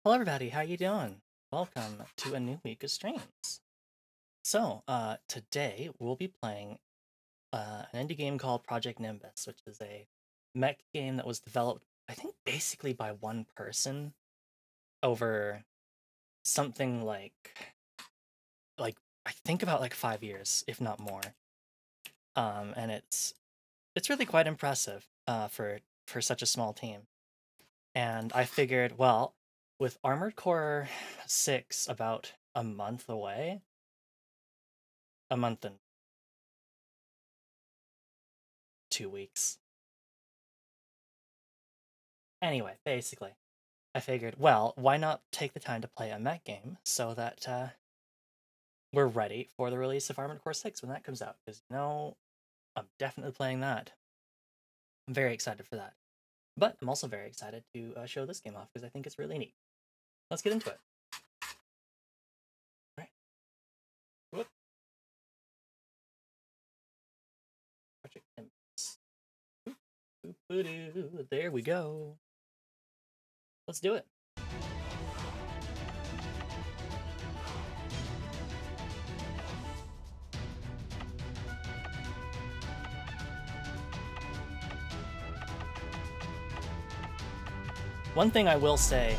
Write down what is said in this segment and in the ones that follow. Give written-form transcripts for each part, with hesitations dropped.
Hello everybody, how you doing? Welcome to a new week of streams. So, today we'll be playing an indie game called Project Nimbus, which is a mech game that was developed, I think, basically by one person over something like I think about like 5 years, if not more. And it's really quite impressive for such a small team. And I figured, well, with Armored Core 6 about a month away, a month and 2 weeks. Anyway, basically, I figured, well, why not take the time to play a mech game so that we're ready for the release of Armored Core 6 when that comes out, because, I'm definitely playing that. I'm very excited for that. But I'm also very excited to show this game off, because I think it's really neat. Let's get into it. All right. Whoop. Project Nimbus. There we go. Let's do it. One thing I will say,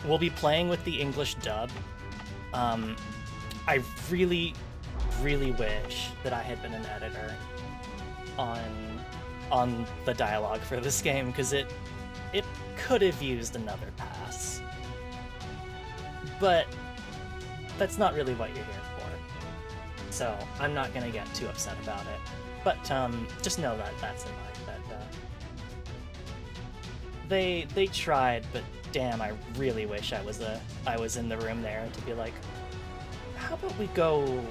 we'll be playing with the English dub. I really, really wish that I had been an editor on the dialogue for this game, because it could have used another pass. But that's not really what you're here for. So I'm not gonna get too upset about it. But just know that that's in mind. That they tried, but damn, I really wish I was in the room there to be like, how about we go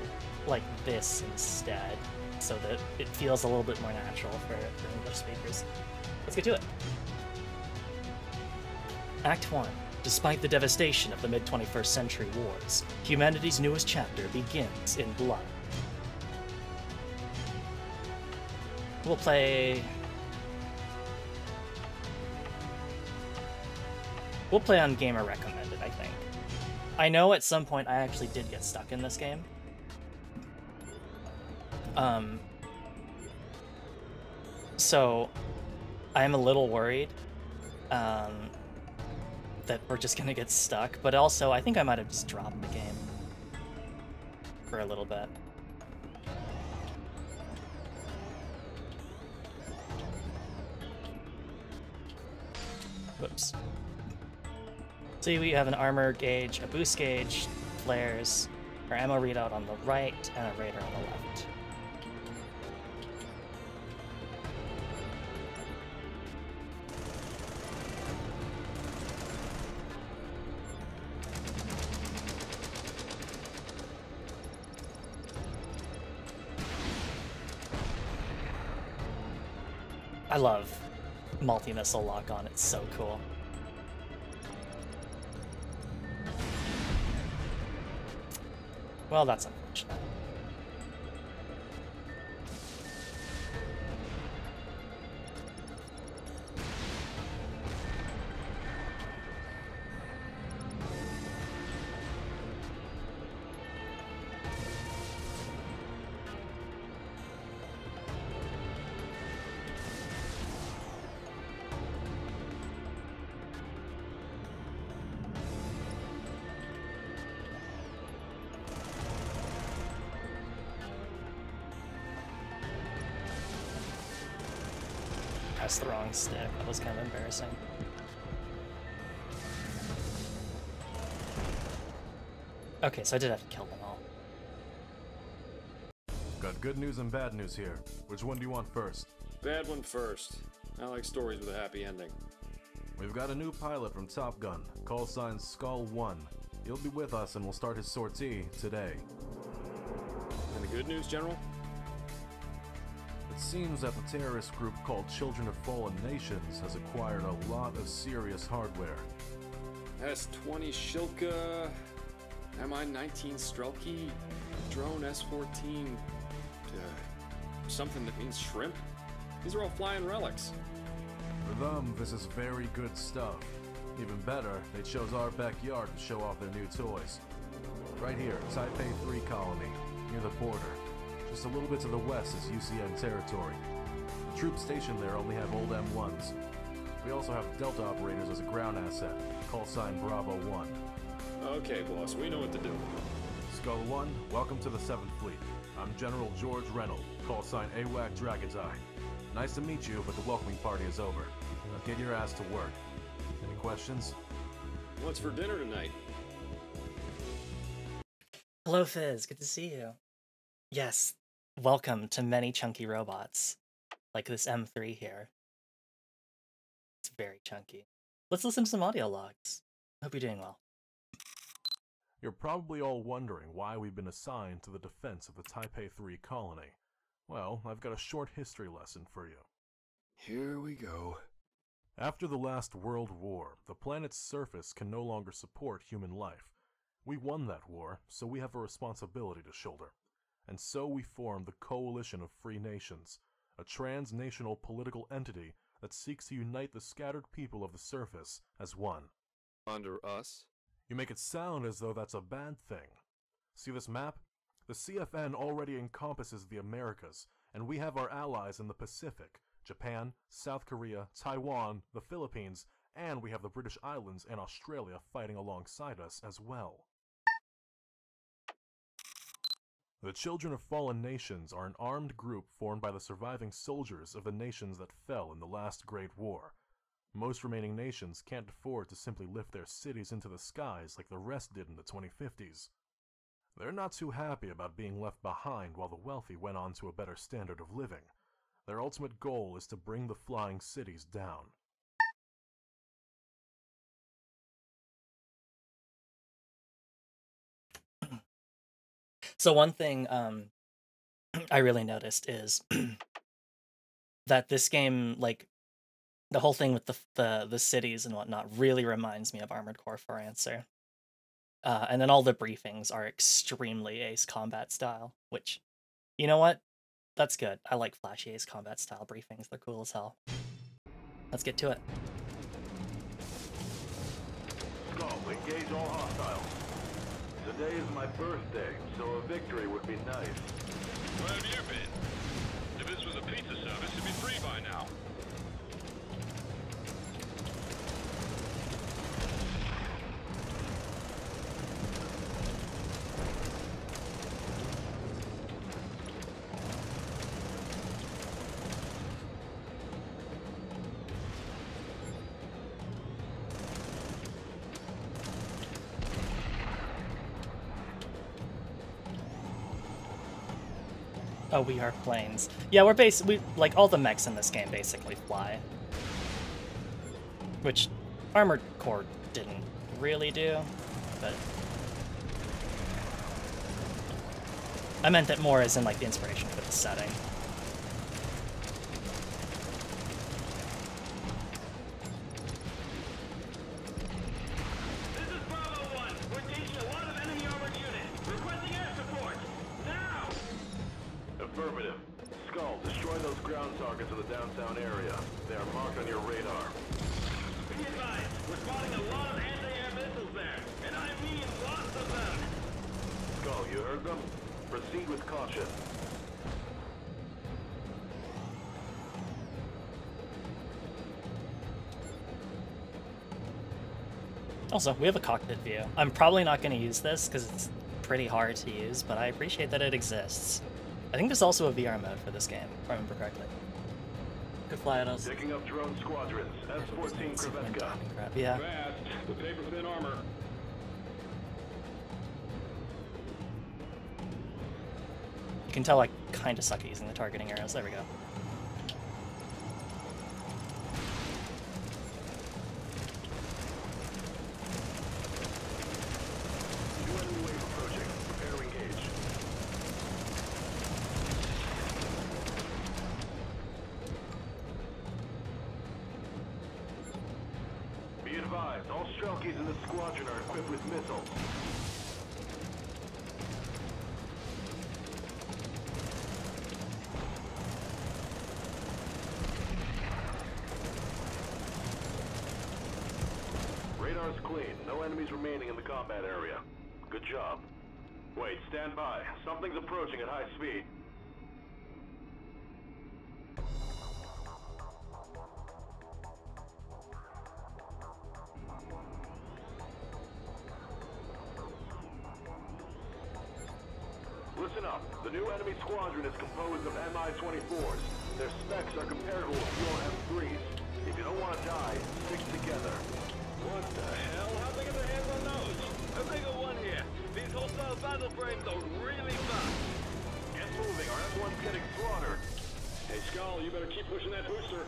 like this instead, so that it feels a little bit more natural for English speakers. Let's get to it. Act 1. Despite the devastation of the mid-21st century wars, humanity's newest chapter begins in blood. We'll play on Gamer Recommended, I think. I know at some point I actually did get stuck in this game. So I'm a little worried that we're just gonna get stuck, but also I think I might have just dropped the game for a little bit. Whoops. So we have an armor gauge, a boost gauge, flares, our ammo readout on the right, and a radar on the left. I love multi-missile lock-on, it's so cool. Well, that's unfortunate. Pressed the wrong stick. That was kind of embarrassing. Okay, so I did have to kill them all. Got good news and bad news here. Which one do you want first? Bad one first. I like stories with a happy ending. We've got a new pilot from Top Gun, call sign Skull 1. He'll be with us and will start his sortie today. And the good news, General? It seems that the terrorist group called Children of Fallen Nations has acquired a lot of serious hardware. S-20 Shilka, Mi-19 Strelky, drone S-14, something that means shrimp? These are all flying relics. For them, this is very good stuff. Even better, they chose our backyard to show off their new toys. Right here, Taipei 3 colony, near the border. Just a little bit to the west is UCN territory. The troops stationed there only have old M1s. We also have Delta operators as a ground asset, call sign Bravo 1. Okay, boss, we know what to do. Skull 1, welcome to the 7th Fleet. I'm General George Reynolds, call sign AWAC Dragon's Eye. Nice to meet you, but the welcoming party is over. Now get your ass to work. Any questions? What's for dinner tonight? Hello, Fizz. Good to see you. Yes, welcome to many chunky robots, like this M3 here. It's very chunky. Let's listen to some audio logs. Hope you're doing well. You're probably all wondering why we've been assigned to the defense of the Taipei 3 colony. Well, I've got a short history lesson for you. Here we go. After the last World War, the planet's surface can no longer support human life. We won that war, so we have a responsibility to shoulder. And so we formed the Coalition of Free Nations, a transnational political entity that seeks to unite the scattered people of the surface as one. Under us? You make it sound as though that's a bad thing. See this map? The CFN already encompasses the Americas, and we have our allies in the Pacific, Japan, South Korea, Taiwan, the Philippines, and we have the British Islands and Australia fighting alongside us as well. The Children of Fallen Nations are an armed group formed by the surviving soldiers of the nations that fell in the last Great War. Most remaining nations can't afford to simply lift their cities into the skies like the rest did in the 2050s. They're not too happy about being left behind while the wealthy went on to a better standard of living. Their ultimate goal is to bring the flying cities down. So one thing I really noticed is that this game, like, the whole thing with the cities and whatnot really reminds me of Armored Core 4 Answer. And then all the briefings are extremely Ace Combat style, which, you know what? That's good. I like flashy Ace Combat style briefings. They're cool as hell. Let's get to it. Skull, engage all hostiles. Today is my birthday, so a victory would be nice. Where have you been? If this was a pizza service, it'd be free by now. Oh, we are planes. Yeah, we like all the mechs in this game basically fly, which Armored Core didn't really do, but I meant it more as in like the inspiration for the setting. This is Bravo 1. We're engaging a lot of enemy armored units. Requesting air support. Now! Affirmative. Skull, destroy those ground targets in the downtown area. They are marked on your radar. Be advised, we're spotting a lot of anti-air missiles there, and I mean lots of them. Skull, you heard them? Proceed with caution. Also, we have a cockpit view. I'm probably not going to use this because it's pretty hard to use, but I appreciate that it exists. I think there's also a VR mode for this game, if I remember correctly. Could fly at us. Picking up drone squadrons. S-14 Krevetka. Crap, yeah. Fast. The paper-thin armor. You can tell I kind of suck at using the targeting arrows. There we go. New enemy wave approaching. Prepare to engage. Be advised, all Strelkies in the squadron are equipped with missiles. car is clean. No enemies remaining in the combat area. Good job. Wait, stand by. Something's approaching at high speed. Listen up. The new enemy squadron is composed of Mi-24s. Their specs are comparable with your M3s. If you don't want to die, stick together. What the hell? How'd they get their hands on those? A bigger one here. These hostile battle frames are really fast. Get moving, our F1's getting slaughtered. Hey, Skull, you better keep pushing that booster.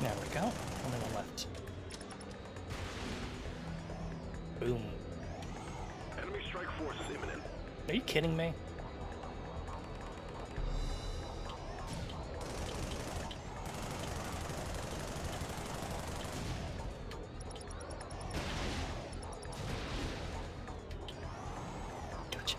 There we go. Only one left. Boom. Enemy strike force is imminent. Are you kidding me? Gotcha.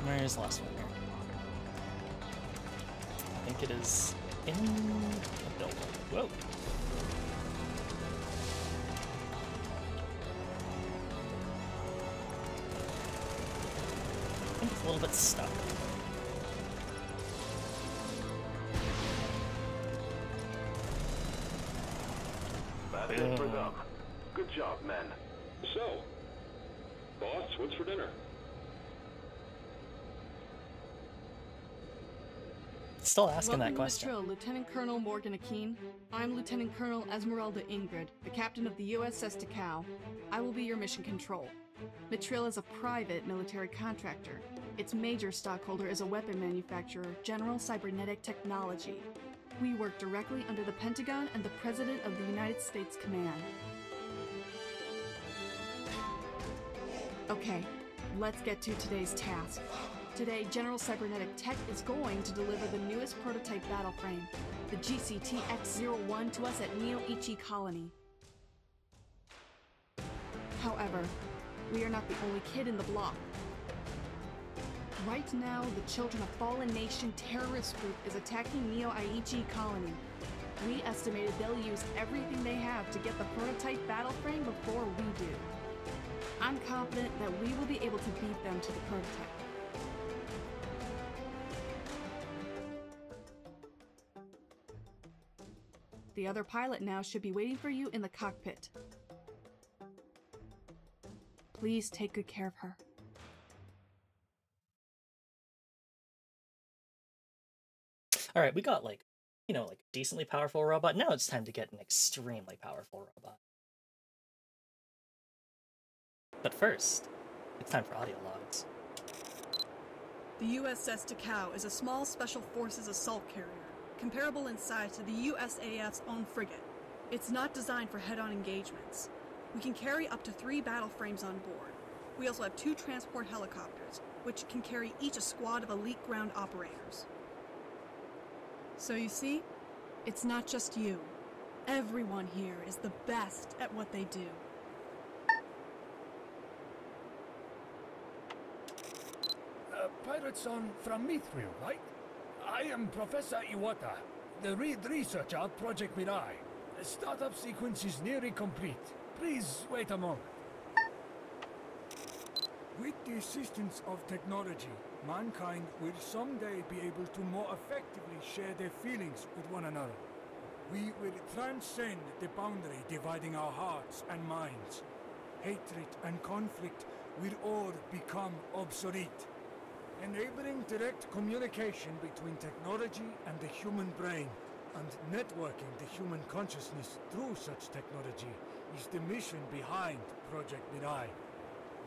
Where's the last one here? I think it is in the building. Whoa! I think it's a little bit stuck. That's it for them. Good job, men. So, boss, what's for dinner? Still asking that Welcome, question. Mitchell, Lieutenant Colonel Morgan Akeen. I'm Lieutenant Colonel Esmeralda Ingrid, the captain of the USS Takao. I will be your mission control. Mitchell is a private military contractor. Its major stockholder is a weapon manufacturer, General Cybernetic Technology. We work directly under the Pentagon and the President of the United States Command. Okay, let's get to today's task. Today, General Cybernetic Tech is going to deliver the newest prototype battle frame, the GCT-X01, to us at Neo-Ichi Colony. However, we are not the only kid in the block. Right now, the Children of Fallen Nation terrorist group is attacking Neo-Ichi Colony. We estimated they'll use everything they have to get the prototype battle frame before we do. I'm confident that we will be able to beat them to the prototype. The other pilot now should be waiting for you in the cockpit. Please take good care of her. All right, we got like a decently powerful robot. Now it's time to get an extremely powerful robot. But first, it's time for audio logs. The USS Takao is a small special forces assault carrier, comparable in size to the USAF's own frigate. It's not designed for head-on engagements. We can carry up to 3 battle frames on board. We also have 2 transport helicopters, which can carry each a squad of elite ground operators. So you see, it's not just you. Everyone here is the best at what they do. Pirates on from Mithril, right? I am Professor Iwata. The research out Project Mirai. The startup sequence is nearly complete. Please wait a moment. With the assistance of technology, mankind will someday be able to more effectively share their feelings with one another. We will transcend the boundary dividing our hearts and minds. Hatred and conflict will all become obsolete. Enabling direct communication between technology and the human brain, and networking the human consciousness through such technology is the mission behind Project Mirai.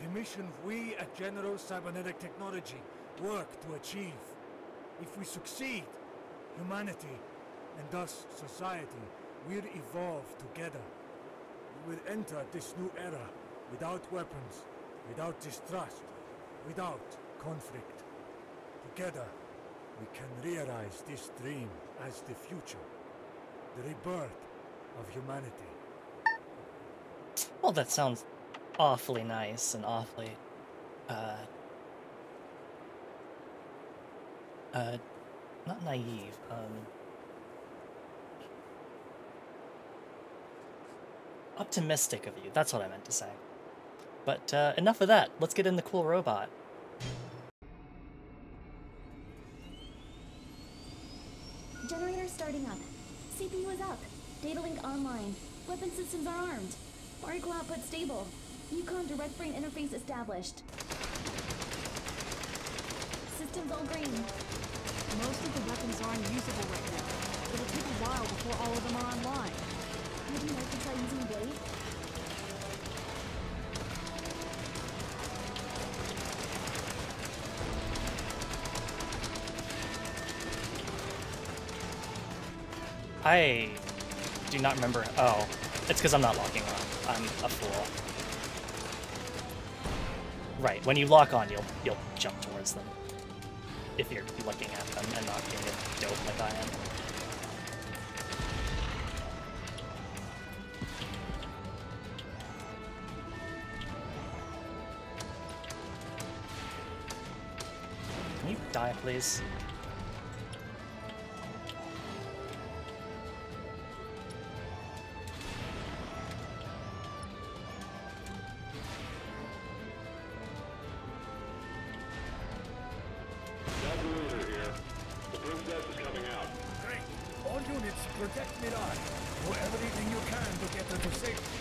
The mission we at General Cybernetic Technology work to achieve. If we succeed, humanity, and thus society, will evolve together. We will enter this new era without weapons, without distrust, without conflict. Together, we can realize this dream as the future, the rebirth of humanity. Well, that sounds awfully nice and awfully, not naive, optimistic of you. That's what I meant to say. But enough of that. Let's get in the cool robot. Generator starting up. CPU is up. Data link online. Weapon systems are armed. Particle output stable. Yukon direct brain interface established. Systems all green. Most of the weapons are unusable right now. It'll take a while before all of them are online. Would you like to try using Blade? I do not remember. Oh, it's because I'm not locking on. I'm a fool. Right, when you lock on, you'll jump towards them. If you're looking at them and not being a dope like I am. Can you die, please? Calculator here. The princess is coming out. Great. All units, protect Mirai. Do everything you can to get her to safety.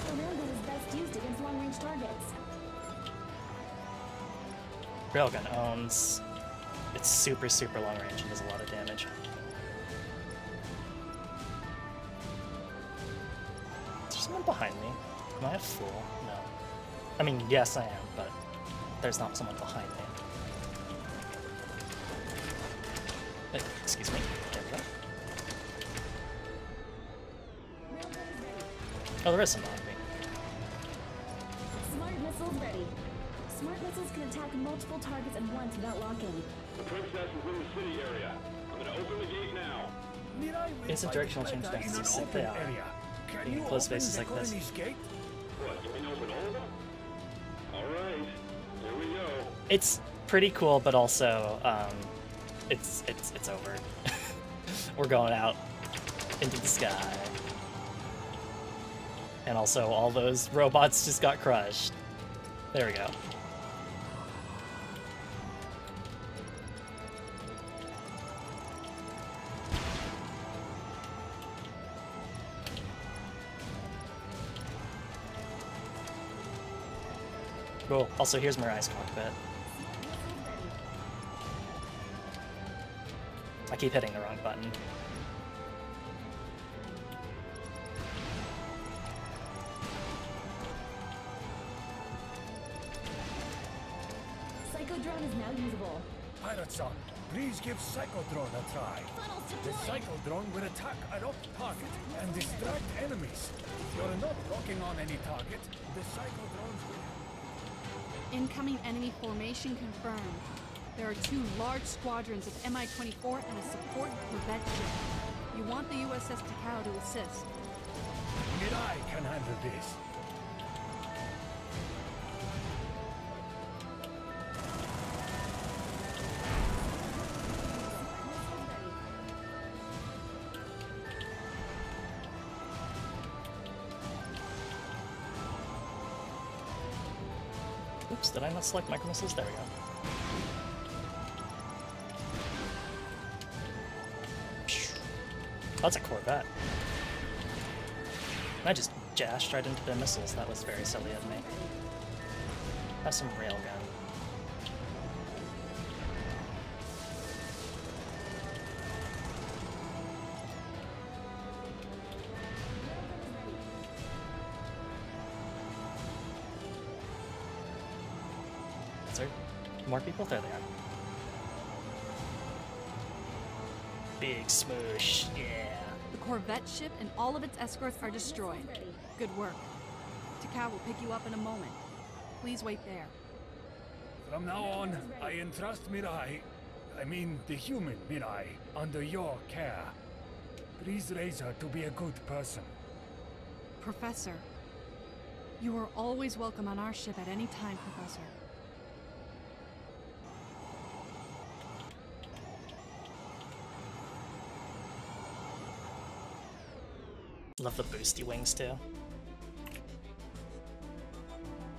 The railgun is best used against long-range targets. Railgun owns. It's super long range and does a lot of damage. Is there someone behind me? Am I a fool? No. I mean, yes I am, but there's not someone behind me. Excuse me. There we go. Railgun is ready. Oh, there is someone behind me. Smart missiles ready. Smart missiles can attack multiple targets at once without locking. The princess is in the city area. I'm gonna open the gate now. Mirai will It's a fight directional change better next in to an sit open there. area. Can In you close open spaces the like this. colony's gate? What, you mean open all of them? Alright, here we go. It's pretty cool, but also, it's over. We're going out into the sky. And also, all those robots just got crushed. There we go. Cool. Also, here's Mirai's cockpit. I keep hitting the wrong button. Psycho drone is now usable. Pilot Pilot-san, please give Psychodrone a try. The Psychodrone will attack a locked target and distract enemies. If you're not locking on any target, the Psychodrones will... Incoming enemy formation confirmed. There are 2 large squadrons of Mi-24 and a support corvette ship. You want the USS Takao to assist. Mirai can handle this. Oops, did I not select micro missiles? There we go. That's a Corvette. I just jashed right into the missiles. That was very silly of me. Have some railgun. Is there more people? There they are. Big smoosh, yeah. The corvette ship and all of its escorts are destroyed. Good work. Takao will pick you up in a moment. Please wait there. From now on, I entrust Mirai, the human Mirai, under your care. Please raise her to be a good person. Professor, you are always welcome on our ship at any time, Professor. Love the boosty wings too.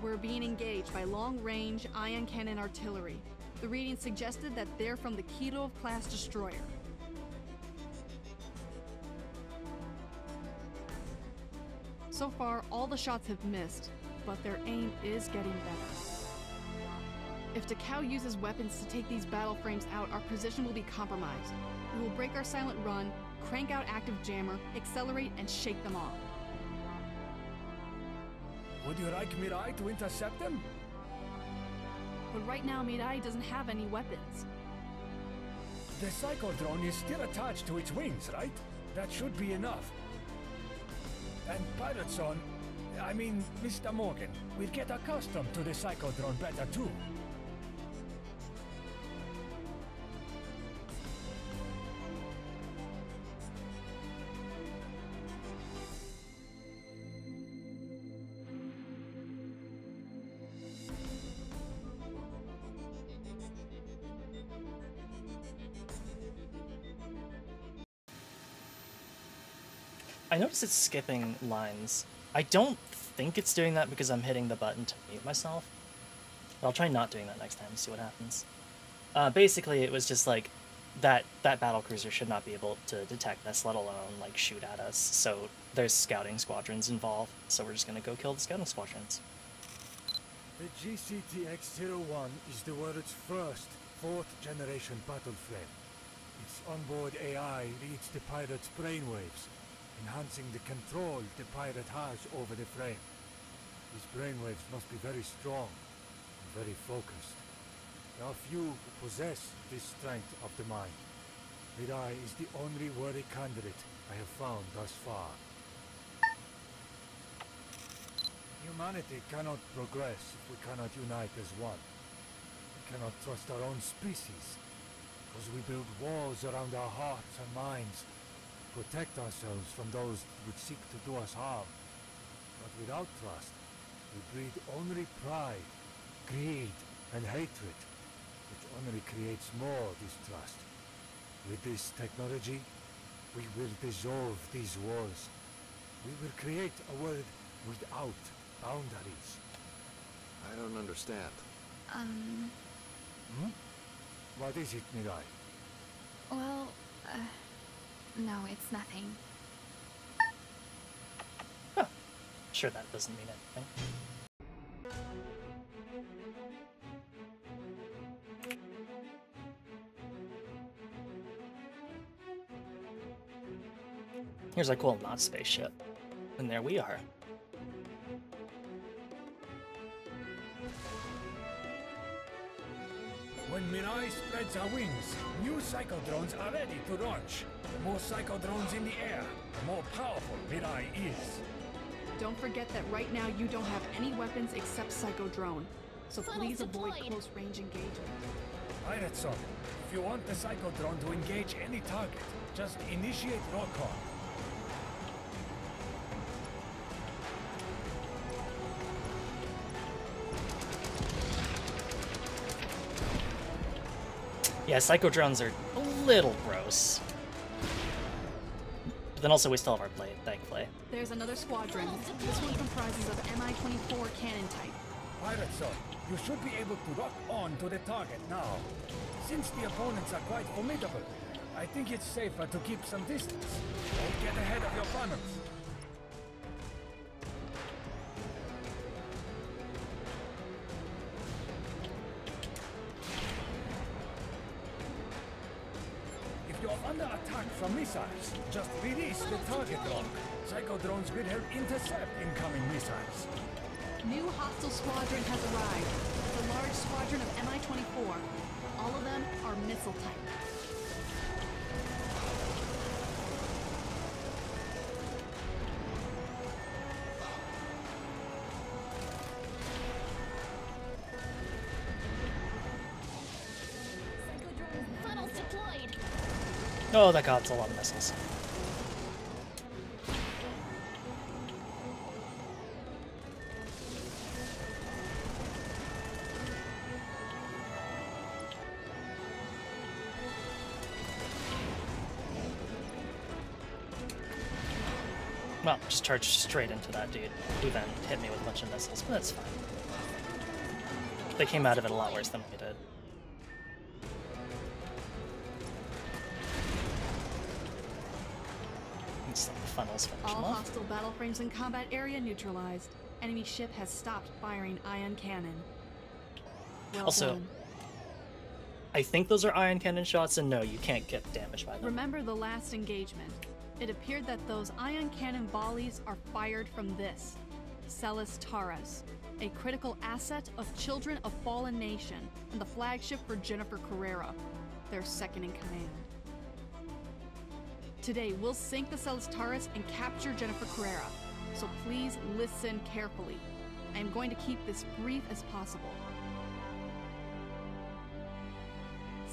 We're being engaged by long-range ion cannon artillery. The reading suggested that they're from the Kirov-class destroyer. So far, all the shots have missed, but their aim is getting better. If Takao uses weapons to take these battle frames out, our position will be compromised. We will break our silent run, crank out active jammer, accelerate, and shake them off. Would you like Mirai to intercept them? But right now, Mirai doesn't have any weapons. The Psychodrone is still attached to its wings, right? That should be enough. And Pilot-son, Mr. Morgan, will get accustomed to the Psychodrone better too. I notice it's skipping lines. I don't think it's doing that because I'm hitting the button to mute myself. But I'll try not doing that next time and see what happens. Basically, it was just like, that battlecruiser should not be able to detect us, let alone, like, shoot at us. So there's scouting squadrons involved, so we're just gonna go kill the scouting squadrons. The GCTX-01 is the world's first 4th-generation battle frame. Its onboard AI reads the pilot's brainwaves, enhancing the control the pilot has over the frame. These brainwaves must be very strong and very focused. There are few who possess this strength of the mind. Mirai is the only worthy candidate I have found thus far. Humanity cannot progress if we cannot unite as one. We cannot trust our own species, because we build walls around our hearts and minds, protect ourselves from those who would seek to do us harm. But without trust, we breed only pride, greed, and hatred, which only creates more distrust. With this technology, we will dissolve these walls. We will create a world without boundaries. I don't understand. What is it, Mirai? Well, no, it's nothing. Huh. Sure, that doesn't mean anything. Here's a cool not spaceship. And there we are. When Mirai spreads her wings. New psychodrones are ready to launch. The more psychodrones in the air, the more powerful Mirai is. Don't forget that right now you don't have any weapons except Psychodrone, so please avoid close-range engagement. Pirate Son, if you want the psychodrone to engage any target, just initiate roll call. Yeah, psychodrones are a little gross. But then also we still have our blade, thankfully. There's another squadron. This one comprises of Mi-24 cannon type. Pirate Son, you should be able to lock on to the target now. Since the opponents are quite formidable, I think it's safer to keep some distance. Don't get ahead of your funnels. If you're under attack from missiles, just release the target lock. Psychodrones will help intercept incoming missiles. New hostile squadron has arrived. It's a large squadron of Mi-24. All of them are missile type. Funnels deployed. Oh, that got a lot of missiles. Well, just charged straight into that dude, who then hit me with a bunch of missiles, but that's fine. They came out of it a lot worse than we did. Let's let the funnels finish All them off. hostile battle frames in combat area neutralized. Enemy ship has stopped firing ion cannon. Well Also, done. I think those are ion cannon shots, and no, you can't get damaged by them. Remember the last engagement. It appeared that those ion cannon volleys are fired from this, Celis Taras, a critical asset of Children of Fallen Nation and the flagship for Jennifer Carrera, their second in command. Today, we'll sink the Celis Taras and capture Jennifer Carrera, so please listen carefully. I am going to keep this brief as possible.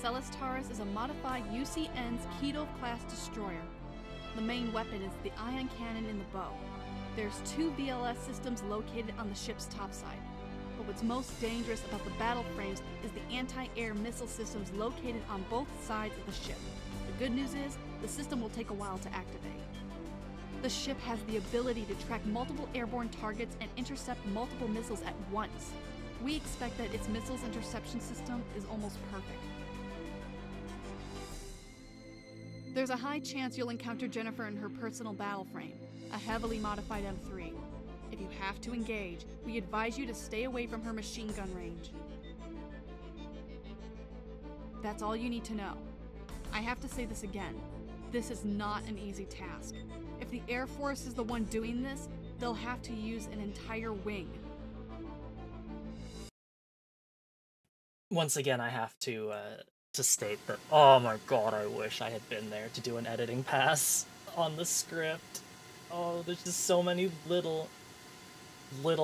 Celis Taras is a modified UCN's Keto-class destroyer. The main weapon is the ion cannon in the bow. There's 2 VLS systems located on the ship's topside. But what's most dangerous about the battle frames is the anti-air missile systems located on both sides of the ship. The good news is, the system will take a while to activate. The ship has the ability to track multiple airborne targets and intercept multiple missiles at once. We expect that its missiles interception system is almost perfect. There's a high chance you'll encounter Jennifer in her personal battle frame, a heavily modified M3. If you have to engage, we advise you to stay away from her machine gun range. That's all you need to know. I have to say this again. This is not an easy task. If the Air Force is the one doing this, they'll have to use an entire wing. Once again, I have to state that, oh my god, I wish I had been there to do an editing pass on the script. Oh, there's just so many little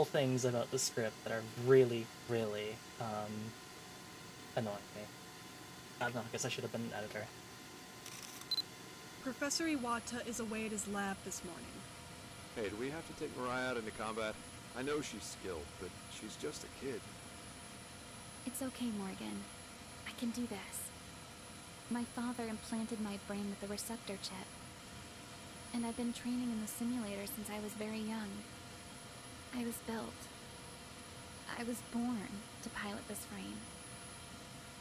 things about the script that are really, really annoying me. I don't know, I guess I should have been an editor. Professor Iwata is away at his lab this morning. Hey, do we have to take Mariah out into combat? I know she's skilled, but she's just a kid. It's okay, Morgan. I can do this. My father implanted my brain with the receptor chip. And I've been training in the simulator since I was very young. I was built. I was born to pilot this frame.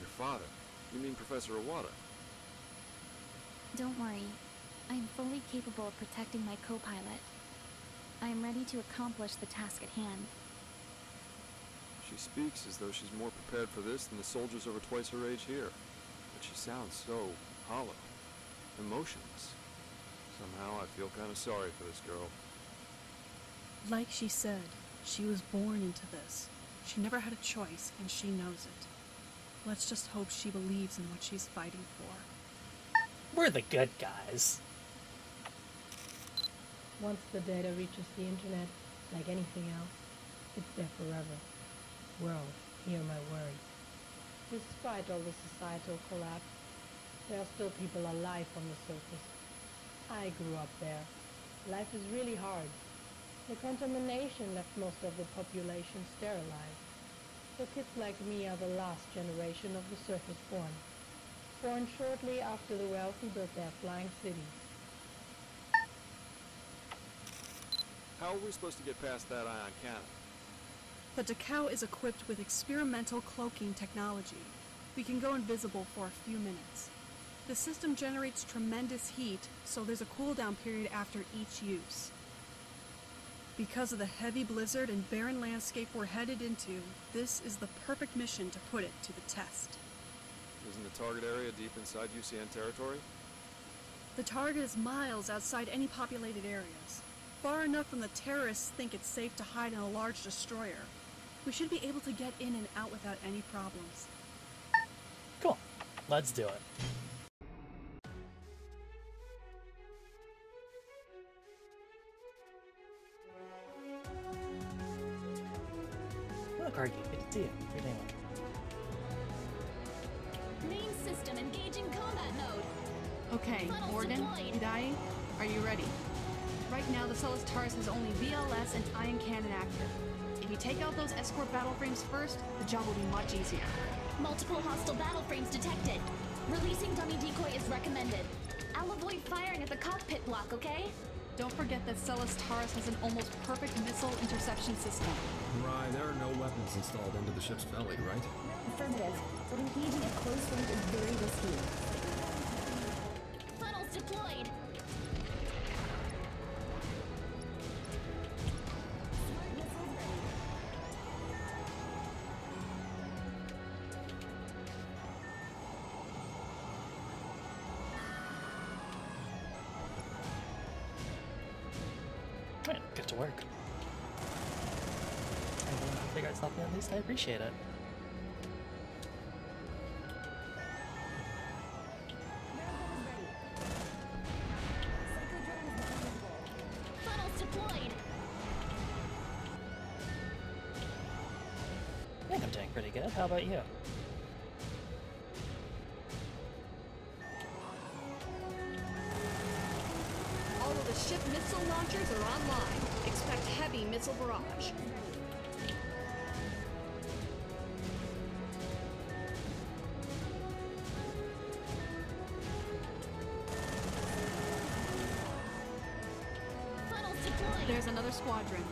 Your father? You mean Professor Iwata? Don't worry. I am fully capable of protecting my co-pilot. I am ready to accomplish the task at hand. She speaks as though she's more prepared for this than the soldiers over twice her age here. But she sounds so hollow, emotionless. Somehow I feel kind of sorry for this girl. Like she said, she was born into this. She never had a choice, and she knows it. Let's just hope she believes in what she's fighting for. We're the good guys. Once the data reaches the internet, like anything else, it's there forever. World, hear my words. Despite all the societal collapse, there are still people alive on the surface. I grew up there. Life is really hard. The contamination left most of the population sterilized. So kids like me are the last generation of the surface born. Born shortly after the wealthy built their flying cities. How are we supposed to get past that ion cannon? The Takao is equipped with experimental cloaking technology. We can go invisible for a few minutes. The system generates tremendous heat, so there's a cooldown period after each use. Because of the heavy blizzard and barren landscape we're headed into, this is the perfect mission to put it to the test. Isn't the target area deep inside UCN territory? The target is miles outside any populated areas. Far enough from the terrorists think it's safe to hide in a large destroyer. We should be able to get in and out without any problems. Cool. Let's do it. Look, Argy, good to see you. How you doing? Main system engaging combat mode. Okay, Funnels Morgan, deployed. Hidai, are you ready? Right now, the Celes Taurus has only VLS and ion cannon active. If you take out those escort battle frames first, the job will be much easier. Multiple hostile battle frames detected. Releasing dummy decoy is recommended. I'll avoid firing at the cockpit block, okay? Don't forget that Celes Taurus has an almost perfect missile interception system. Right, there are no weapons installed into the ship's belly, right? Affirmative, but engaging at close range is very risky. Funnels deployed. Alright, get to work. I'm going to figure out something at least. I appreciate it. Funnels deployed. I think I'm doing pretty good. How about you? All of the ship missile launchers are online. Expect heavy missile barrage. Funnels deployed. There's another squadron.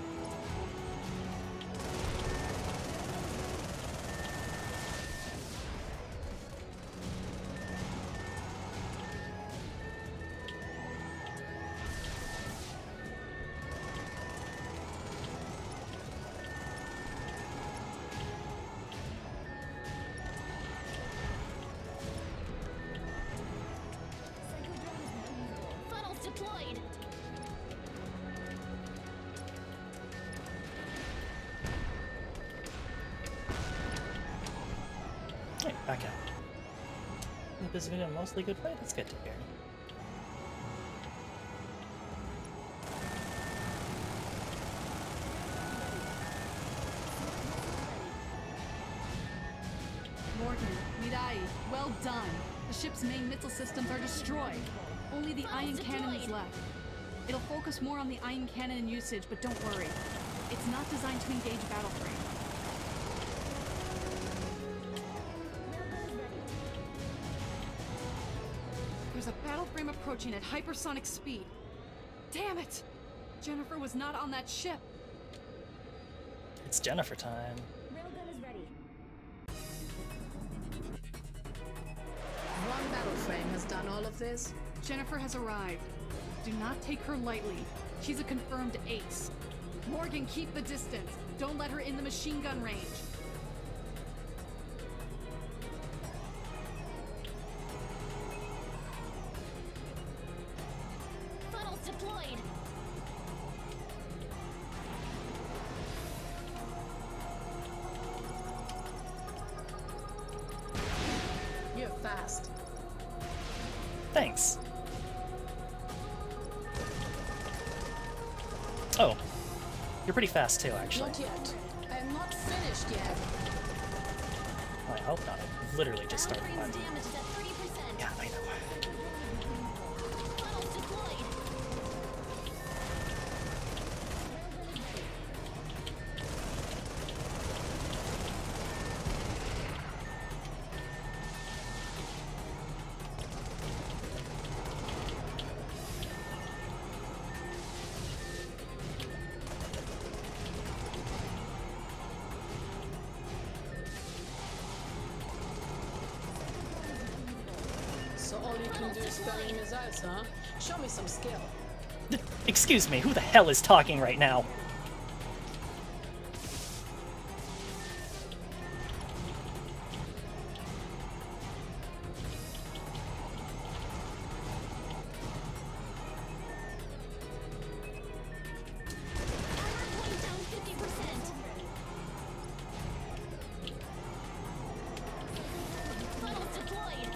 Funnels deployed. Hey, back out. I think this has been a mostly good fight. That's good to hear. Morgan, Mirai, well done. The ship's main missile systems are destroyed. Only the ion cannon is left. It'll focus more on the ion cannon usage, but don't worry. It's not designed to engage battle frame. There's a battle frame approaching at hypersonic speed. Damn it! Jennifer was not on that ship. It's Jennifer time. Railgun is ready. One battle frame has done all of this. Jennifer has arrived. Do not take her lightly. She's a confirmed ace. Morgan, keep the distance. Don't let her in the machine gun range. Funnels deployed. fast. Thanks. Oh, you're pretty fast too, actually. Not yet. I am not finished yet. Well, I hope not. I've literally just started Battle fighting. frame's damage is at 30%. Yeah, I know. Funnels deployed. So all you can do is bury missiles, huh? Show me some skill. Excuse me, who the hell is talking right now? Point down 50%. Funnels deployed.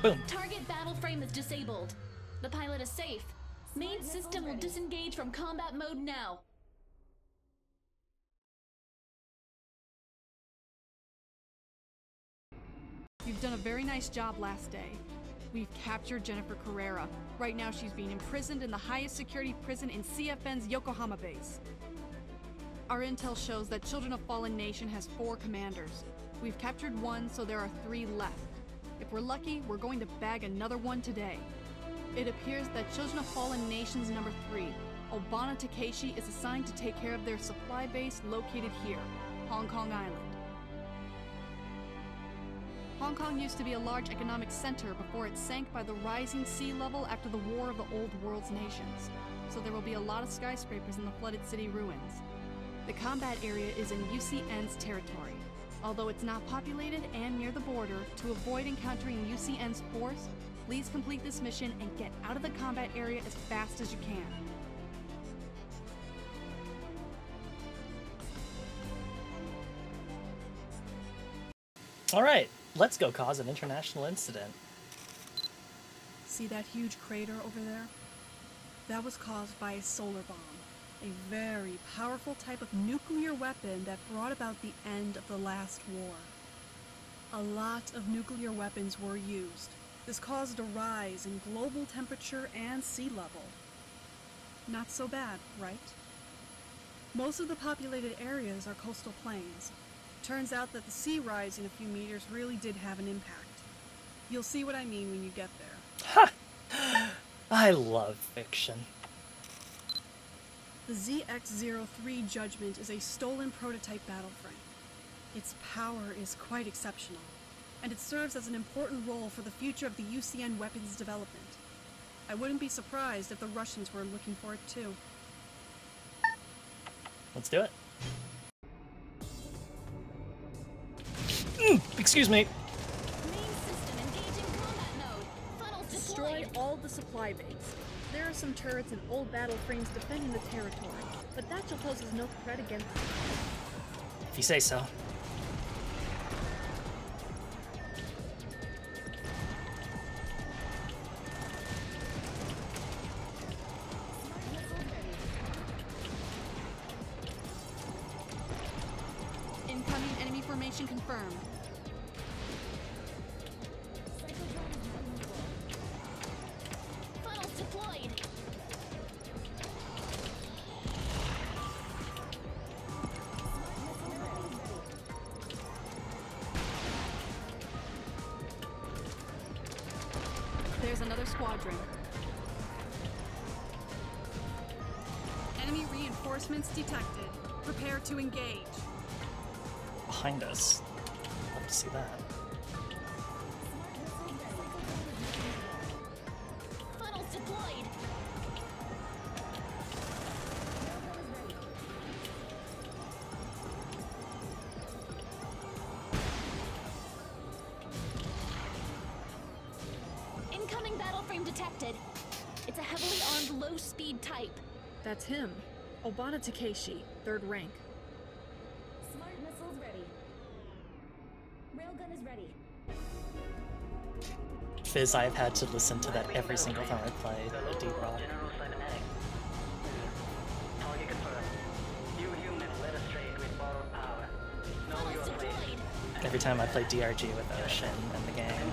Boom. Target battle frame is disabled. The pilot is safe. Main system will disengage from combat mode now. You've done a very nice job last day. We've captured Jennifer Carrera. Right now she's being imprisoned in the highest security prison in CFN's Yokohama base. Our intel shows that Children of Fallen Nation has 4 commanders. We've captured 1, so there are 3 left. If we're lucky, we're going to bag another one today. It appears that Children of Fallen Nation's number 3, Obana Takeshi, is assigned to take care of their supply base located here, Hong Kong Island. Hong Kong used to be a large economic center before it sank by the rising sea level after the War of the Old World's Nations, so there will be a lot of skyscrapers in the flooded city ruins. The combat area is in UCN's territory. Although it's not populated and near the border, to avoid encountering UCN's force, please complete this mission and get out of the combat area as fast as you can. Alright, let's go cause an international incident. See that huge crater over there? That was caused by a solar bomb, a very powerful type of nuclear weapon that brought about the end of the last war. A lot of nuclear weapons were used. This caused a rise in global temperature and sea level. Not so bad, right? Most of the populated areas are coastal plains. Turns out that the sea rising a few meters really did have an impact. You'll see what I mean when you get there. Ha! I love fiction. The ZX-03 Judgment is a stolen prototype battle frame. Its power is quite exceptional, and it serves as an important role for the future of the UCN weapons development. I wouldn't be surprised if the Russians were looking for it too. Let's do it. Excuse me. Main system engaging combat mode. Funnels Destroy deployed. all the supply base. There are some turrets and old battle frames defending the territory, but that shall pose no threat against them. If you say so. Incoming enemy formation confirmed. Funnels deployed. There's another squadron. Enemy reinforcements detected. Prepare to engage. Behind us. Love to see that. Funnels deployed. Incoming battle frame detected. It's a heavily armed low-speed type. That's him. Obana Takeshi, 3rd rank. Smart missiles ready. Railgun is ready. Fizz, I've had to listen to that every single time I play Deep Rock. Every time I play DRG with Ocean and the gang.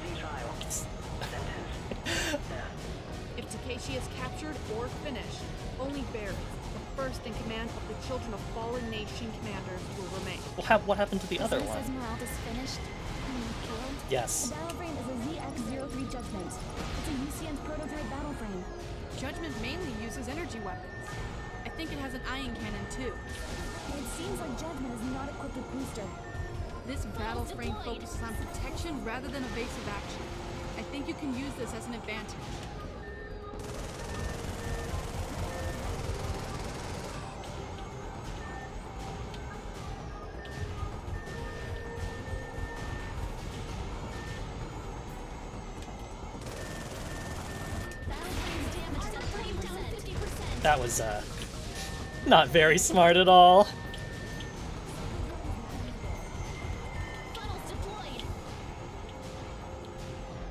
If Takeshi is captured or finished, only Barry, the first in command of the Children of Fallen Nation commanders, will remain. Well, what happened to the other one? Esmeralda's finished. Killed. Yes. The battle frame is a ZX-03 Judgment. It's a UCN prototype battle frame. Judgment mainly uses energy weapons. I think it has an ion cannon too. It seems like Judgment is not equipped with booster. This battle frame focuses on protection rather than evasive action. I think you can use this as an advantage. That was, not very smart at all. Funnels deployed.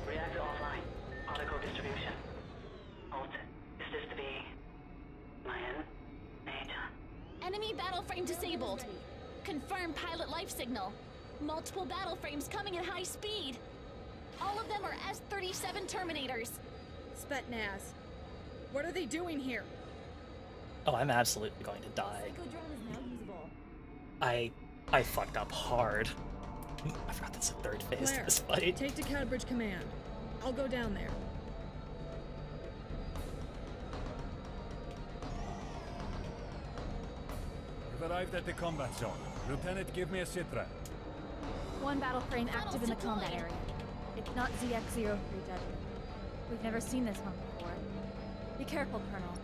Reactor offline. Particle distribution. Alt, is this to be Mayan? Major? Enemy battle frame disabled. Confirmed pilot life signal. Multiple battle frames coming at high speed. All of them are S-37 Terminators. Spetsnaz, what are they doing here? Oh, I'm absolutely going to die. Psychodrone is now usable. I fucked up hard. I forgot that's the 3rd phase Claire, of this fight. take to Cadbridge Command. I'll go down there. We've arrived at the combat zone. Lieutenant, give me a sitrep. One battle frame active in the combat area. It's not ZX-03 Judgment. We've never seen this one before. Be careful, Colonel.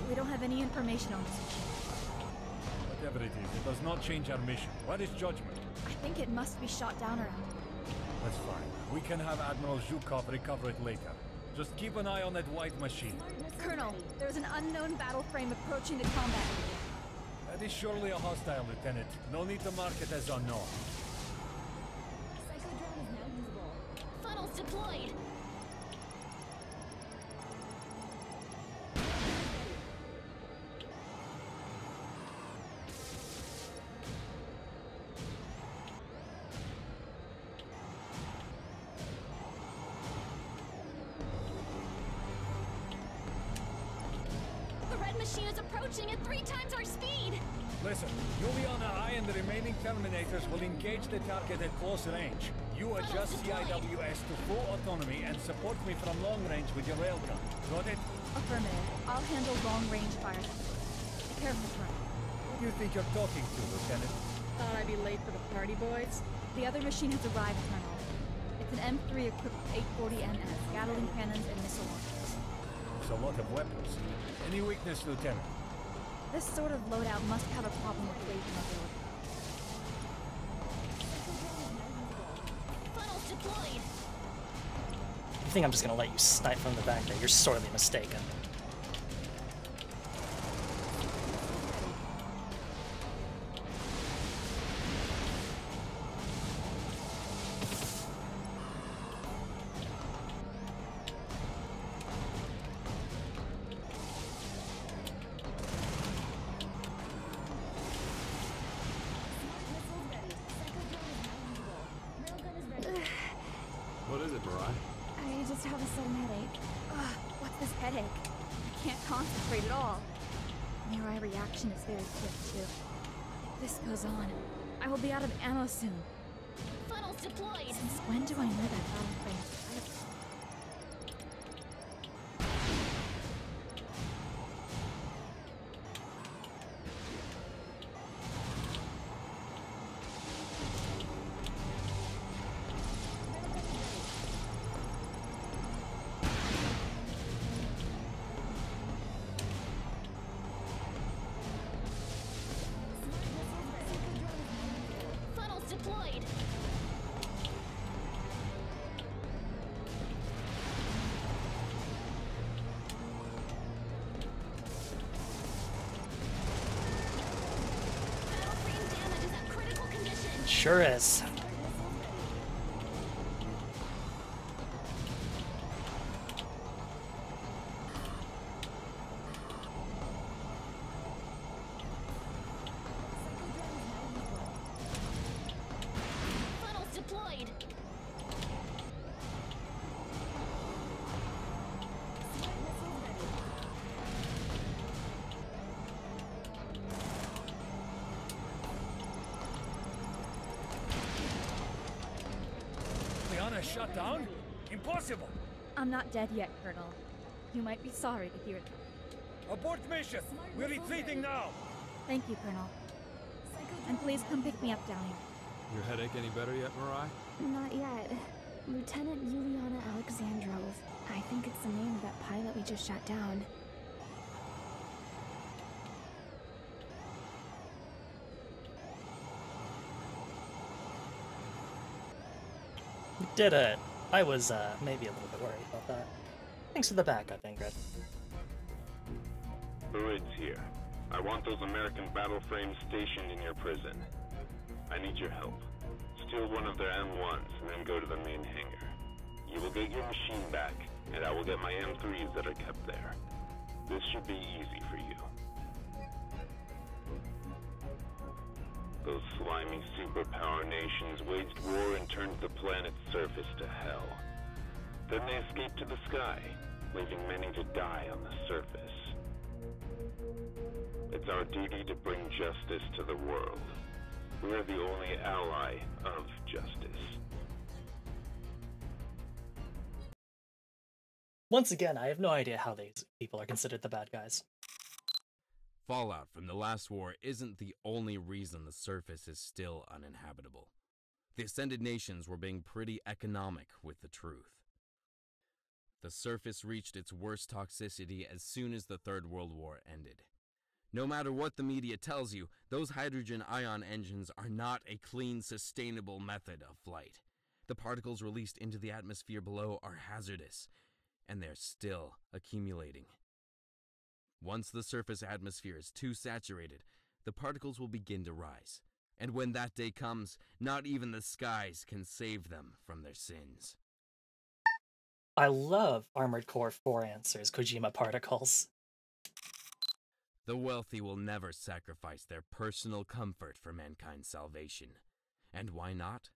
We don't have any information on this mission. Whatever it is, it does not change our mission. What is Judgment? I think it must be shot down around. That's fine. We can have Admiral Zhukov recover it later. Just keep an eye on that white machine. Colonel, there's an unknown battle frame approaching the combat area. That is surely a hostile, Lieutenant. No need to mark it as unknown. Psychodrone is now usable. Funnels deployed. Machine is approaching at 3 times our speed! Listen, Juliana, I and the remaining Terminators will engage the target at close range. You adjust CIWS to full autonomy and support me from long range with your railgun. Got it? Affirmative. I'll handle long-range fire. Be careful, Colonel. Who do you think you're talking to, Lieutenant? Thought I'd be late for the party, boys. The other machine has arrived, Colonel. It's an M3 equipped with 840 MS, Gatling cannons, and missile launchers. It's a lot of weapons. Any weakness, Lieutenant? This sort of loadout must have a problem with weight and mobility. Funnels deployed. You think I'm just gonna let you snipe from the back there? You're sorely mistaken. What is it, Mirai? I just have a sudden headache. Ugh, what's this headache? I can't concentrate at all. Mirai reaction is very quick, too. If this goes on, I will be out of ammo soon. Funnels deployed! Since when do I know that battle frame is viable? Funnels deployed! Sure is. Funnels deployed. Liana shut down? Impossible! I'm not dead yet, Colonel. You might be sorry to hear that. Abort mission! We're retreating now! Thank you, Colonel. And please come pick me up down here. Your headache any better yet, Mirai? Not yet. Lieutenant Yuliana Alexandrov. I think it's the name of that pilot we just shot down. We did it. I was maybe a little bit worried about that. Thanks for the backup, Ingrid. Bruins here. I want those American battle frames stationed in your prison. I need your help. Steal one of their M1s and then go to the main hangar. You will get your machine back, and I will get my M3s that are kept there. This should be easy for you. Those slimy superpower nations waged war and turned the planet's surface to hell. Then they escaped to the sky, leaving many to die on the surface. It's our duty to bring justice to the world. We are the only ally of justice. Once again, I have no idea how these people are considered the bad guys. Fallout from the last war isn't the only reason the surface is still uninhabitable. The Ascended Nations were being pretty economic with the truth. The surface reached its worst toxicity as soon as the Third World War ended. No matter what the media tells you, those hydrogen ion engines are not a clean, sustainable method of flight. The particles released into the atmosphere below are hazardous, and they're still accumulating. Once the surface atmosphere is too saturated, the particles will begin to rise. And when that day comes, not even the skies can save them from their sins. I love Armored Core 4 answers, Kojima Particles. The wealthy will never sacrifice their personal comfort for mankind's salvation. And why not?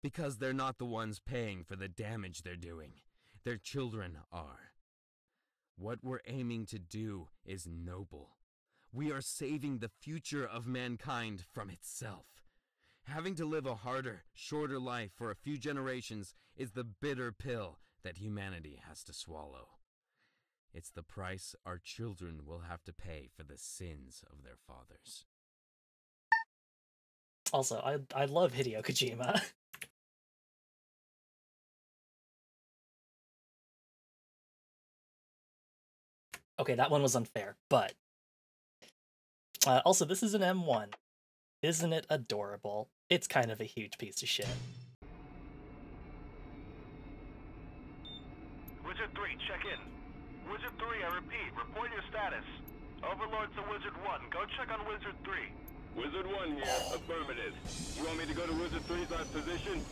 Because they're not the ones paying for the damage they're doing. Their children are. What we're aiming to do is noble. We are saving the future of mankind from itself. Having to live a harder, shorter life for a few generations is the bitter pill that humanity has to swallow. It's the price our children will have to pay for the sins of their fathers. Also, I love Hideo Kojima. Okay, that one was unfair, but... also, this is an M1. Isn't it adorable? It's kind of a huge piece of shit. Wizard 3, check in. Wizard 3, I repeat, report your status. Overlord to Wizard 1, go check on Wizard 3. Wizard 1 here, affirmative. You want me to go to Wizard 3's last position?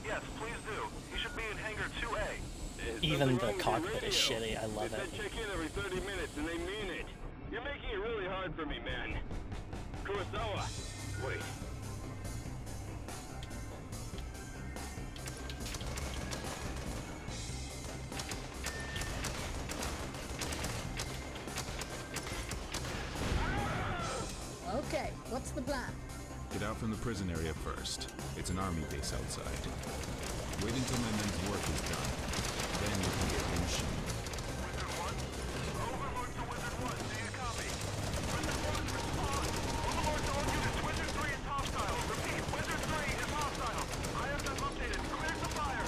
Yes, please do. He should be in Hangar 2A. Even the cockpit is shitty, I love it. They check in every 30 minutes and they mean it. You're making it really hard for me, man. Kurosawa, wait. Okay, what's the plan? Get out from the prison area first. It's an army base outside. Wait until my men's work is done. Then you can get in machine. Wizard 1? Overlord to Wizard 1, do you copy? Wizard 1, respond! Overlord to all units, Wizard 3 is hostile. Repeat, Wizard 3 is hostile. ISF updated, clear to fire!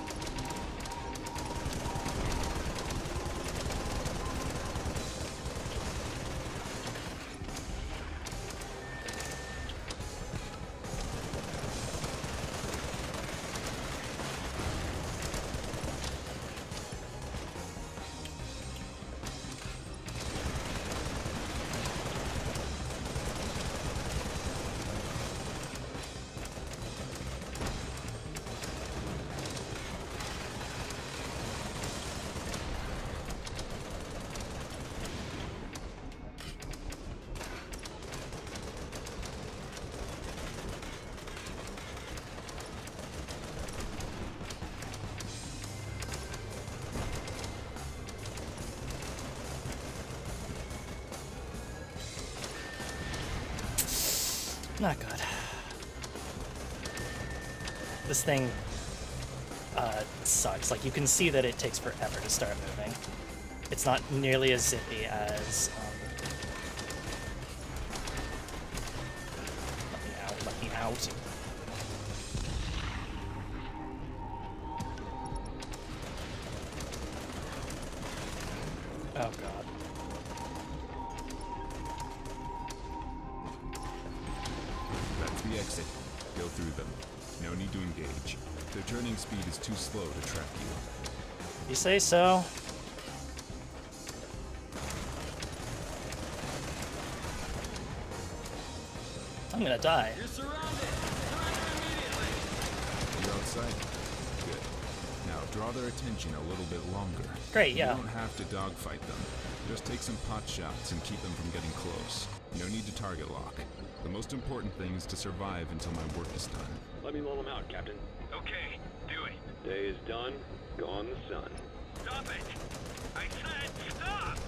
Not good. This thing sucks. Like, you can see that it takes forever to start moving. It's not nearly as zippy as... let me out. Oh, God. That's the exit. Go through them. No need to engage. Their turning speed is too slow to track you. You say so. I'm gonna die. You're surrounded. Surrender immediately. You're outside? Good. Now draw their attention a little bit longer. Great, yeah. You don't have to dogfight them. Just take some pot shots and keep them from getting close. No need to target lock. The most important thing is to survive until my work is done. Let me lull him out, Captain. Okay, do it. Day is done. Gone the sun. Stop it! I said stop!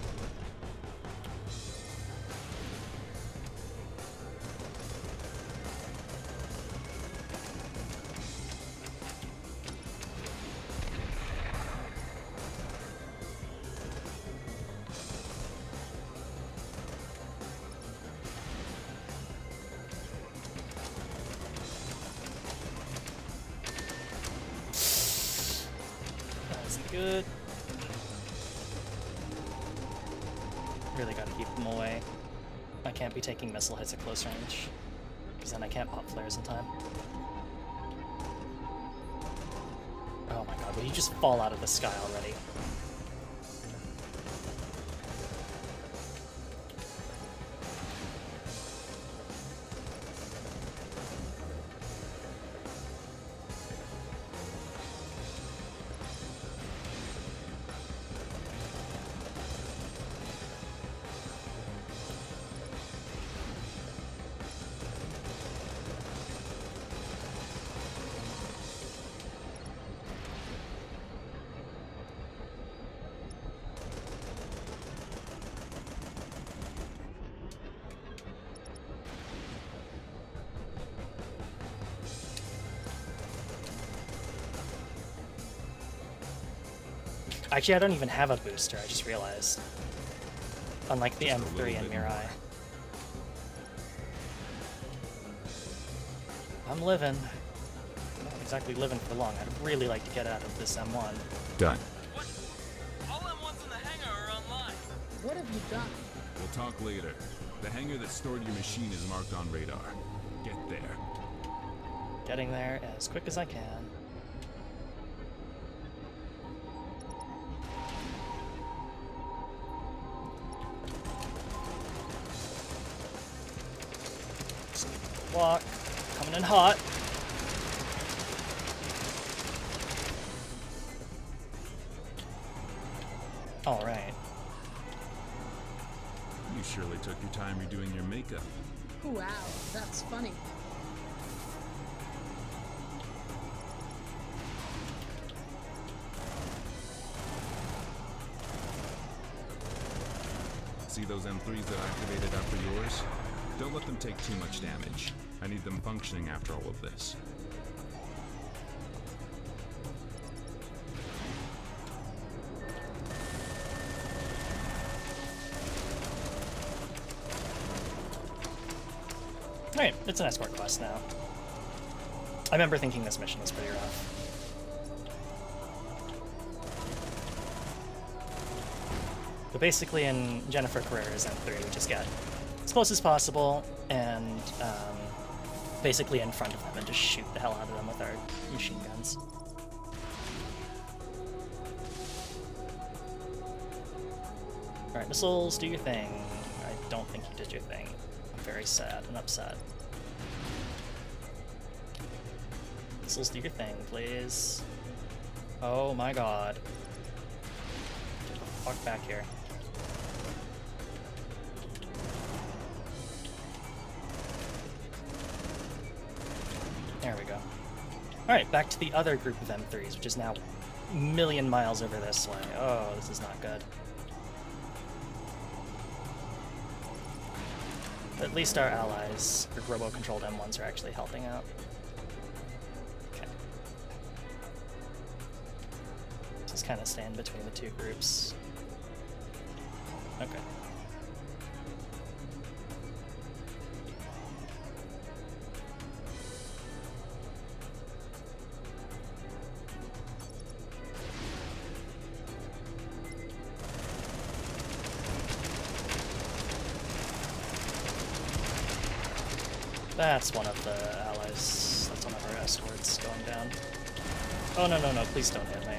Good. Really gotta keep them away. I can't be taking missile hits at close range, because then I can't pop flares in time. Oh my god, would you just fall out of the sky already? Actually, I don't even have a booster, I just realized. Unlike the M3 and Mirai. I'm living. Not exactly living for long. I'd really like to get out of this M1. Done. What? All M1s in the hangar are online. What have you done? We'll talk later. The hangar that stored your machine is marked on radar. Get there. Getting there as quick as I can. Walk. Coming in hot. All right. You surely took your time redoing your makeup. Wow, that's funny. See those M3s that activated after yours? Don't let them take too much damage. I need them functioning after all of this. Alright, it's an escort quest now. I remember thinking this mission was pretty rough. But basically in Jennifer Carrera's M3, we just get as close as possible and basically in front of them and just shoot the hell out of them with our machine guns. Alright, missiles, do your thing. I don't think you did your thing. I'm very sad and upset. Missiles, do your thing, please. Oh my god. Get the fuck back here. There we go. Alright, back to the other group of M3s, which is now a million miles over this way. Oh, this is not good. At least our allies, the robo-controlled M1s, are actually helping out. Okay. Just kind of stand between the two groups. Okay. That's one of the allies. That's one of our escorts going down. Oh, no, no, no, please don't hit me.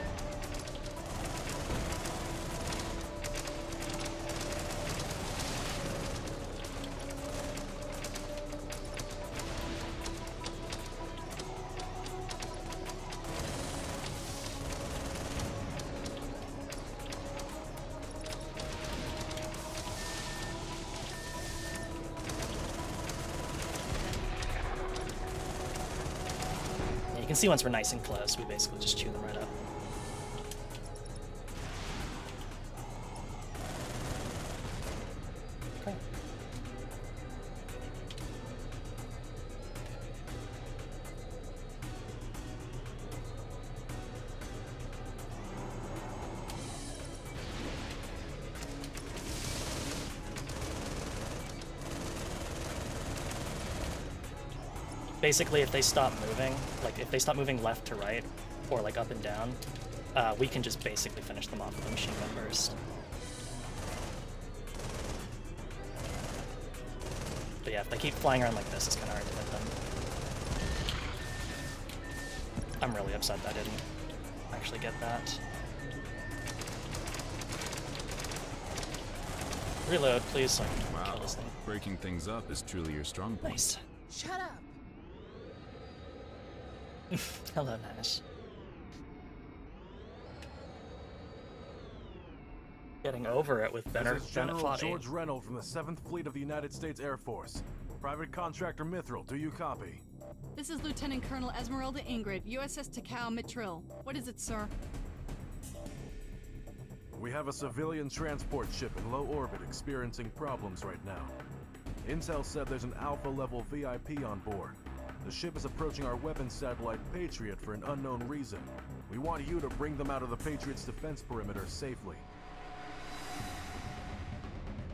You can see once we're nice and close, we basically just chew them right up. Okay. Basically, if they stop moving, like if they stop moving left to right, or like up and down, we can just basically finish them off with a machine gun burst. But yeah, if they keep flying around like this, it's kind of hard to hit them. I'm really upset that I didn't actually get that. Reload, please, so I can kill this thing. Breaking things up is truly your strong point. Nice. Shut up. Hello, Nash. Getting over it with better This is General Foddy. George Reynolds from the 7th Fleet of the United States Air Force. Private Contractor Mithril, do you copy? This is Lieutenant Colonel Esmeralda Ingrid, USS Takao Mitril. What is it, sir? We have a civilian transport ship in low orbit experiencing problems right now. Intel said there's an Alpha-level VIP on board. The ship is approaching our weapons satellite Patriot for an unknown reason. We want you to bring them out of the Patriot's defense perimeter safely.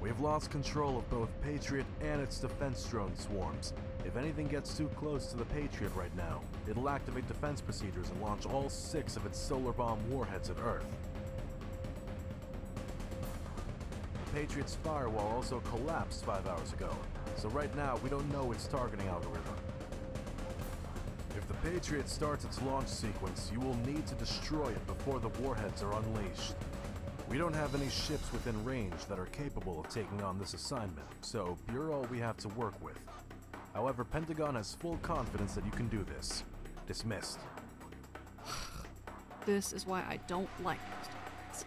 We've lost control of both Patriot and its defense drone swarms. If anything gets too close to the Patriot right now, it'll activate defense procedures and launch all 6 of its solar bomb warheads at Earth. The Patriot's firewall also collapsed 5 hours ago, so right now we don't know its targeting algorithm. If the Patriot starts its launch sequence, you will need to destroy it before the warheads are unleashed. We don't have any ships within range that are capable of taking on this assignment, so you're all we have to work with. However, Pentagon has full confidence that you can do this. Dismissed. This is why I don't like this.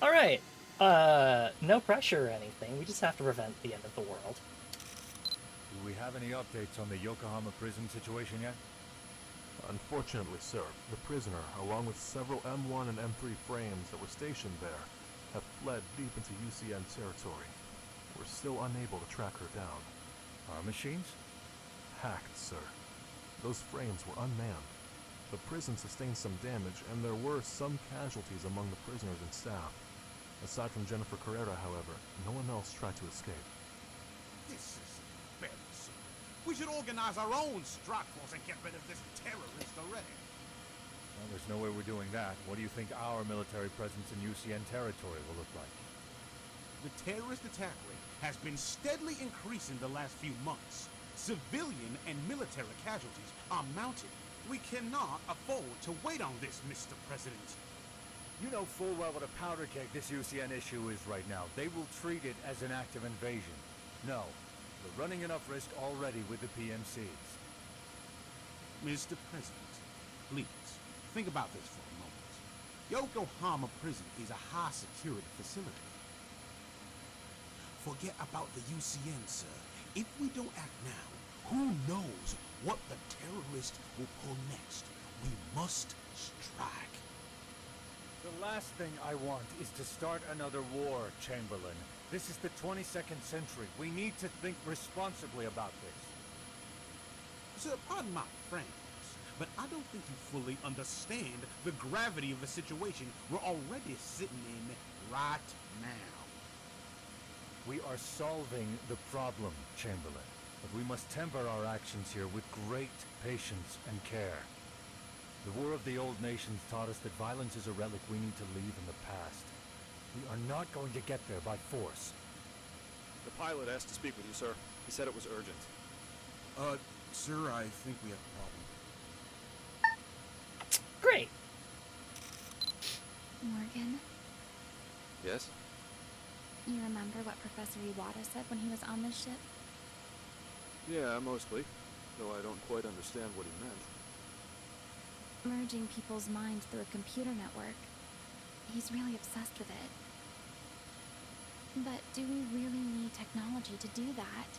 All right. No pressure or anything. We just have to prevent the end of the world. Do we have any updates on the Yokohama prison situation yet? Unfortunately, sir, the prisoner, along with several M1 and M3 frames that were stationed there, have fled deep into UCN territory. We're still unable to track her down. Our machines? Hacked, sir. Those frames were unmanned. The prison sustained some damage, and there were some casualties among the prisoners and staff. Aside from Jennifer Carrera, however, no one else tried to escape. This is embarrassing. We should organize our own strike force and get rid of this terrorist already. Well, there's no way we're doing that. What do you think our military presence in UCN territory will look like? The terrorist attack rate has been steadily increasing the last few months. Civilian and military casualties are mounting. We cannot afford to wait on this, Mr. President. You know full well what a powder keg this UCN issue is right now. They will treat it as an act of invasion. No, we're running enough risk already with the PMCs. Mr. President, please, think about this for a moment. Yokohama Prison is a high-security facility. Forget about the UCN, sir. If we don't act now, who knows what the terrorist will pull next? We must strike. So The last thing I want is to start another war, Chamberlain. This is the 22nd century. We need to think responsibly about this. Sir, pardon my French, but I don't think you fully understand the gravity of the situation we're already sitting in right now. We are solving the problem, Chamberlain, but we must temper our actions here with great patience and care. The War of the Old Nations taught us that violence is a relic we need to leave in the past. We are not going to get there by force. The pilot asked to speak with you, sir. He said it was urgent. Sir, I think we have a problem. Great. Morgan, Yes? you remember what Professor Iwata said when he was on this ship? Yeah, mostly. Though I don't quite understand what he meant. Merging people's minds through a computer network. He's really obsessed with it. But do we really need technology to do that?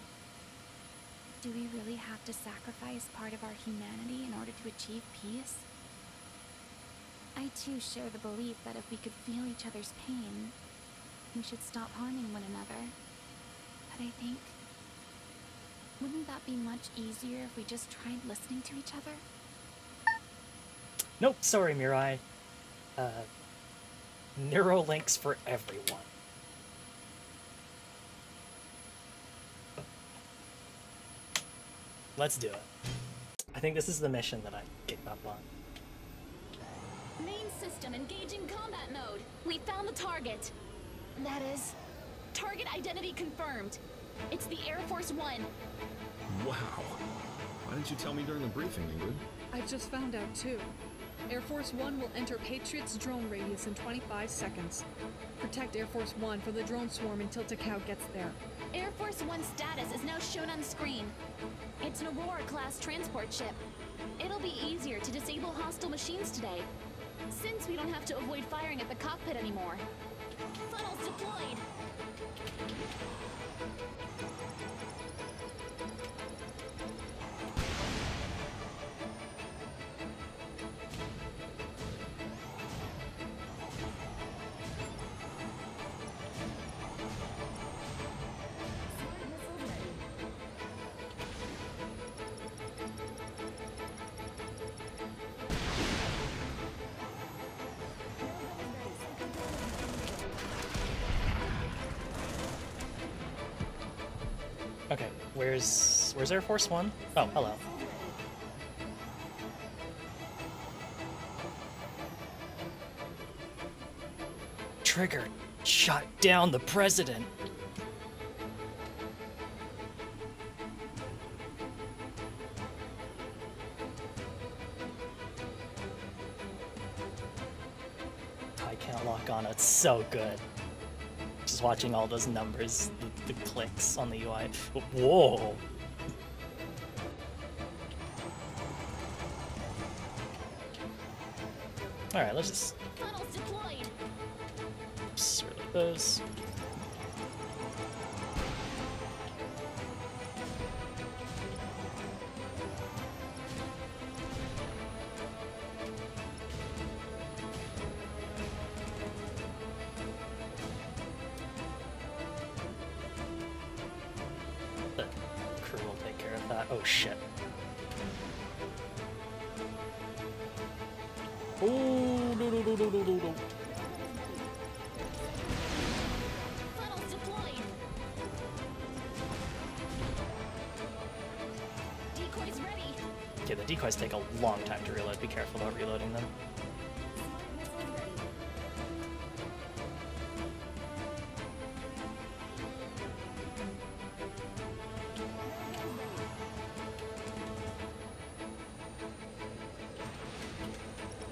Do we really have to sacrifice part of our humanity in order to achieve peace? I too share the belief that if we could feel each other's pain, we should stop harming one another. But I think, wouldn't that be much easier if we just tried listening to each other? Nope, sorry, Mirai. Neurolinks for everyone. Let's do it. I think this is the mission that I gave up on. Main system engaging combat mode. We found the target. That is... target identity confirmed. It's the Air Force One. Wow. Why didn't you tell me during the briefing, Ingrid? I just found out too. Air Force One will enter Patriot's drone radius in 25 seconds. Protect Air Force One from the drone swarm until Takao gets there. Air Force One's status is now shown on screen. It's an Aurora-class transport ship. It'll be easier to disable hostile machines today, since we don't have to avoid firing at the cockpit anymore. Funnels deployed! Okay, where's Air Force One? Oh, hello. Trigger shot down the president. I can't lock on. It's so good. Just watching all those numbers, the clicks on the UI. Whoa! Alright, let's just... Funnels deployed! Oops, reload those. The crew will take care of that. Oh shit. Oh, no, no, no, no, no, no, no. Funnels deployed! Decoys ready! Okay, the decoys take a long time to reload. Be careful about reloading them.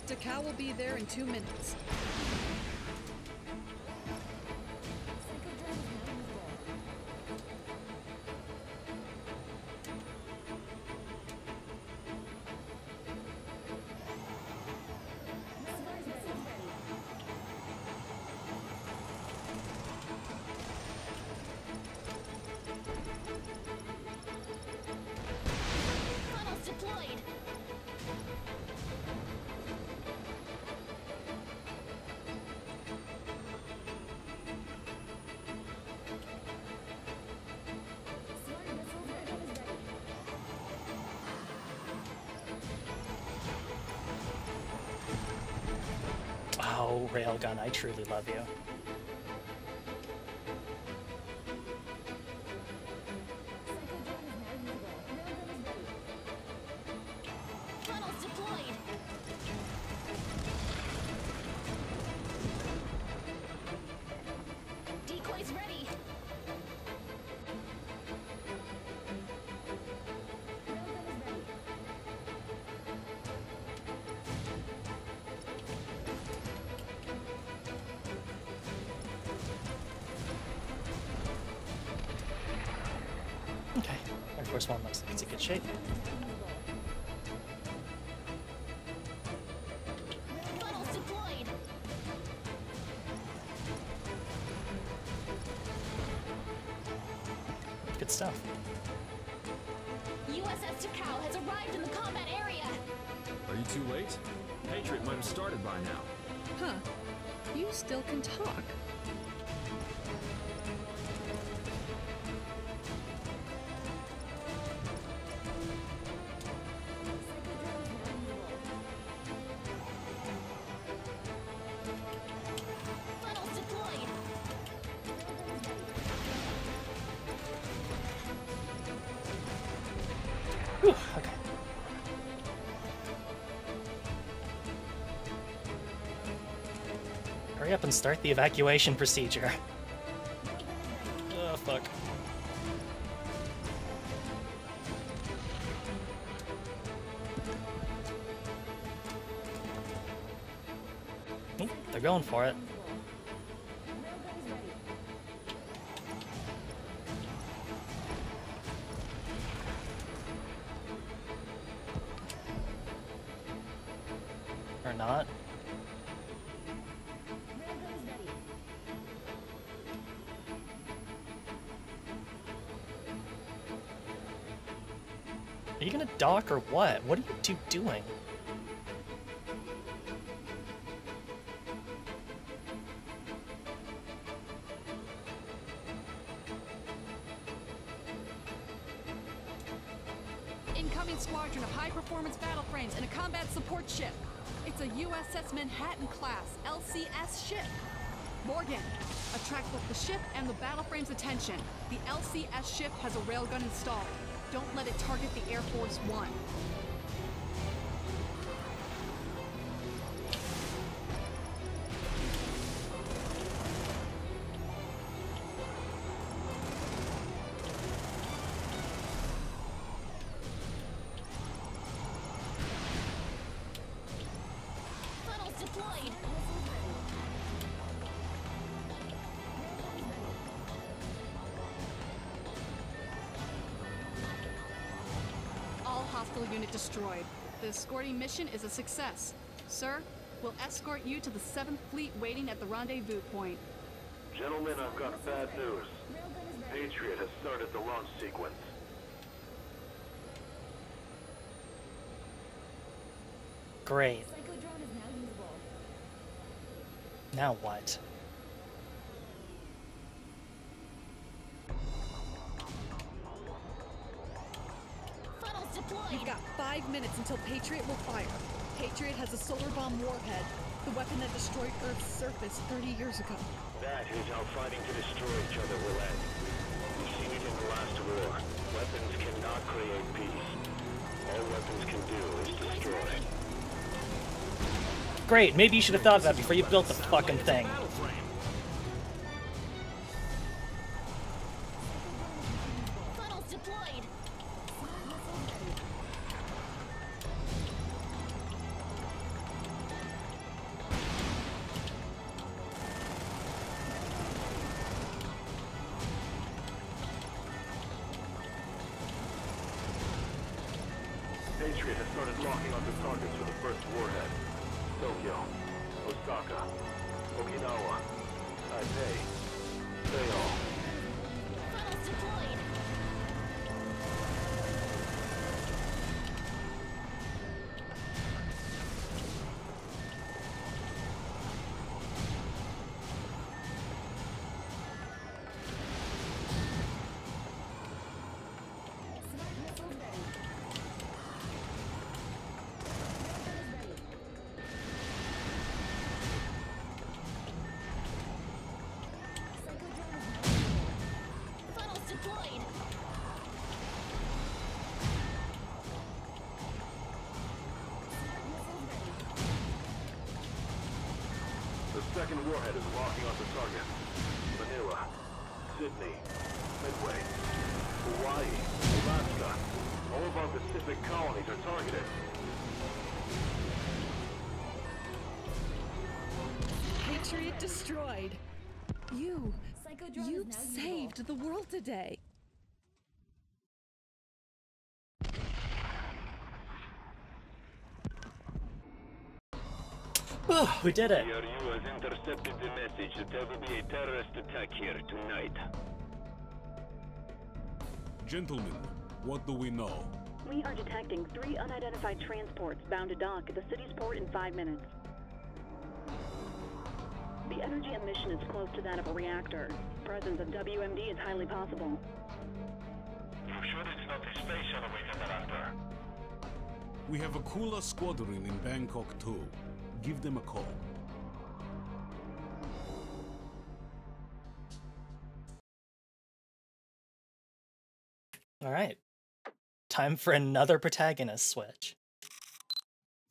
Takao will be there in 2 minutes. Funnels deployed! Oh, Railgun, I truly love you. Funnels deployed. Decoys ready. Okay, Air Force One looks like it's in good shape. Funnels deployed. Good stuff. USS Takao has arrived in the combat area. Are you too late? Patriot might have started by now. Huh. You still can talk. Funnels deployed. Whew, okay. Hurry up and start the evacuation procedure. Oh, fuck. Oop, they're going for it. Or not. Are you gonna dock or what? What are you two doing? Incoming squadron of high-performance battle frames and a combat support ship. It's a USS Manhattan class LCS ship. Morgan, attract both the ship and the battle frame's attention. The LCS ship has a railgun installed. Don't let it target the Air Force One. Funnels deployed. All hostile unit destroyed. The escorting mission is a success. Sir, we'll escort you to the 7th Fleet waiting at the rendezvous point. Gentlemen, I've got bad news. Patriot has started the launch sequence. Great. Now what? Funnels deployed. You've got 5 minutes until Patriot will fire. Patriot has a solar bomb warhead, the weapon that destroyed Earth's surface 30 years ago. That is how fighting to destroy each other will end. We've seen it in the last war. Weapons cannot create peace. All weapons can do is destroy. Great, maybe you should have thought of that before you built the fucking thing. Funnels deployed. Patriot has started locking onto targets for the first warhead. Tokyo, Osaka, Okinawa, Taipei, Seoul. Funnels deployed. deployed. The second warhead is locking onto target. Manila, Sydney, Midway, Hawaii, Alaska. All of our Pacific colonies are targeted. Patriot destroyed. You saved the world today. Oh, we did it. CRU has intercepted the message that there will be a terrorist attack here tonight. Gentlemen, what do we know? We are detecting 3 unidentified transports bound to dock at the city's port in 5 minutes. The energy emission is close to that of a reactor. Presence of WMD is highly possible. You sure it's not a space elevator reactor? We have a Kula squadron in Bangkok too. Give them a call. All right. Time for another protagonist switch.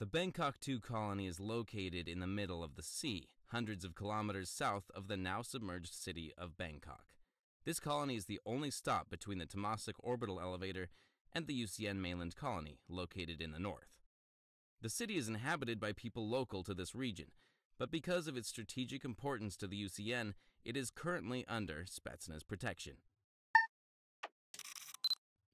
The Bangkok 2 colony is located in the middle of the sea, hundreds of kilometers south of the now submerged city of Bangkok. This colony is the only stop between the Temasek orbital elevator and the UCN mainland colony, located in the north. The city is inhabited by people local to this region, but because of its strategic importance to the UCN, it is currently under Spetsnaz protection.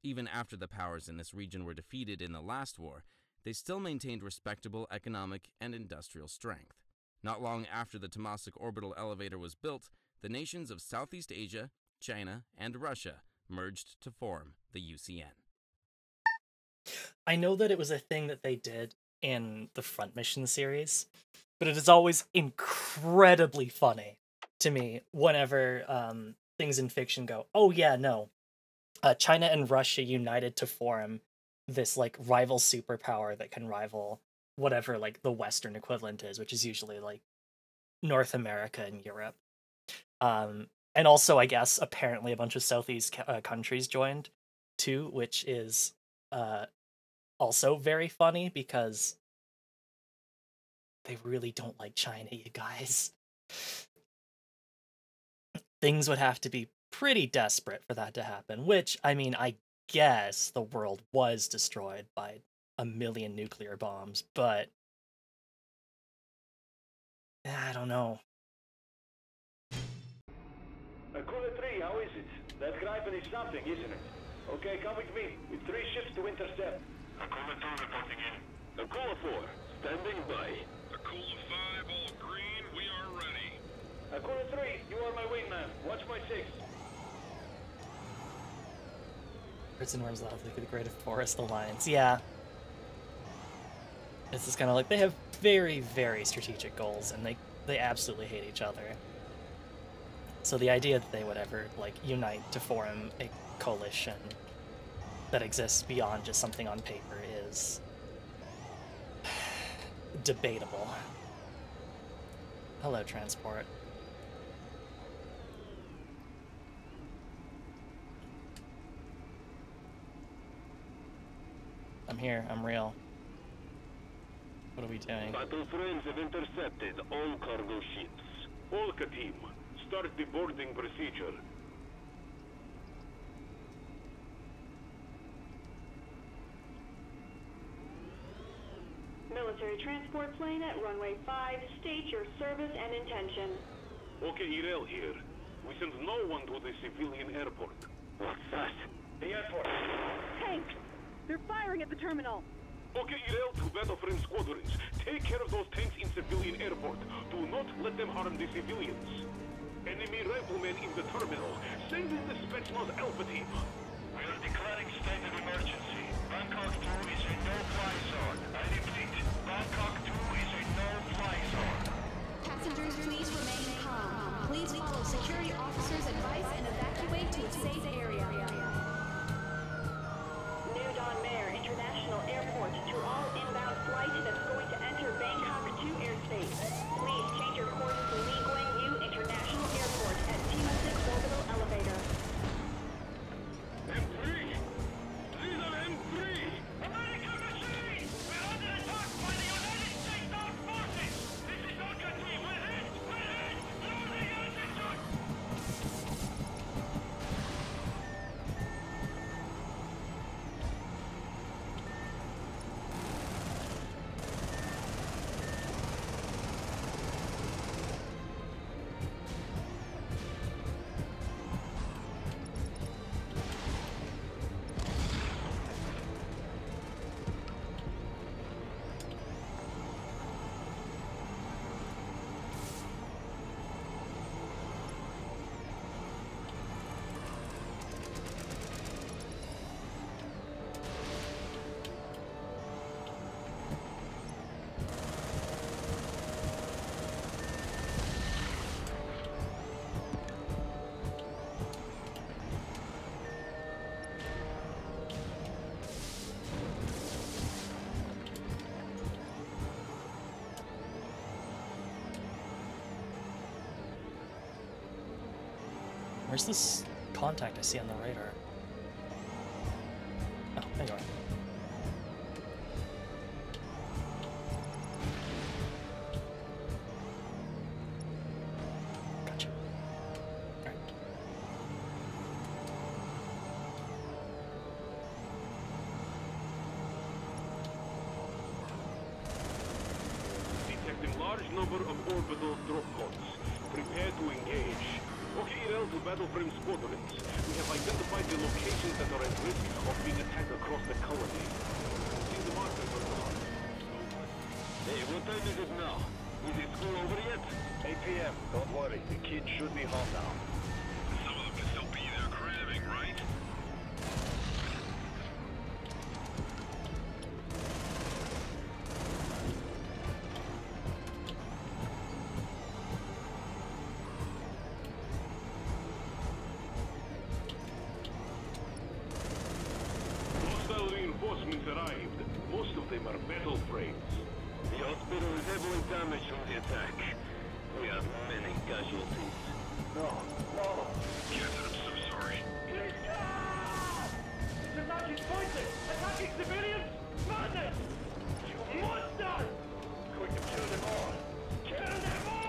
Even after the powers in this region were defeated in the last war, they still maintained respectable economic and industrial strength. Not long after the Temasek orbital elevator was built, the nations of Southeast Asia, China, and Russia merged to form the UCN. I know that it was a thing that they did in the Front Mission series, but it is always incredibly funny to me whenever things in fiction go, oh yeah, no, China and Russia united to form this like rival superpower that can rival whatever like the Western equivalent is, which is usually like North America and Europe. And also, I guess, apparently a bunch of Southeast countries joined too, which is also very funny because they really don't like China, you guys. Things would have to be pretty desperate for that to happen, which, I mean, I guess the world was destroyed by 1 million nuclear bombs, but I don't know. Akula 3, how is it? That Gripen is something, isn't it? Okay, come with me. With 3 ships to intercept. Akula 2 reporting in. Akula 4, standing by. Akula 5, all green, we are ready. Akula 3, you are my wingman. Watch my 6. Prison Worms Love, like the Great Forest Alliance. Yeah. This is kind of like, they have very, very strategic goals, and they absolutely hate each other. So the idea that they would ever, like, unite to form a coalition that exists beyond just something on paper is debatable. Hello, transport. I'm here, I'm real. What are we doing? Battle frames have intercepted all cargo ships. Polka team, start the boarding procedure. Military transport plane at runway 5. State your service and intention. Okay, Irel here. We send no one to the civilian airport. What's that? The airport. Tanks! They're firing at the terminal. Okay, Irel to battle frame squadrons. Take care of those tanks in civilian airport. Do not let them harm the civilians. Enemy riflemen in the terminal. Send in the Spetsnaz Alpha team. We are declaring state of emergency. Bangkok 2 is a no-fly zone. I repeat, Bangkok 2 is a no-fly zone. Passengers, please remain calm. Please follow security officers' advice and evacuate to a safe area. New Don Mayer International Airport to all inbound flights that's going to enter Bangkok 2 airspace. Please change your course to Lee Guan Yu International. Where's this contact I see on the radar? Oh, there you are. Gotcha. Alright. Detecting large number of orbital drop pods. Prepare to engage. OKUMONO to battle frame squadrons. We have identified the locations that are at risk of being attacked across the colony. See the markers on the map. Hey, what time is it now? Is it school over yet? 8 p.m. Don't worry, the kids should be home now. Some of them can still be there cramming, right? Hostile reinforcements arrived. Most of them are metal frames. The hospital is heavily damaged from the attack. We have many casualties. No. Captain, I'm so sorry. Please stop! The target's pointed! Attacking civilians! Madness! You monster! Quick to kill them all! Kill them all!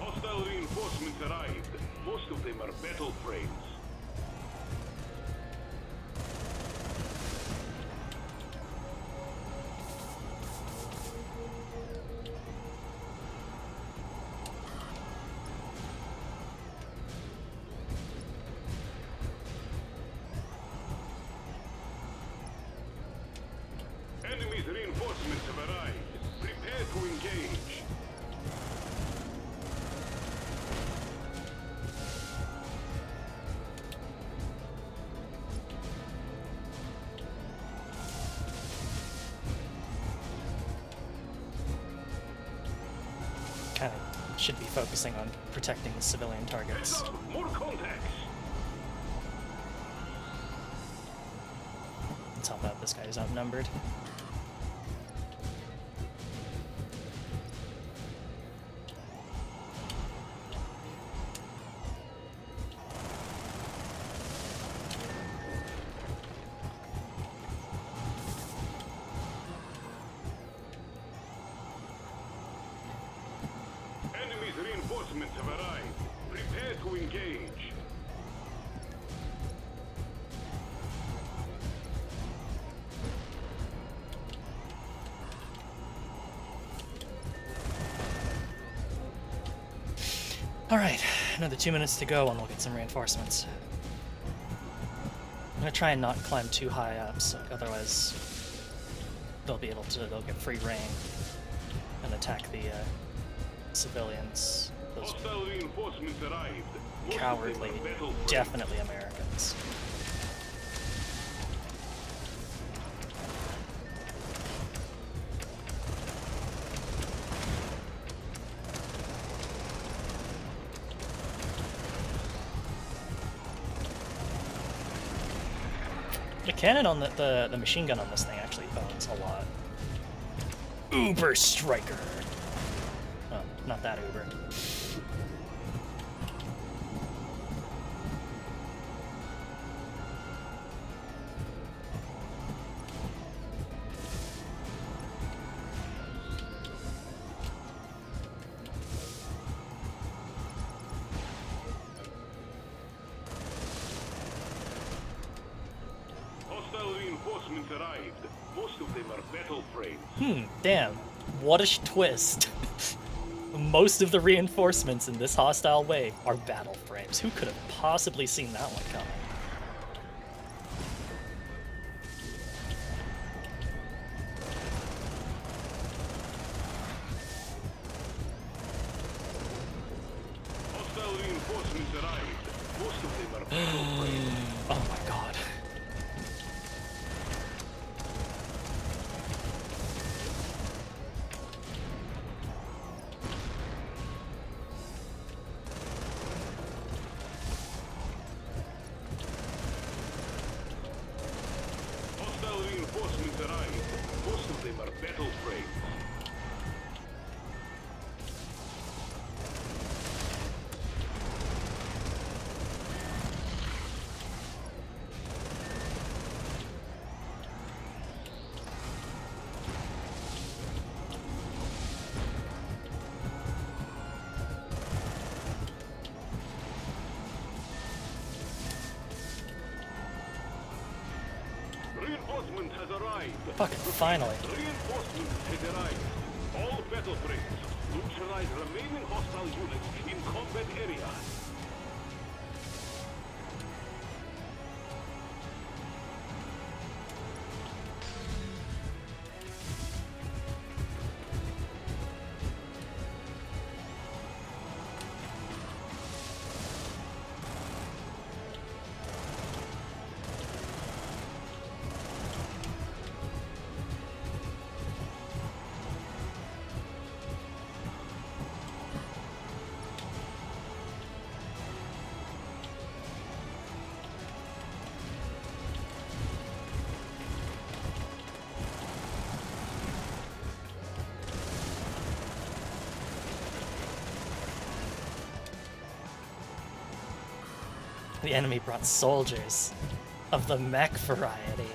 Hostile reinforcements arrived. Most of them are metal frames. Enemy's reinforcements have arrived. Prepare to engage. Kind of should be focusing on protecting the civilian targets. Heads up! More contacts! Let's help out this guy who's outnumbered. Enemy's reinforcements have arrived. Prepare to engage. Alright, another 2 minutes to go and we'll get some reinforcements. I'm gonna try and not climb too high up, so otherwise they'll get free reign and attack the civilians. Those Hostile reinforcements arrived. Most of them cowardly, are metal frames. definitely Americans. The cannon on the machine gun on this thing actually bones a lot. Uber Striker! Oh, not that Uber. Hostile reinforcements arrived. Most of them are metal frames. Damn. What a twist. Most of the reinforcements in this hostile wave are battle frames. Who could have possibly seen that one coming? Hostile reinforcements arrived. Most of them are metal frames. Oh my god. Fucking finally. Reinforcements have arrived. All battle frames. Neutralize remaining hostile units in combat area. The enemy brought soldiers of the mech variety.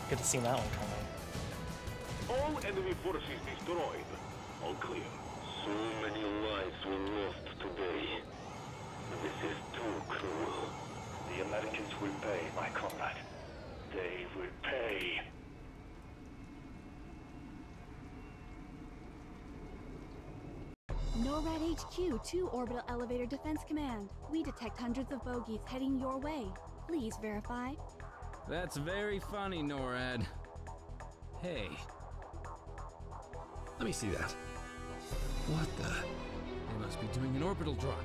Good to see that one coming. All enemy forces destroyed. All clear. So many lives were lost today. This is too cruel. The Americans will pay, my comrade. They will pay. NORAD HQ to Orbital Elevator Defense Command. We detect hundreds of bogies heading your way. Please verify. That's very funny, NORAD. Hey. Let me see that. What the? They must be doing an orbital drop.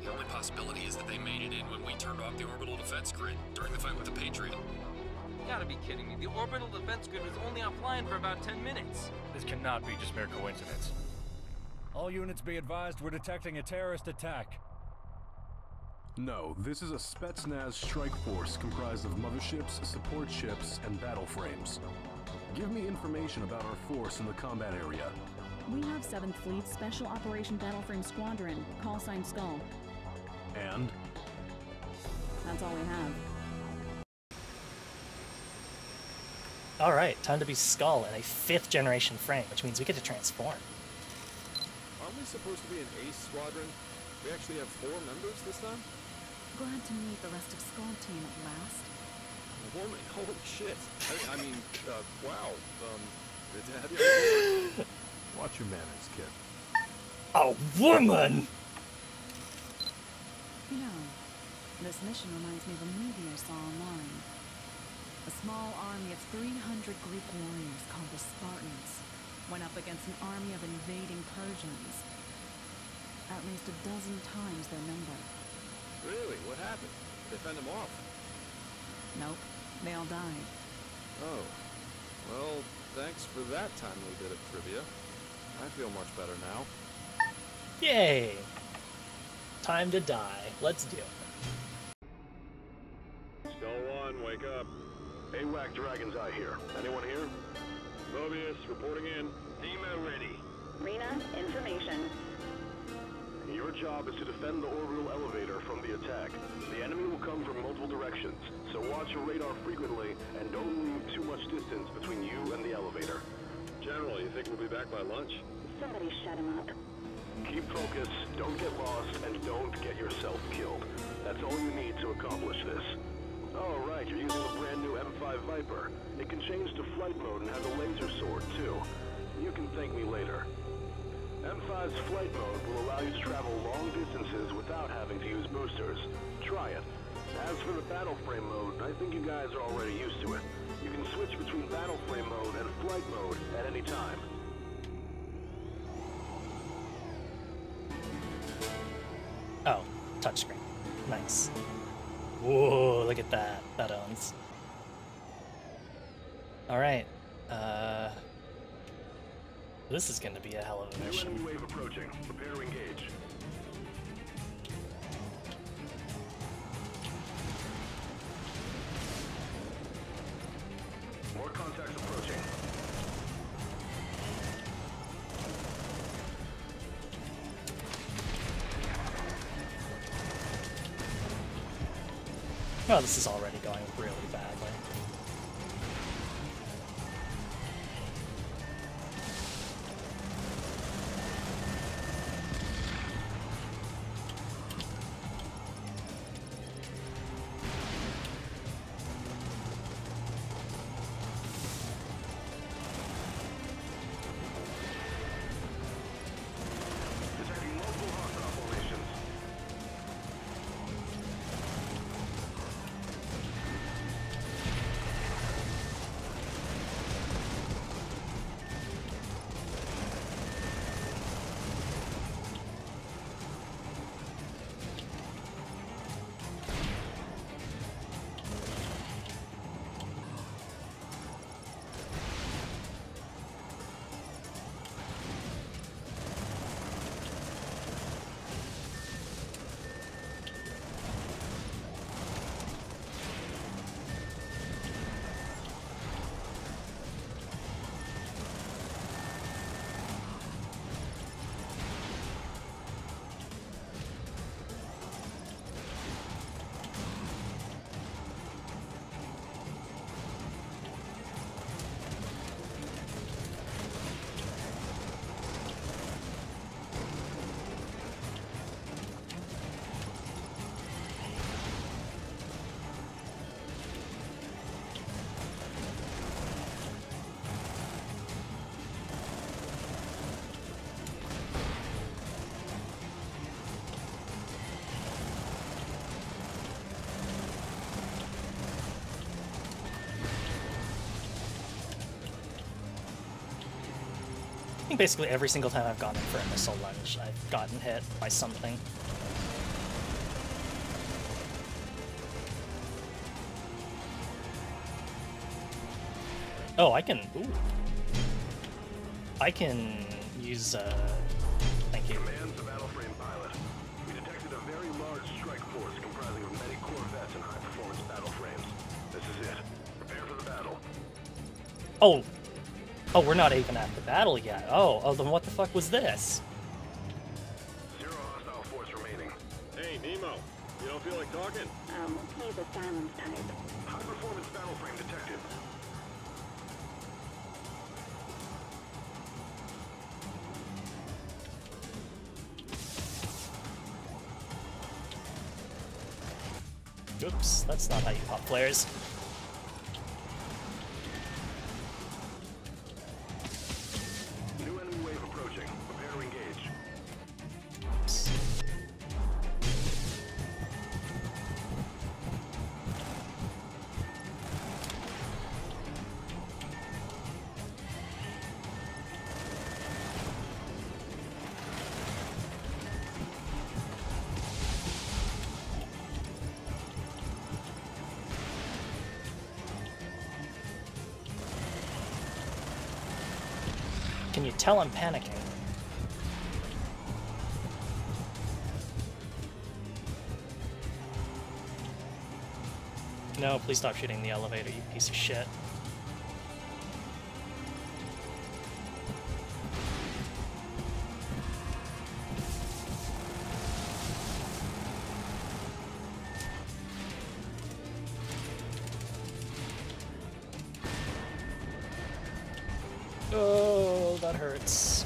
The only possibility is that they made it in when we turned off the orbital defense grid during the fight with the Patriot. You gotta be kidding me. The orbital defense grid was only offline for about 10 minutes. This cannot be just mere coincidence. All units be advised we're detecting a terrorist attack. No, this is a Spetsnaz strike force comprised of motherships, support ships, and battle frames. Give me information about our force in the combat area. We have 7th Fleet Special Operation Battle Frame Squadron, call sign Skull. And? That's all we have. Alright, time to be Skull in a 5th generation frame, which means we get to transform. Aren't we supposed to be an ace squadron? We actually have 4 members this time? Glad to meet the rest of Skull Team at last. A woman? Holy shit. I mean, wow. Have you Watch your manners, kid. A woman! You know, this mission reminds me of a movie I saw online. A small army of 300 Greek warriors called the Spartans went up against an army of invading Persians. At least a dozen times their number. Really? What happened? They fend them off? Nope. They all died. Oh. Well, thanks for that timely bit of trivia. I feel much better now. Yay! Time to die. Let's do it. Skull 1, wake up. AWAC Dragon's Eye here. Anyone here? Mobius, reporting in. Demo ready. Rena, information. Your job is to defend the orbital elevator from the attack. The enemy will come from multiple directions, so watch your radar frequently and don't leave too much distance between you and the elevator. General, you think we'll be back by lunch? Somebody shut him up. Keep focus, don't get lost, and don't get yourself killed. That's all you need to accomplish this. Oh, right, you're using a brand new M5 Viper. It can change to flight mode and has a laser sword, too. You can thank me later. M5's flight mode will allow you to travel long distances without having to use boosters. Try it. As for the battle frame mode, I think you guys are already used to it. You can switch between battle frame mode and flight mode at any time. Oh, touchscreen. Nice. Whoa, look at that. That owns. Alright. This is gonna be a hell of a mission. New enemy wave approaching. Prepare to engage. More contacts approaching. Oh, this is already going really badly. think basically every single time I've gone in for a missile lunge, I've gotten hit by something. Oh, I can... Ooh. I can use, thank you. Command to battle frame pilot. We detected a very large strike force comprising of many corvettes and high-performance battle frames. This is it. Prepare for the battle. Oh! Oh, we're not even at the battle yet. Oh, then what the fuck was this? Zero hostile force remaining. Hey, Nemo. You don't feel like talking? He's a silence type. High-performance battle frame detected. Oops, that's not how you pop flares. New enemy wave approaching. Prepare to engage. Oops. Can you tell I'm panicking? No, please stop shooting the elevator, you piece of shit. Oh, that hurts.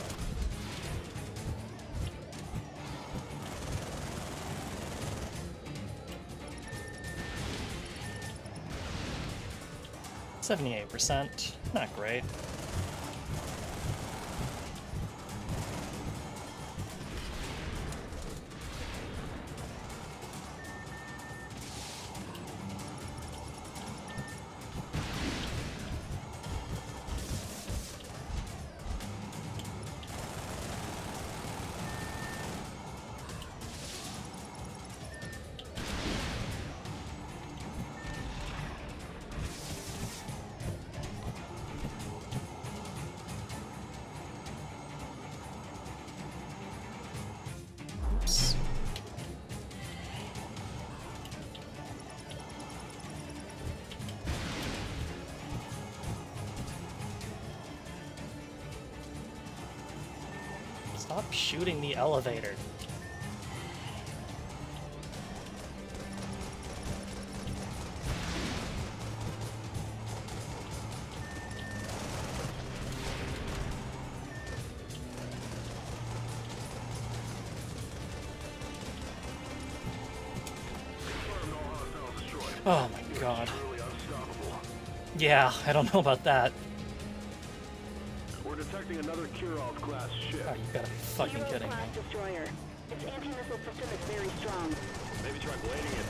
%, not great. Oops. Stop shooting the elevator. Oh my god. Yeah, I don't know about that. We're detecting another Kirov class ship. Oh, you gotta be fucking kidding me. Class destroyer. Its anti-missile system is very strong. Maybe try blading it.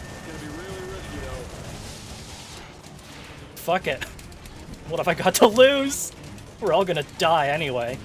It's gonna be really risky, though. Fuck it. What have I got to lose? We're all gonna die anyway.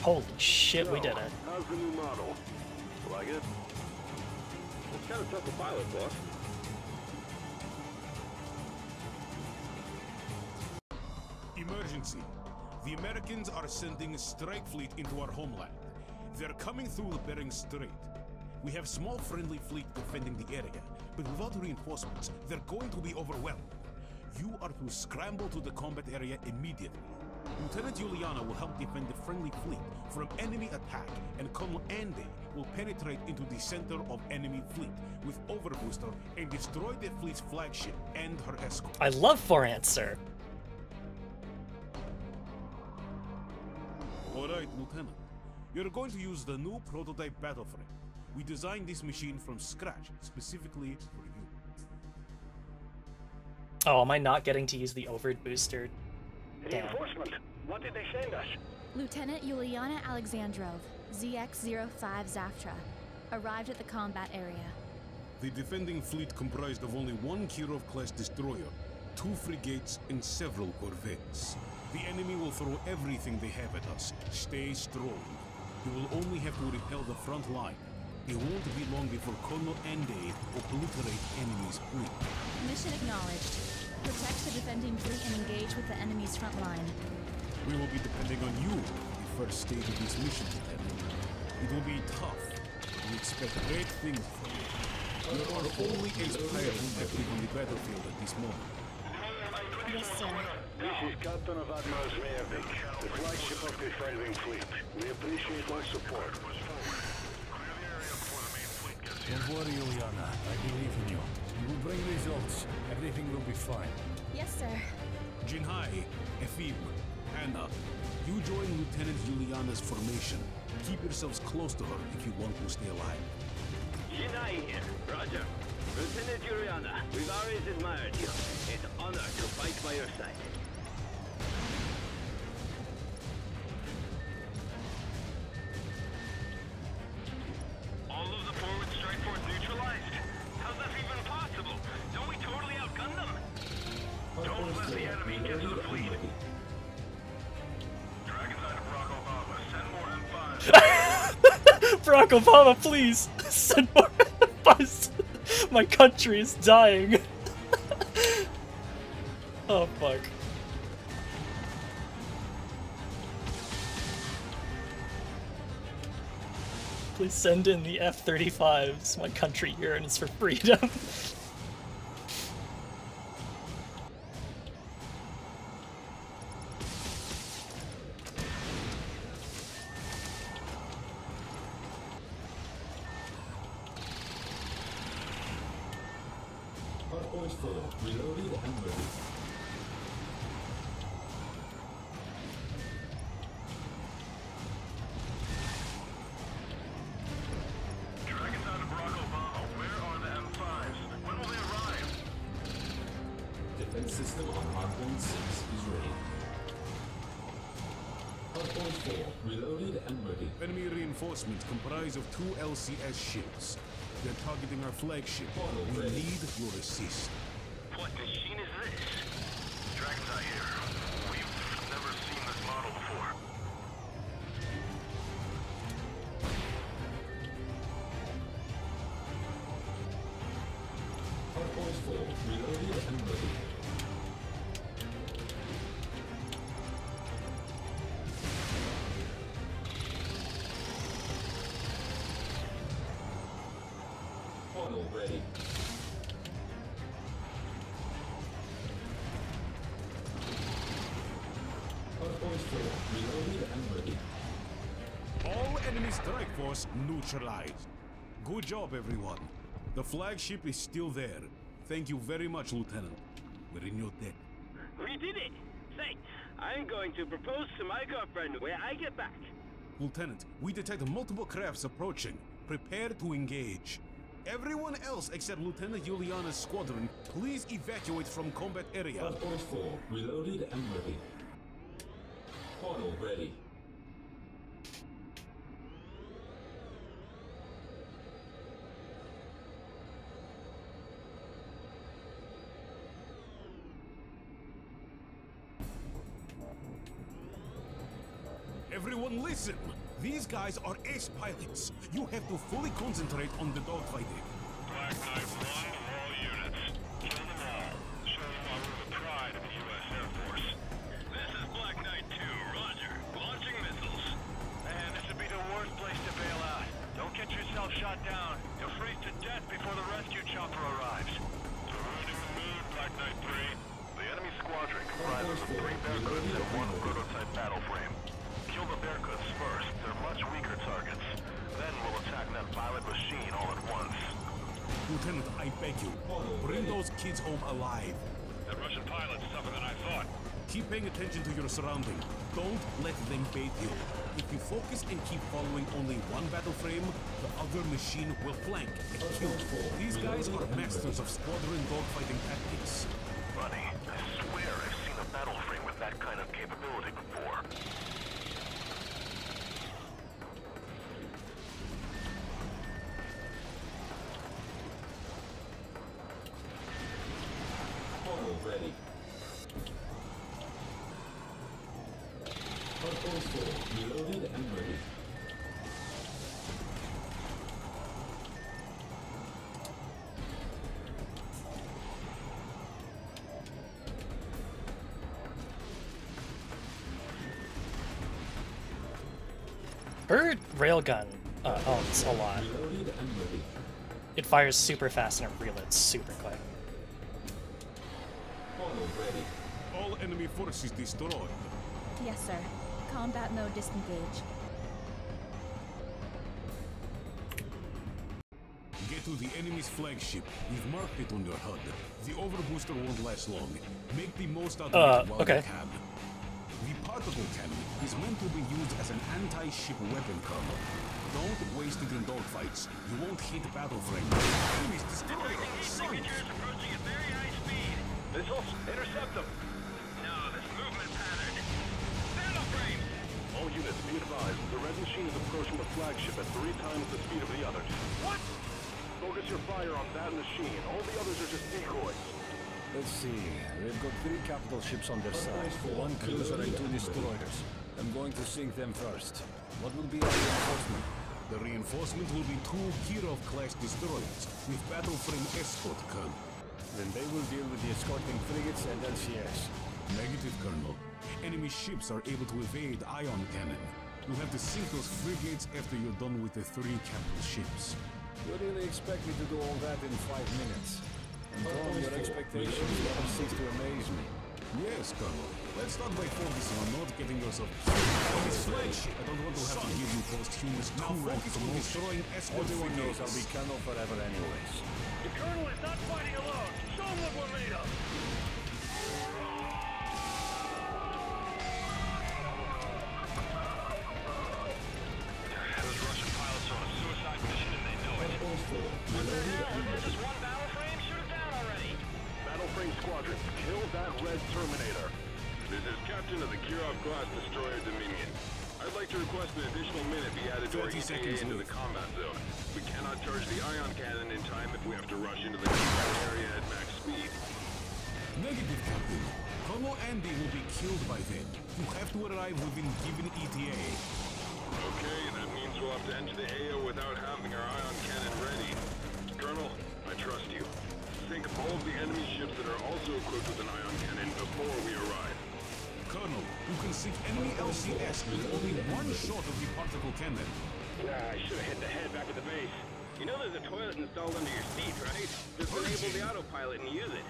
Holy shit, we did it. How's the new model? Like it? It's kind of tough to pilot, boss. Emergency. The Americans are sending a strike fleet into our homeland. They're coming through the Bering Strait. We have small friendly fleet defending the area, but without reinforcements, they're going to be overwhelmed. You are to scramble to the combat area immediately. Lieutenant Juliana will help defend the friendly fleet from enemy attack, and Colonel Andy will penetrate into the center of enemy fleet with Overbooster and destroy the fleet's flagship and her escort. I love for answer. Alright, Lieutenant. You're going to use the new prototype battle frame. We designed this machine from scratch, specifically for you. Oh, am I not getting to use the overed booster? Damn. Reinforcement. What did they send us? Lieutenant Yuliana Alexandrov, ZX-05 Zaftra, arrived at the combat area. The defending fleet comprised of only one Kirov-class destroyer, 2 frigates, and several corvettes. The enemy will throw everything they have at us. Stay strong. You will only have to repel the front line. It won't be long before Colonel Andy will obliterate enemy's fleet. Mission acknowledged. Protect the defending fleet and engage with the enemy's front line. We will be depending on you the first stage of this mission, Lieutenant. It will be tough. We expect great things from you. You are only ace pilot active on the battlefield at this moment. Yes, sir. This is Captain of Admiral Zmeyevich, the flagship of the defending fleet. We appreciate your support. Don't worry, Juliana. I believe in you. You will bring results. Everything will be fine. Yes, sir. Jinhai, Efim, Anna, you join Lieutenant Juliana's formation. Keep yourselves close to her if you want to stay alive. Jinai here. Roger. Lieutenant Juliana, we've always admired you. It's an honor to fight by your side. All of the forward strike force neutralized? How's that even possible? Don't we totally outgun them? Don't let the enemy get to the fleet. Dragon's Eye to Barack Obama, send more M5s. Barack Obama, please send more M5s. My country is dying. Oh fuck. Please send in the F-35s. My country yearns for freedom. Hardpoint full. Reloaded and ready. Dragon's Eye to Barack Obama, where are the M5s? When will they arrive? Defense system on Hardpoint 6 is ready. Hardpoint 4. Reloaded and ready. Enemy reinforcements comprise of 2 LCS ships. They're targeting our flagship. We need your assist. What machine is this? Dragon's Eye here. We've never seen this model before. Hardpoint 4. Reloaded and ready. Funnel ready. Hardpoint 4. Reloaded and ready. All enemy strike force neutralized. Good job, everyone. The flagship is still there. Thank you very much, Lieutenant. We're in your debt. We did it! Say, I'm going to propose to my girlfriend when I get back. Lieutenant, we detect multiple crafts approaching. Prepare to engage. Everyone else except Lieutenant Juliana's squadron, please evacuate from combat area. Hardpoint 4. Reloaded and ready. Funnel ready. Everyone listen! These guys are ace pilots. You have to fully concentrate on the dogfighting. Black Knight 1 to all units. Kill them all. Show them why we're the pride of the U.S. Air Force. This is Black Knight 2, roger. Launching missiles. Man, this would be the worst place to bail out. Don't get yourself shot down. You'll freeze to death before the rescue chopper arrives. Saluting the moon, Black Knight 3. The enemy squadron comprises of 3 Barracudas and 1 prototype battle frame. Kill the Bearcoots first. They're much weaker targets. Then we'll attack that pilot machine all at once. Lieutenant, I beg you, bring those kids home alive. That Russian pilot's tougher than I thought. Keep paying attention to your surroundings. Don't let them bait you. If you focus and keep following only one battle frame, the other machine will flank and kill. These guys are masters of squadron dogfighting tactics. Buddy, I swear I've seen a battle frame with that kind of capability before. Ready. Purple 4, reloaded and ready. Her railgun owns a lot. Reloaded and ready. It fires super fast and it reloads super quick. Ready. All enemy forces destroyed. Yes, sir. Combat mode disengage. Get to the enemy's flagship. We've marked it on your HUD. The overbooster won't last long. Make the most out of it while you can. The particle cannon is meant to be used as an anti-ship weapon, Colonel. Don't waste it in dogfights. You won't hit battle frame. Enemies destroyed. Signatures approaching at very high speed. Missiles, intercept them. No, this movement pattern. Battle frame! All units, be advised. The red machine is approaching the flagship at 3 times the speed of the others. What? Focus your fire on that machine. All the others are just decoys. Let's see. They've got 3 capital ships on their side. 1 cruiser and 2 destroyers. I'm going to sink them first. What will be our reinforcement? The reinforcement will be 2 Kirov-class destroyers with battle frame escort, Colonel. Then they will deal with the escorting frigates and LCS. Negative, Colonel. Enemy ships are able to evade ion cannon. You'll have to sink those frigates after you're done with the 3 capital ships. You really expect me to do all that in 5 minutes? And Tom, your expectations never cease to amaze me. Yes, Colonel. Let's start by focusing on not getting yourself killed on this flagship. I don't want to have to give you posthumous two-rank promotion. Destroying escort Everyone knows frigates. I'll be Colonel forever anyways. The Colonel is not fighting alone. Show him what we're made of. Those Russian pilots are on a suicide mission and they know it. What the hell? Is there just one battle frame? Shoot it down already. Battle frame squadron, kill that red Terminator. This is Captain of the Kirov-class destroyer Dominion. I'd like to request an additional minute be added to our ETA into the combat zone. We cannot charge the ion cannon in time if we have to rush into the combat area at max speed. Negative, Captain. Colonel Andy will be killed by then. You have to arrive within given ETA. Okay, that means we'll have to enter the AO without having our ion cannon ready. Colonel, I trust you. Sink all of the enemy ships that are also equipped with an ion cannon before we arrive. Colonel, you can sink enemy LCS with only 1 shot of the particle cannon. I should have hit the head back at the base. You know there's a toilet installed under your seat, right? Just enable the autopilot and use it.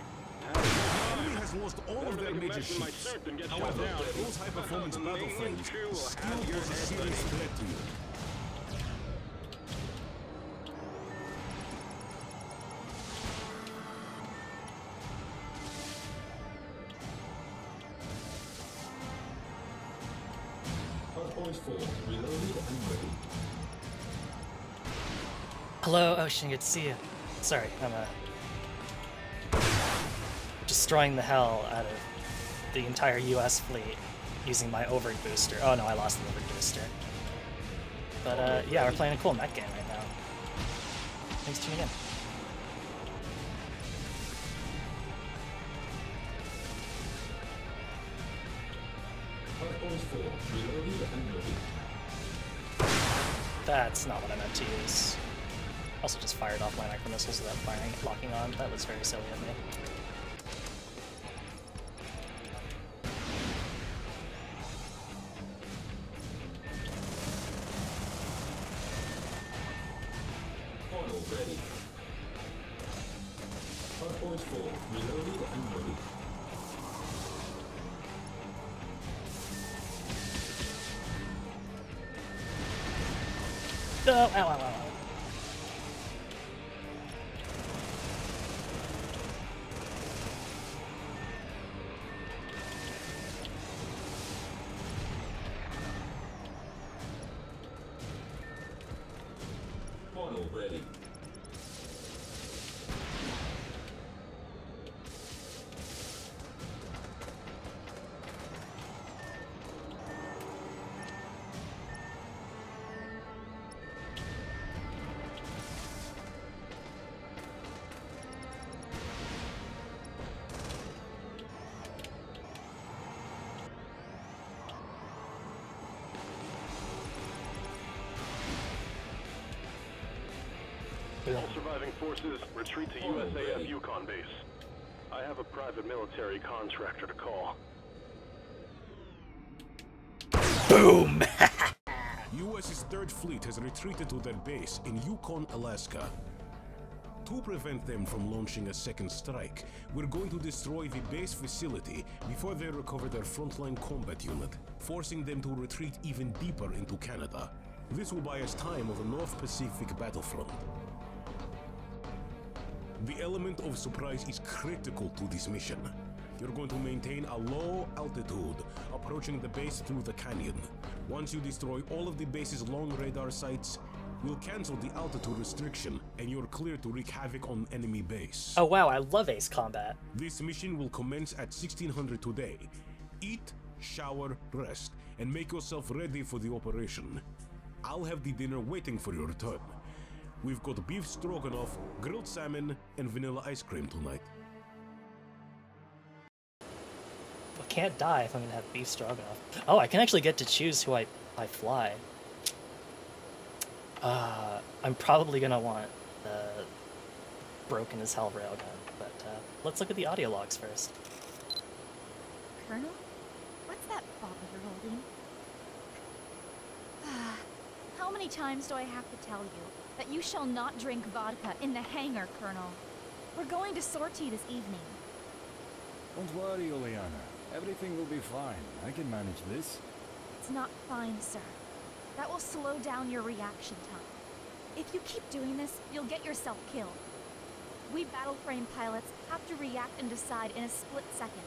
The enemy has lost all of their major ships. However, those high-performance battle frames still pose a serious threat to you. Hello, Ocean, good to see you. Sorry, I'm destroying the hell out of the entire US fleet using my overt booster. Oh no, I lost the overt booster. But yeah, we're playing a cool mech game right now. Thanks for tuning in. That's not what I meant to use. Also just fired off my micro missiles without firing, locking on. That was very silly of me. Ready. Hardpoint 4, reloaded and ready. No! Ow, ow, ow, ow. Model ready. All surviving forces, retreat to USAF Yukon base. I have a private military contractor to call. Boom! US's 3rd Fleet has retreated to their base in Yukon, Alaska. To prevent them from launching a second strike, we're going to destroy the base facility before they recover their frontline combat unit, forcing them to retreat even deeper into Canada. This will buy us time on the North Pacific battlefront. The element of surprise is critical to this mission. You're going to maintain a low altitude, approaching the base through the canyon. Once you destroy all of the base's long radar sites, we'll cancel the altitude restriction, and you're clear to wreak havoc on enemy base. Oh wow, I love ace combat. This mission will commence at 1600 today. Eat, shower, rest, and make yourself ready for the operation. I'll have the dinner waiting for your return. We've got beef stroganoff, grilled salmon, and vanilla ice cream tonight. I can't die if I'm gonna have beef stroganoff. Oh, I can actually get to choose who I fly. I'm probably gonna want the broken as hell railgun, but let's look at the audio logs first. Colonel? What's that bottle you're holding? How many times do I have to tell you that you shall not drink vodka in the hangar, Colonel? We're going to sortie this evening. Don't worry, Juliana. Everything will be fine. I can manage this. It's not fine, sir. That will slow down your reaction time. If you keep doing this, you'll get yourself killed. We battleframe pilots have to react and decide in a split second.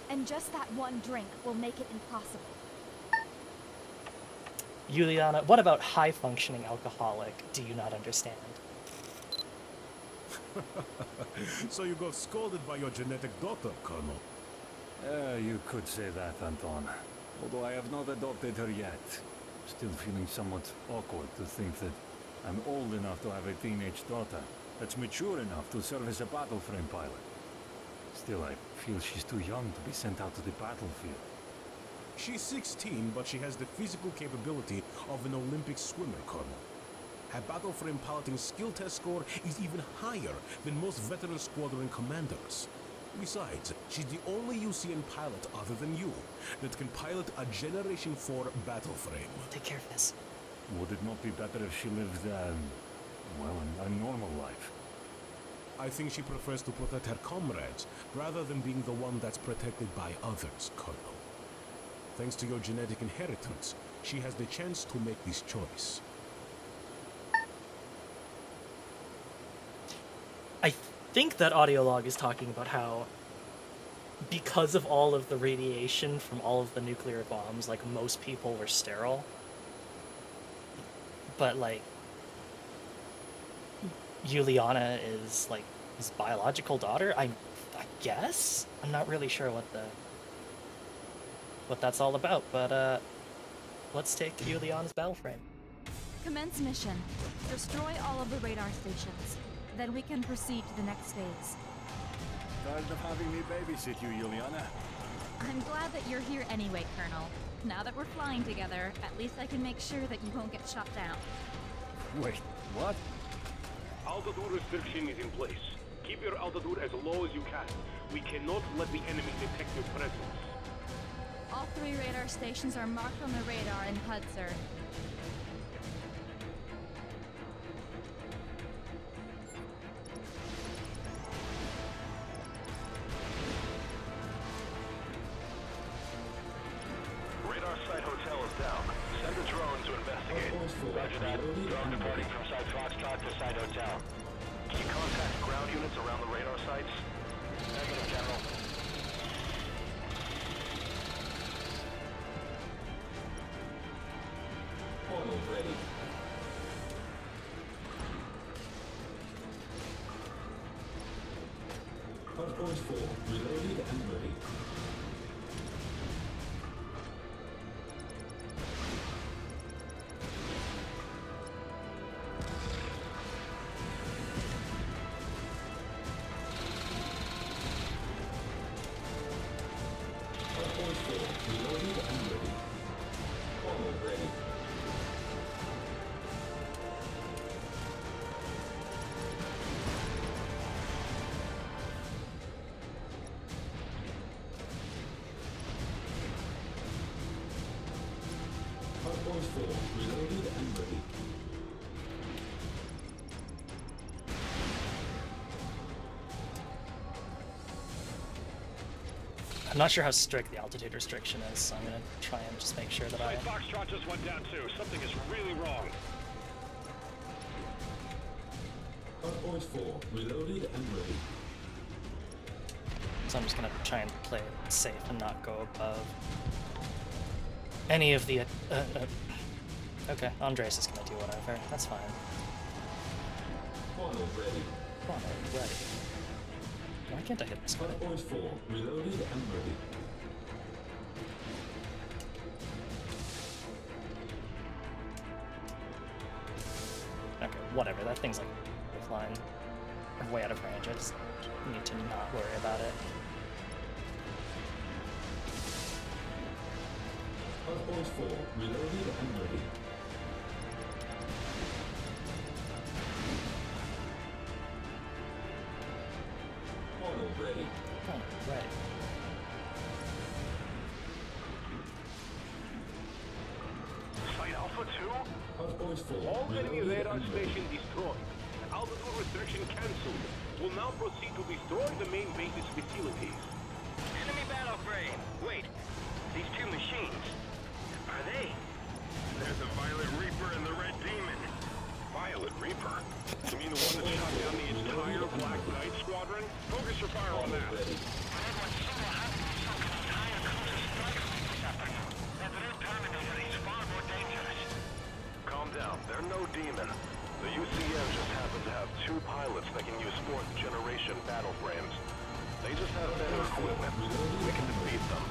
And just that one drink will make it impossible. Juliana, what about high-functioning alcoholic do you not understand? So you got scolded by your genetic daughter, Colonel. You could say that, Anton. Although I have not adopted her yet. Still feeling somewhat awkward to think that I'm old enough to have a teenage daughter that's mature enough to serve as a battleframe pilot. Still, I feel she's too young to be sent out to the battlefield. She's 16, but she has the physical capability of an Olympic swimmer, Colonel. Her battleframe piloting skill test score is even higher than most veteran squadron commanders. Besides, she's the only UCN pilot other than you that can pilot a Generation 4 battleframe. Take care of this. Would it not be better if she lived, well, a normal life? I think she prefers to protect her comrades rather than being the one that's protected by others, Colonel. Thanks to your genetic inheritance, she has the chance to make this choice. I think that audio log is talking about how, because of all of the radiation from all of the nuclear bombs, like, most people were sterile. But, like, Juliana is, like, his biological daughter, I guess? I'm not really sure what that's all about, but, let's take Juliana's battleframe. Commence mission. Destroy all of the radar stations. Then we can proceed to the next phase. Tired of having me babysit you, Juliana? I'm glad that you're here anyway, Colonel. Now that we're flying together, at least I can make sure that you won't get shot down. Wait, what? Altitude restriction is in place. Keep your altitude as low as you can. We cannot let the enemy detect your presence. All 3 radar stations are marked on the radar in HUD, sir. Radar site hotel is down. Send a drone to investigate. Roger that. Drone reporting from Site Foxtrot to Site Hotel. Can you contact ground units around the radar sites? Negative, General. Portal ready. Hardpoint 4, reloaded and ready. Hardpoint 4, reloaded and ready. Portal ready. Hardpoint 4, reloaded and ready. I'm not sure how strict the altitude restriction is, so I'm gonna try and just make sure that I... Foxtrot just went down too. Something is really wrong. Hardpoint 4, reloaded and ready. So I'm just gonna try and play it safe and not go above any of the... Okay, Andres is gonna do whatever. That's fine. Portal ready. Portal ready. Why can't I hit this guy? Hardpoint 4, reloaded and ready. Okay, whatever. That thing's like flying or way out of range. I just need to not worry about it. Hardpoint 4, reloaded and ready. Portal ready. Oh, right. Site Alpha 2? Hardpoint 4, All enemy reloaded radar and ready. station destroyed. Altitude restriction cancelled. Will now proceed to destroy the main base's facilities. Enemy battle frame. Wait, these two machines. Are they? There's a Violet Reaper and the Red Demon. Violet Reaper? You mean the one that shot down the entire Black Knight squadron? Focus your fire on that. Calm down. They're no demon. The UCN just happen to have two pilots that can use fourth generation battle frames. They just have better equipment. We can defeat them.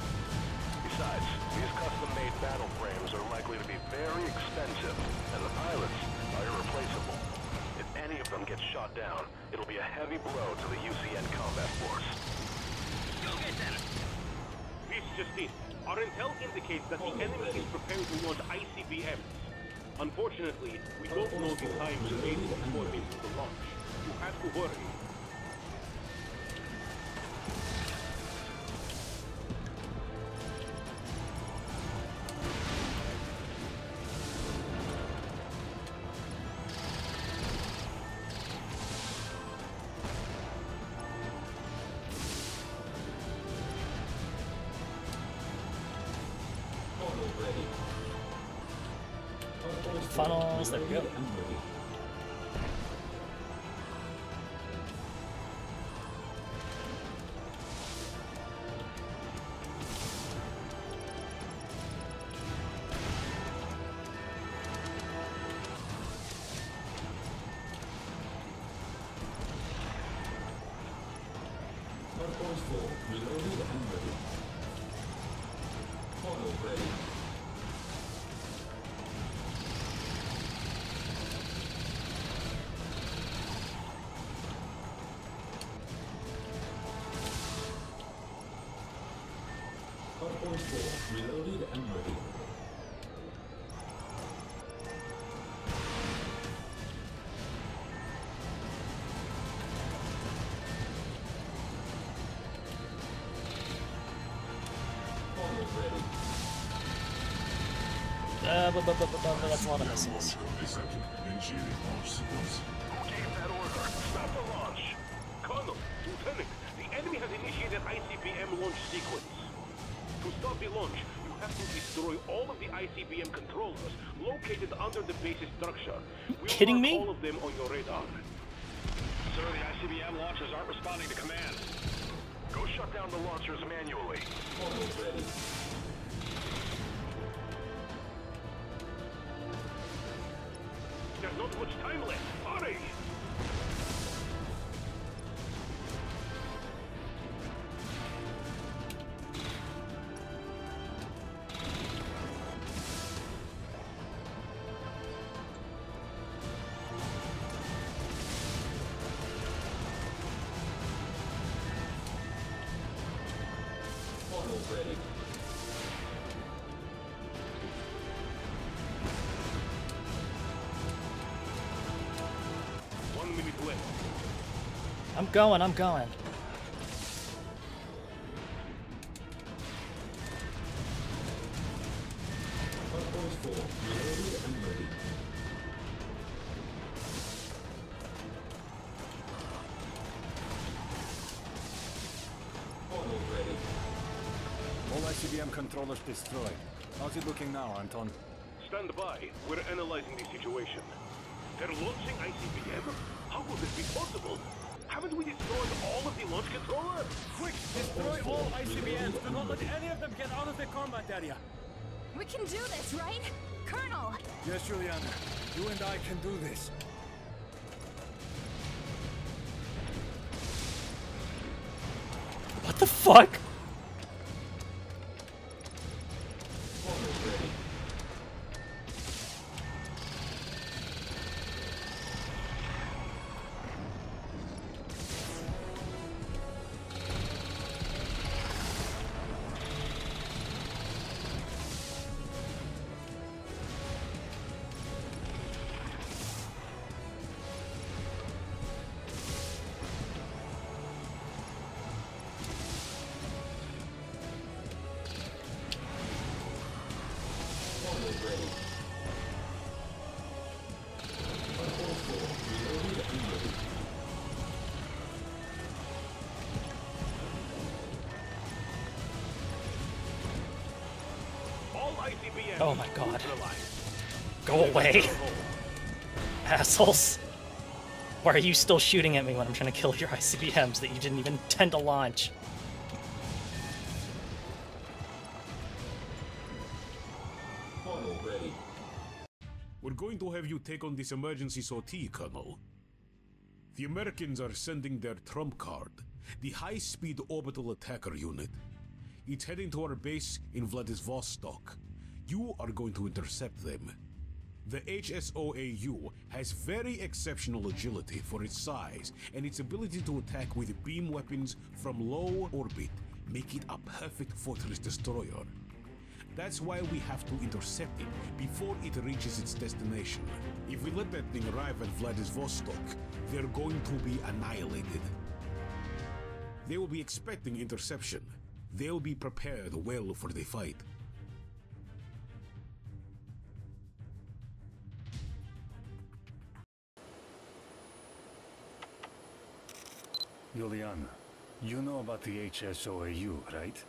Besides, these custom-made battle frames are likely to be very expensive, and the pilots are irreplaceable. If any of them get shot down, it'll be a heavy blow to the UCN combat force. Go get them! This just in. Our intel indicates that the enemy is preparing to launch ICBMs. Unfortunately, we don't know the time remaining before this is the launch. You have to worry. Portal ready. Hardpoint 4, Funnels, there we go. reloaded and ready. Hardpoint 4, reloaded and ready. Portal ready. Hardpoint 4, reloaded and ready. Portal ready. That's a lot of missiles. Initiating launch sequence. Who gave that order? Stop the launch! Colonel, Lieutenant, the enemy has initiated ICBM launch sequence. To stop the launch, you have to destroy all of the ICBM controllers located under the base's structure. We'll kidding mark me? all of them on your radar. Sir, the ICBM launchers aren't responding to command. Go shut down the launchers manually. Almost ready. There's not much time left. Hurry! Almost ready. I'm going, I'm going. All ICBM controllers destroyed. How's it looking now, Anton? Stand by. We're analyzing the situation. They're launching ICBM? How could this be possible? Haven't we destroyed all of the launch controllers? Quick, destroy all ICBMs. Do not let any of them get out of the combat area. We can do this, right? Colonel! Yes, Juliana. You and I can do this. What the fuck? Oh my god. Go away. Assholes. Why are you still shooting at me when I'm trying to kill your ICBMs that you didn't even intend to launch? We're going to have you take on this emergency sortie, Colonel. The Americans are sending their trump card, the high-speed orbital attacker unit. It's heading to our base in Vladivostok. You are going to intercept them. The HSOAU has very exceptional agility for its size, and its ability to attack with beam weapons from low orbit make it a perfect fortress destroyer. That's why we have to intercept it before it reaches its destination. If we let that thing arrive at Vladivostok, they're going to be annihilated. They will be expecting interception. They'll be prepared well for the fight. Juliana, you know about the HSOAU, right?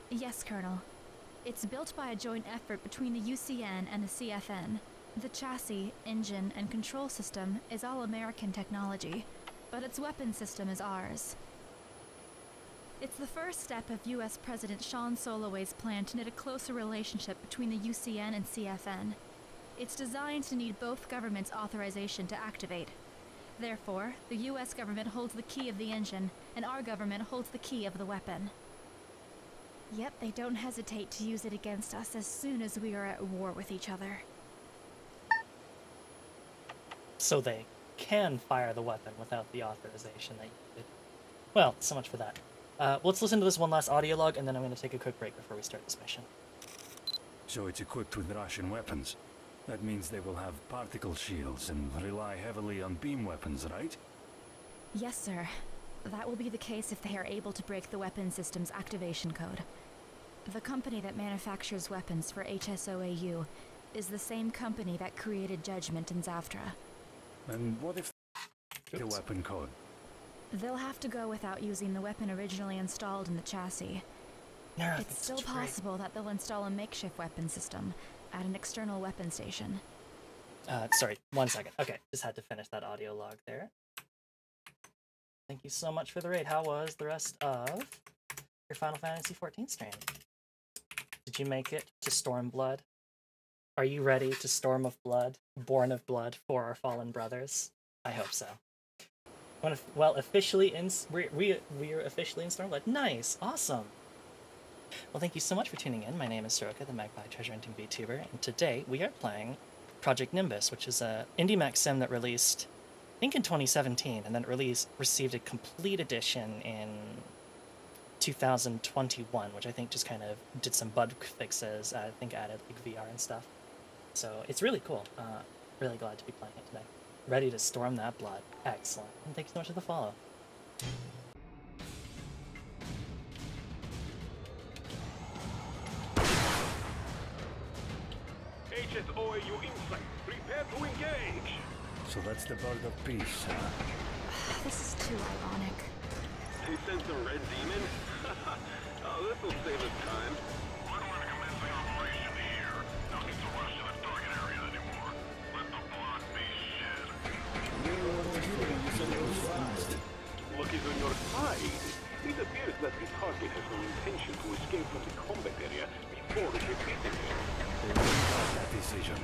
Yes, Colonel. It's built by a joint effort between the UCN and the CFN. The chassis, engine, and control system is all American technology, but its weapon system is ours. It's the first step of U.S. President Sean Soloway's plan to knit a closer relationship between the UCN and CFN. It's designed to need both governments' authorization to activate. Therefore, the U.S. government holds the key of the engine, and our government holds the key of the weapon. Yet they don't hesitate to use it against us as soon as we are at war with each other. So they can fire the weapon without the authorization that you did. Well, so much for that. Let's listen to this one last audio log, and then I'm going to take a quick break before we start this mission. So it's equipped with Russian weapons. That means they will have particle shields and rely heavily on beam weapons, right? Yes, sir. That will be the case if they are able to break the weapon system's activation code. The company that manufactures weapons for HSOAU is the same company that created Judgment and Zavtra. And what if the weapon code? They'll have to go without using the weapon originally installed in the chassis. It's still possible that they'll install a makeshift weapon system at an external weapon station. Sorry, 1 second. Okay, just had to finish that audio log there. Thank you so much for the raid. How was the rest of your Final Fantasy XIV stream? Did you make it to Stormblood? Are you ready to Storm of Blood, Born of Blood for our fallen brothers? I hope so. Well, officially we're officially in Stormblood. Nice, awesome. Well, thank you so much for tuning in. My name is Soroka, the Magpie Treasure Hunting VTuber, and today we are playing Project Nimbus, which is a indie mech sim that released, I think, in 2017, and then received a complete edition in 2021, which I think just kind of did some bug fixes. I think added like VR and stuff. So it's really cool. Really glad to be playing it today. Ready to storm that blood. Excellent. And thank you so much for the follow. HSOAU Insight, prepare to engage! So that's the bird of peace, huh? This is too ironic. He sent some red demon? Oh, this'll save us time. We're going to commence the operation here. No need to rush to the target area anymore. Let the blood be shed. Luck is on your side. It appears that the target has no intention to escape from the combat area before it hits it. That decision.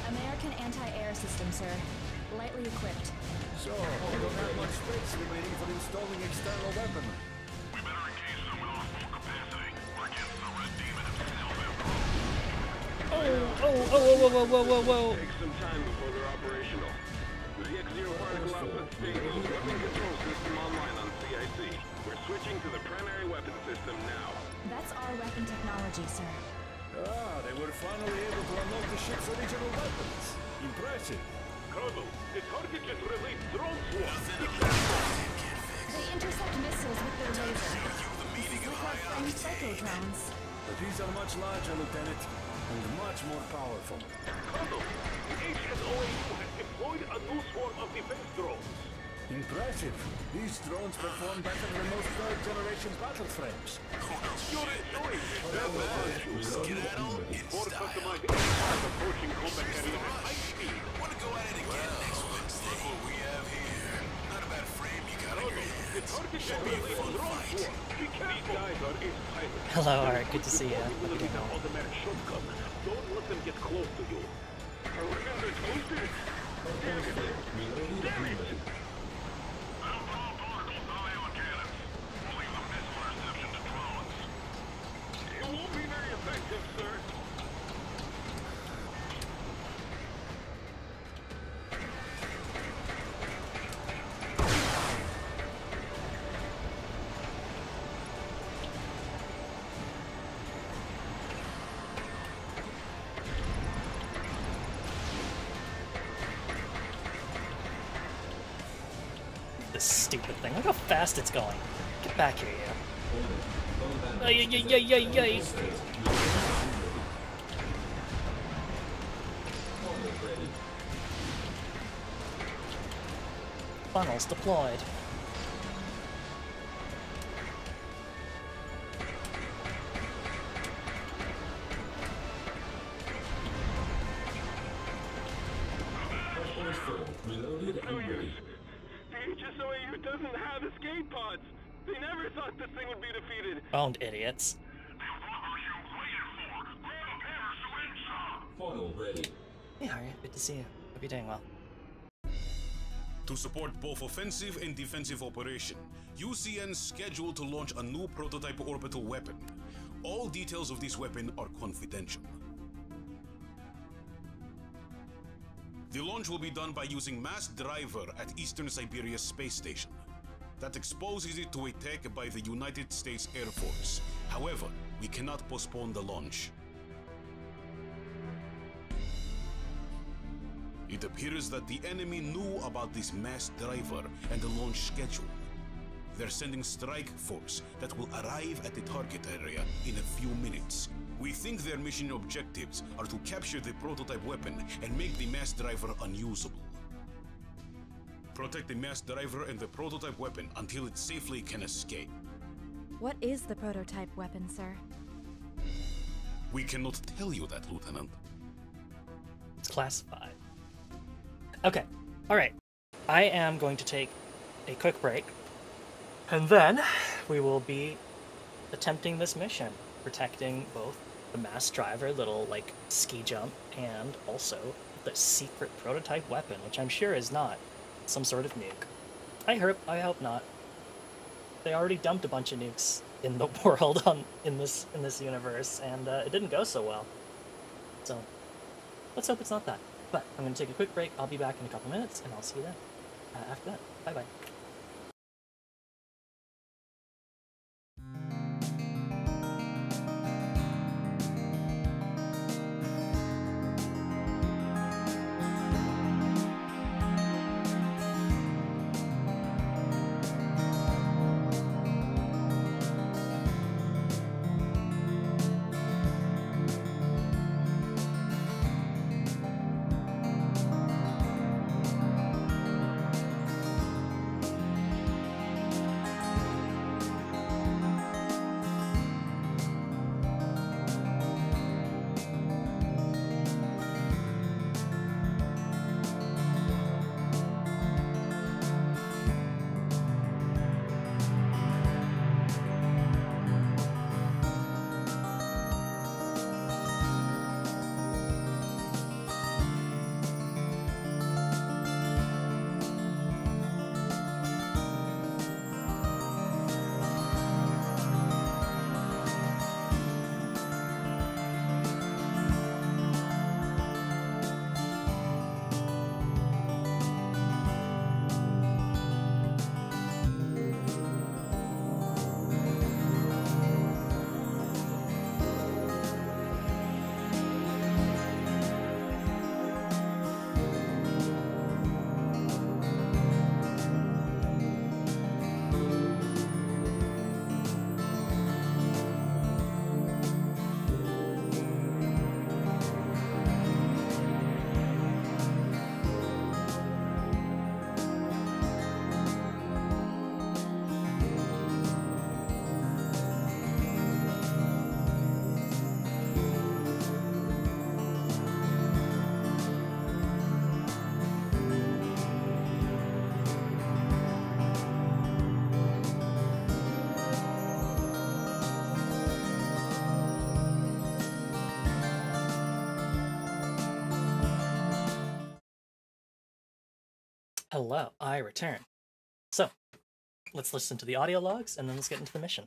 American anti-air system, sir. Lightly equipped. So, we don't have much space remaining for installing external weapon. We better engage them with our full capacity. We're against the red demon himself, Whoa. Take some time before they're operational. The X-Zero particle output stable. Weapon control system online on CIC. We're switching to the primary weapon system now. That's our weapon technology, sir. Ah, they were finally able to unlock the ship's original weapons. Impressive. Colonel, the target just released drone swarm. They intercept missiles with their laser. This is like our friend Psycho drones. But these are much larger, Lieutenant, and much more powerful. Colonel, the HSOAU has deployed a new swarm of defense drones. Impressive. These drones perform better than most third-generation battle frames. You're enjoying this. Skedaddle in More style. customized aircraft approaching combat area at high speed. Wanna go at it again next Wednesday? Look what we have here. Not a bad frame you got on your hands. The target should be a fun fight. Be careful. These guys are pilots. Hello, Art. Good to see you. Hope you're doing well. Automatic shotgun. Don't let them get close to you. Our weapons are toasted. Damn it. Damn it. It won't be very effective, sir. This stupid thing. Look how fast it's going. Get back here, you. Yay. Funnels deployed. Reloaded and ready. The HSOAU doesn't have escape pods. They never thought this thing would be defeated. Owned idiots. Funnel ready. Hey, how are you? Good to see you. Hope you're doing well. To support both offensive and defensive operation, UCN's scheduled to launch a new prototype orbital weapon. All details of this weapon are confidential. The launch will be done by using mass driver at Eastern Siberia Space Station. That exposes it to attack by the United States Air Force. However, we cannot postpone the launch. It appears that the enemy knew about this mass driver and the launch schedule. They're sending strike force that will arrive at the target area in a few minutes. We think their mission objectives are to capture the prototype weapon and make the mass driver unusable. Protect the mass driver and the prototype weapon until it safely can escape. What is the prototype weapon, sir? We cannot tell you that, Lieutenant. It's classified. Okay, alright. I am going to take a quick break, and then we will be attempting this mission, protecting both the mass driver little, like, ski jump, and also the secret prototype weapon, which I'm sure is not some sort of nuke. I hope not. They already dumped a bunch of nukes in the world in this universe, and it didn't go so well. So let's hope it's not that. But I'm going to take a quick break. I'll be back in a couple minutes, and I'll see you then. After that, bye-bye. Hello, I return. So, let's listen to the audio logs, and then let's get into the mission.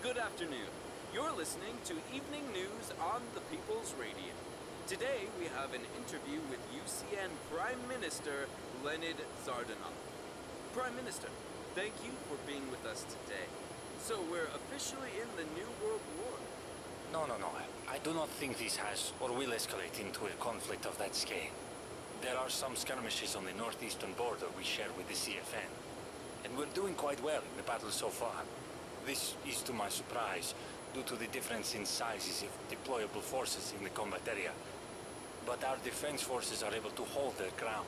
Good afternoon. You're listening to Evening News on the People's Radio. Today, we have an interview with UCN Prime Minister Leonid Zardanov. Prime Minister, thank you for being with us today. So, we're officially in the New World War. No. I do not think this has or will escalate into a conflict of that scale. There are some skirmishes on the northeastern border we share with the CFN, and we're doing quite well in the battle so far. This is to my surprise, due to the difference in sizes of deployable forces in the combat area. But our defense forces are able to hold their ground.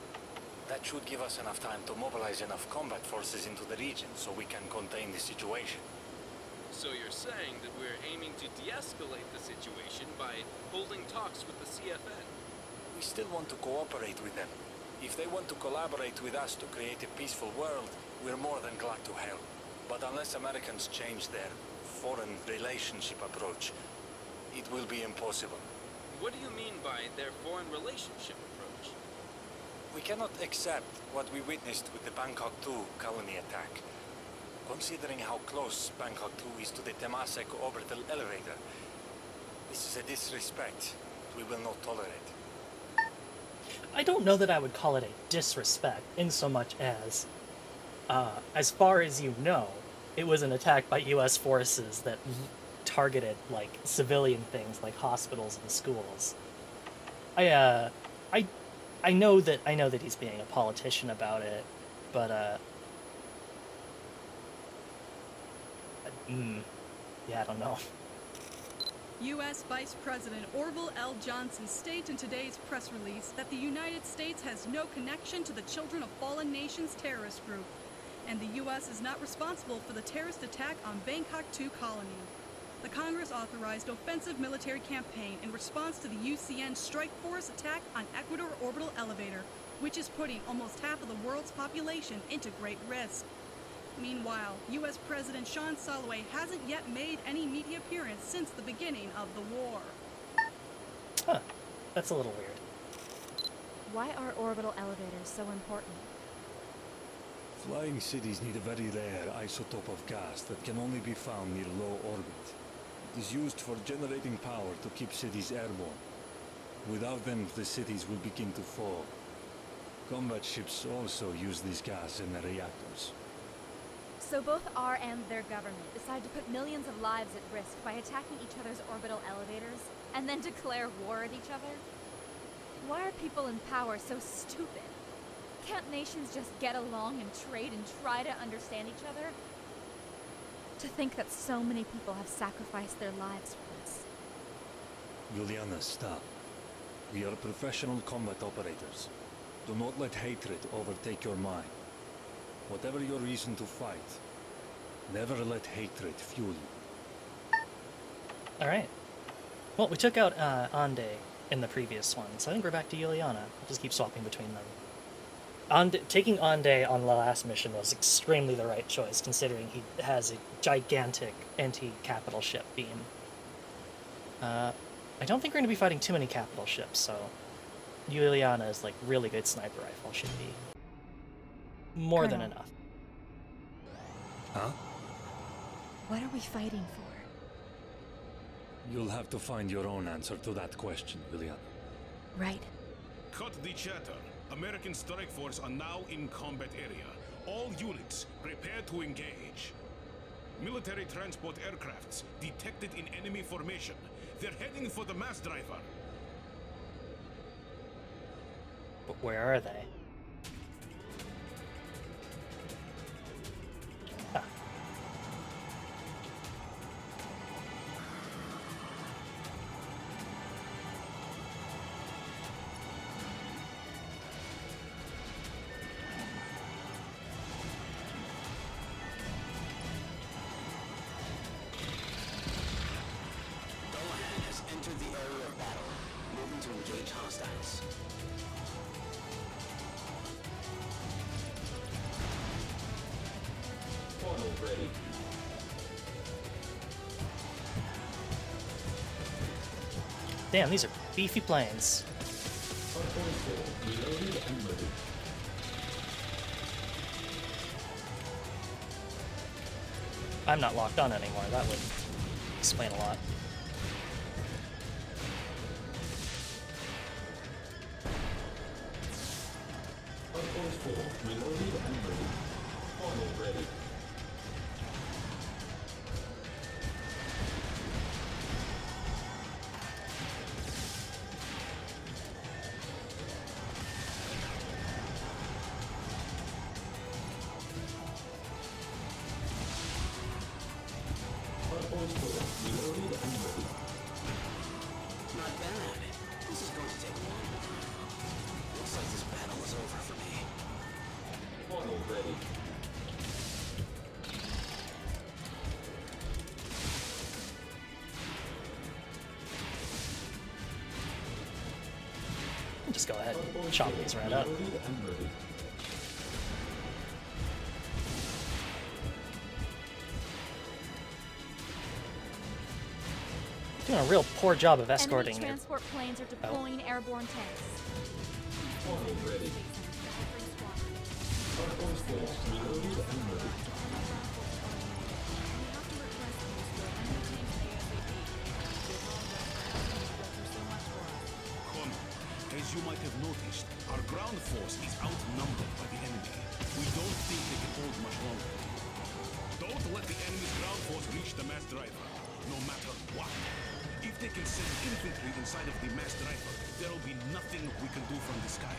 That should give us enough time to mobilize enough combat forces into the region so we can contain the situation. So you're saying that we're aiming to de-escalate the situation by holding talks with the CFN? We still want to cooperate with them. If they want to collaborate with us to create a peaceful world, we're more than glad to help. But unless Americans change their foreign relationship approach, it will be impossible. What do you mean by their foreign relationship approach? We cannot accept what we witnessed with the Bangkok 2 colony attack. Considering how close Bangkok 2 is to the Temasek orbital elevator, this is a disrespect we will not tolerate. I don't know that I would call it a disrespect, in so much as far as you know, it was an attack by U.S. forces that targeted, like, civilian things, like hospitals and schools. I know that he's being a politician about it, but, yeah, I don't know. U.S. Vice President Orville L. Johnson states in today's press release that the United States has no connection to the Children of Fallen Nations terrorist group. and the U.S. is not responsible for the terrorist attack on Bangkok 2 colony. The Congress authorized offensive military campaign in response to the UCN Strike Force attack on Ecuador Orbital Elevator, which is putting almost half of the world's population into great risk. Meanwhile, U.S. President Sean Soloway hasn't yet made any media appearance since the beginning of the war. Huh. That's a little weird. Why are orbital elevators so important? Flying cities need a very rare isotope of gas that can only be found near low orbit. It is used for generating power to keep cities airborne. Without them, the cities will begin to fall. Combat ships also use this gas in their reactors. So both our and their government decide to put millions of lives at risk by attacking each other's orbital elevators, and then declare war at each other? Why are people in power so stupid? Can't nations just get along and trade and try to understand each other? To think that so many people have sacrificed their lives for this. Juliana, stop. We are professional combat operators. Do not let hatred overtake your mind. Whatever your reason to fight, never let hatred fuel you. Alright. Well, we took out Ande in the previous one, so I think we're back to Juliana. We'll just keep swapping between them. Taking Ande on the last mission was extremely the right choice, considering he has a gigantic anti-capital ship beam. I don't think we're going to be fighting too many capital ships, so Juliana's like really good sniper rifle should be more than enough. Huh? What are we fighting for? You'll have to find your own answer to that question, Juliana. Right. Cut the chatter. American strike force are now in combat area. All units, prepare to engage. Military transport aircrafts detected in enemy formation. They're heading for the mass driver. But where are they? Huh. Entered the area of battle, moving to engage hostiles. Funnel ready. Damn, these are beefy planes. Reloaded and ready. I'm not locked on anymore. That would explain a lot. Reloaded and ready. Funnel ready. Reloaded and ready. Not bad. This is going to take long. Looks like this battle is over for me. Funnel ready. Just go ahead and chop these right up. Doing a real poor job of escorting Enemy transport planes are deploying airborne tanks. Funnel ready. Reloaded and ready. As you might have noticed, our ground force is outnumbered by the enemy. We don't think they can hold much longer. Don't let the enemy's ground force reach the mass driver, no matter what. If they can send infantry inside of the mass driver, there'll be nothing we can do from the sky.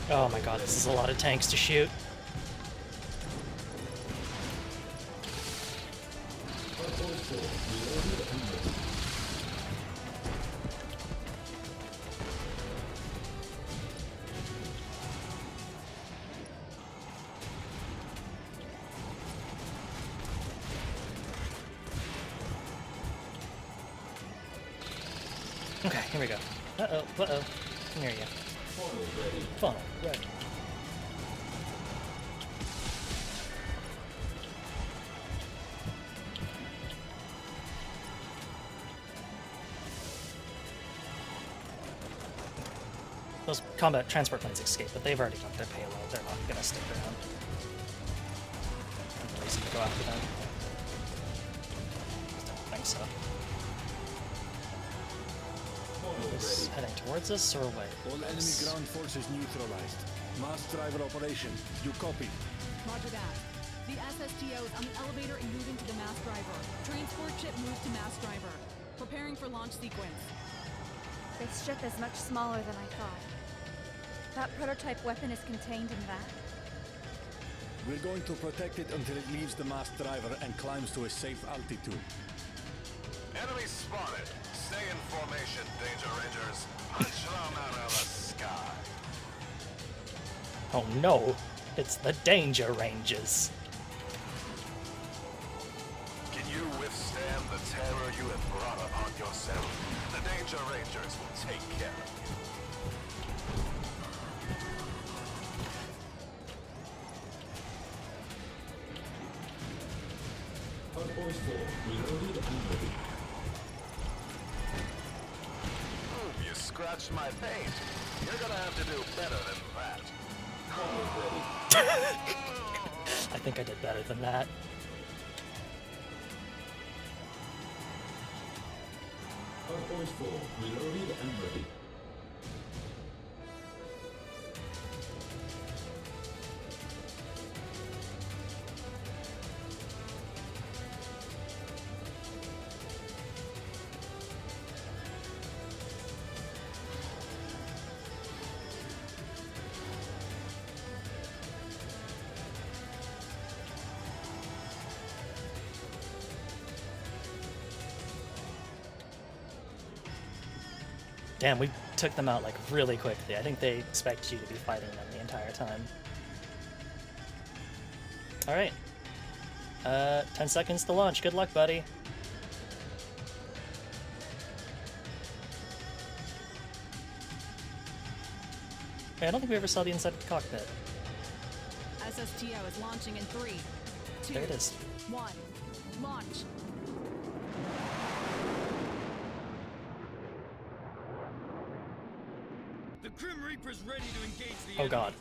Oh my god, this is a lot of tanks to shoot. Okay, here we go. Uh-oh. Near you. Funnel ready. Funnel ready. Those combat transport planes escape, but they've already got their payload. They're not gonna stick around. No reason to go after them. Just don't think so. Is heading towards us or away? All enemy ground forces neutralized. Mass driver operation. You copy? Roger that. The SSTO is on the elevator and moving to the mass driver. Transport ship moved to mass driver. Preparing for launch sequence. This ship is much smaller than I thought. That prototype weapon is contained in that? We're going to protect it until it leaves the mass driver and climbs to a safe altitude. Enemy spotted. Stay in formation, Danger Rangers. Punch them out of the sky. Oh no, it's the Danger Rangers. Can you withstand the terror you have brought upon yourself? The Danger Rangers will take care of you. Hardpoint 4, reloaded and ready. You scratched my paint. You're gonna have to do better than that. I think I did better than that. Hardpoint 4, reloaded and ready. Damn, we took them out like really quickly. I think they expect you to be fighting them the entire time. Alright. 10 seconds to launch. Good luck, buddy. Hey, I don't think we ever saw the inside of the cockpit. SSTO is launching in 3, 2, There it is. 1. Launch. The Grim Reaper's ready to engage the Oh god.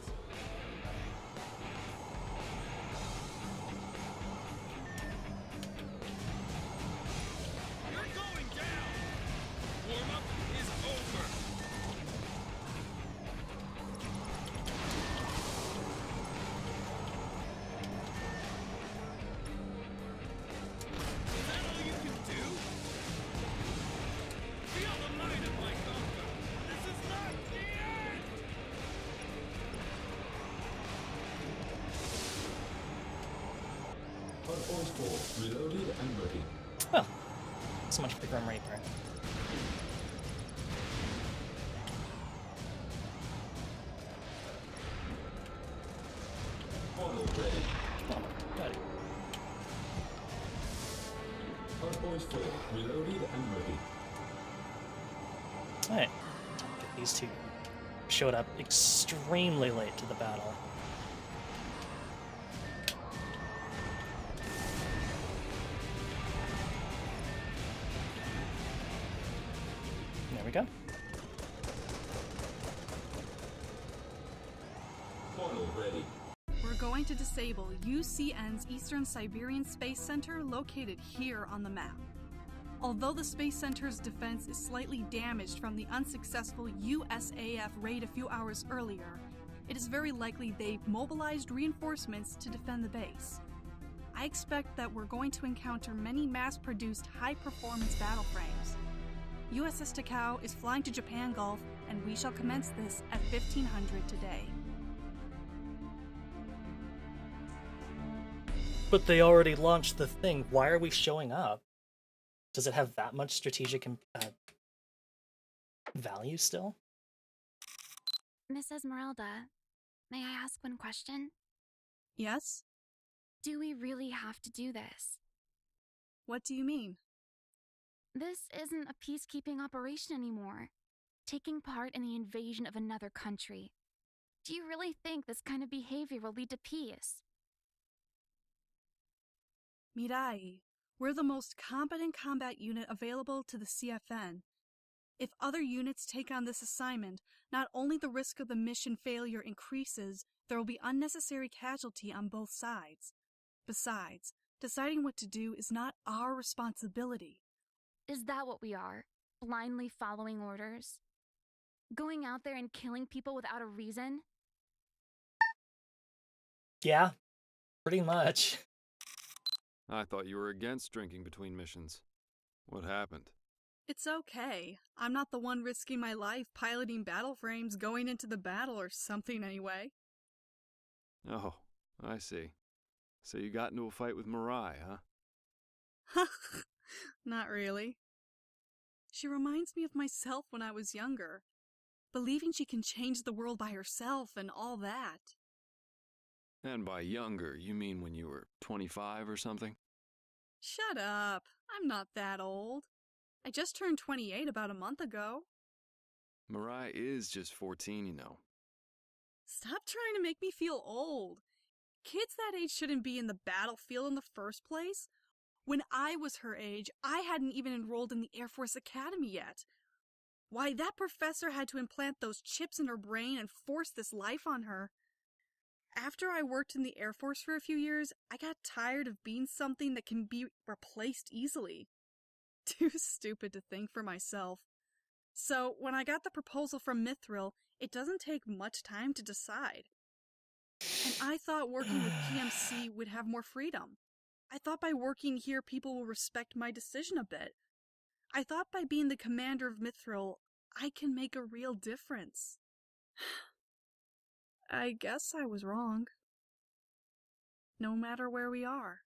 You're going down! Warm-up is over! Is that all you can do? Feel the might of my conquer! This is not the end! Hardpoint 4, reloaded and ready. Well, so much for the Grim Reaper. Funnel ready. Oh, got it. Hardpoint 4, reloaded and ready. Alright. These two showed up extremely late to the battle. There we go. Funnel ready. We're going to disable UCN's Eastern Siberian Space Center located here on the map. Although the Space Center's defense is slightly damaged from the unsuccessful USAF raid a few hours earlier, it is very likely they've mobilized reinforcements to defend the base. I expect that we're going to encounter many mass-produced high-performance battle frames. USS Takao is flying to Japan Gulf, and we shall commence this at 1500 today. But they already launched the thing. Why are we showing up? Does it have that much strategic value still? Miss Esmeralda, may I ask one question? Yes? Do we really have to do this? What do you mean? This isn't a peacekeeping operation anymore. Taking part in the invasion of another country. Do you really think this kind of behavior will lead to peace? Mirai, we're the most competent combat unit available to the CFN. If other units take on this assignment, not only the risk of the mission failure increases, there will be unnecessary casualty on both sides. Besides, deciding what to do is not our responsibility. Is that what we are? Blindly following orders? Going out there and killing people without a reason? Yeah, pretty much. I thought you were against drinking between missions. What happened? It's okay. I'm not the one risking my life piloting battle frames going into the battle or something anyway. Oh, I see. So you got into a fight with Mirai, huh? Not really. She reminds me of myself when I was younger, believing she can change the world by herself and all that. And by younger, you mean when you were 25 or something? Shut up. I'm not that old. I just turned 28 about a month ago. Mirai is just 14, you know. Stop trying to make me feel old. Kids that age shouldn't be in the battlefield in the first place. When I was her age, I hadn't even enrolled in the Air Force Academy yet. Why, that professor had to implant those chips in her brain and force this life on her. After I worked in the Air Force for a few years, I got tired of being something that can be replaced easily. Too stupid to think for myself. So, when I got the proposal from Mithril, it doesn't take much time to decide. And I thought working with PMC would have more freedom. I thought by working here people will respect my decision a bit. I thought by being the commander of Mithril, I can make a real difference. I guess I was wrong. No matter where we are.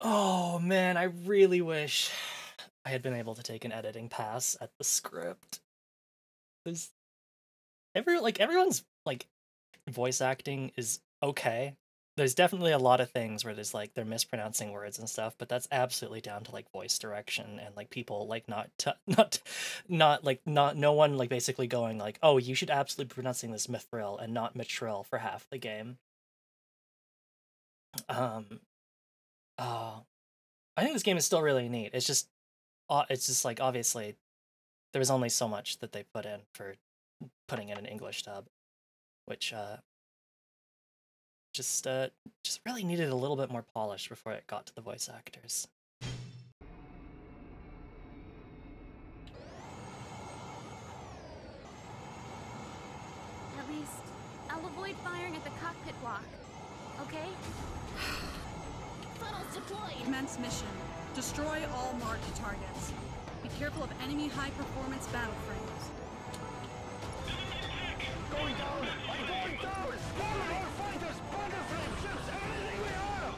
Oh man, I really wish I had been able to take an editing pass at the script. There's everyone's like voice acting is okay. There's definitely a lot of things where there's like they're mispronouncing words and stuff, but that's absolutely down to like voice direction and like people like no one like basically going like, oh, you should absolutely be pronouncing this mithril and not mitril for half the game. I think this game is still really neat. It's just like obviously there was only so much that they put in for putting in an English dub, which just really needed a little bit more polish before it got to the voice actors. At least, I'll avoid firing at the cockpit block. Okay? Funnels deployed! Commence mission. Destroy all marked targets. Be careful of enemy high-performance battle frames. Going down! I'm going down! All of our fighters, battle frame ships, everything we have!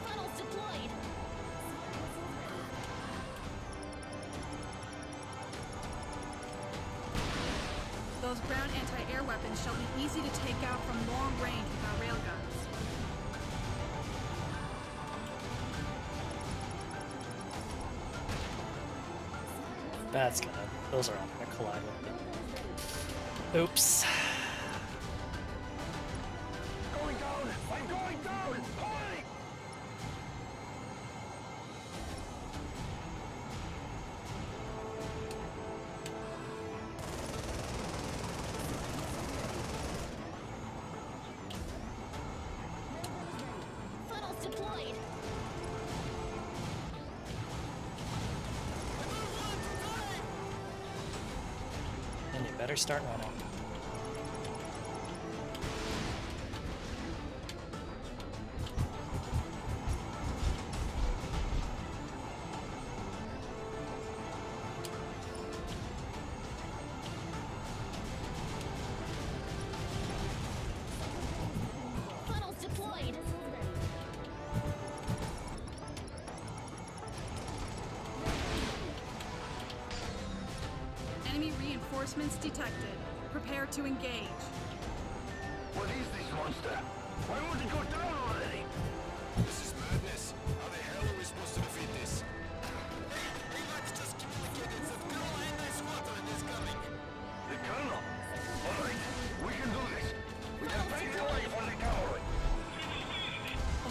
Funnels deployed! Those ground anti-air weapons shall be easy to take out from long range with our railguns. That's gonna. Those are all gonna collide with it. Oops. Going down! I'm going down! Hurry! Funnels deployed! And you better start running. Funnels deployed! reinforcements detected. Prepare to engage. What is this monster? Why won't it go down already? This is madness. How the hell are we supposed to defeat this? Hey, let's just communicate it. The Colonel and his squadron is coming. The Colonel? Alright, we can do this. We can pave the way for the cavalry.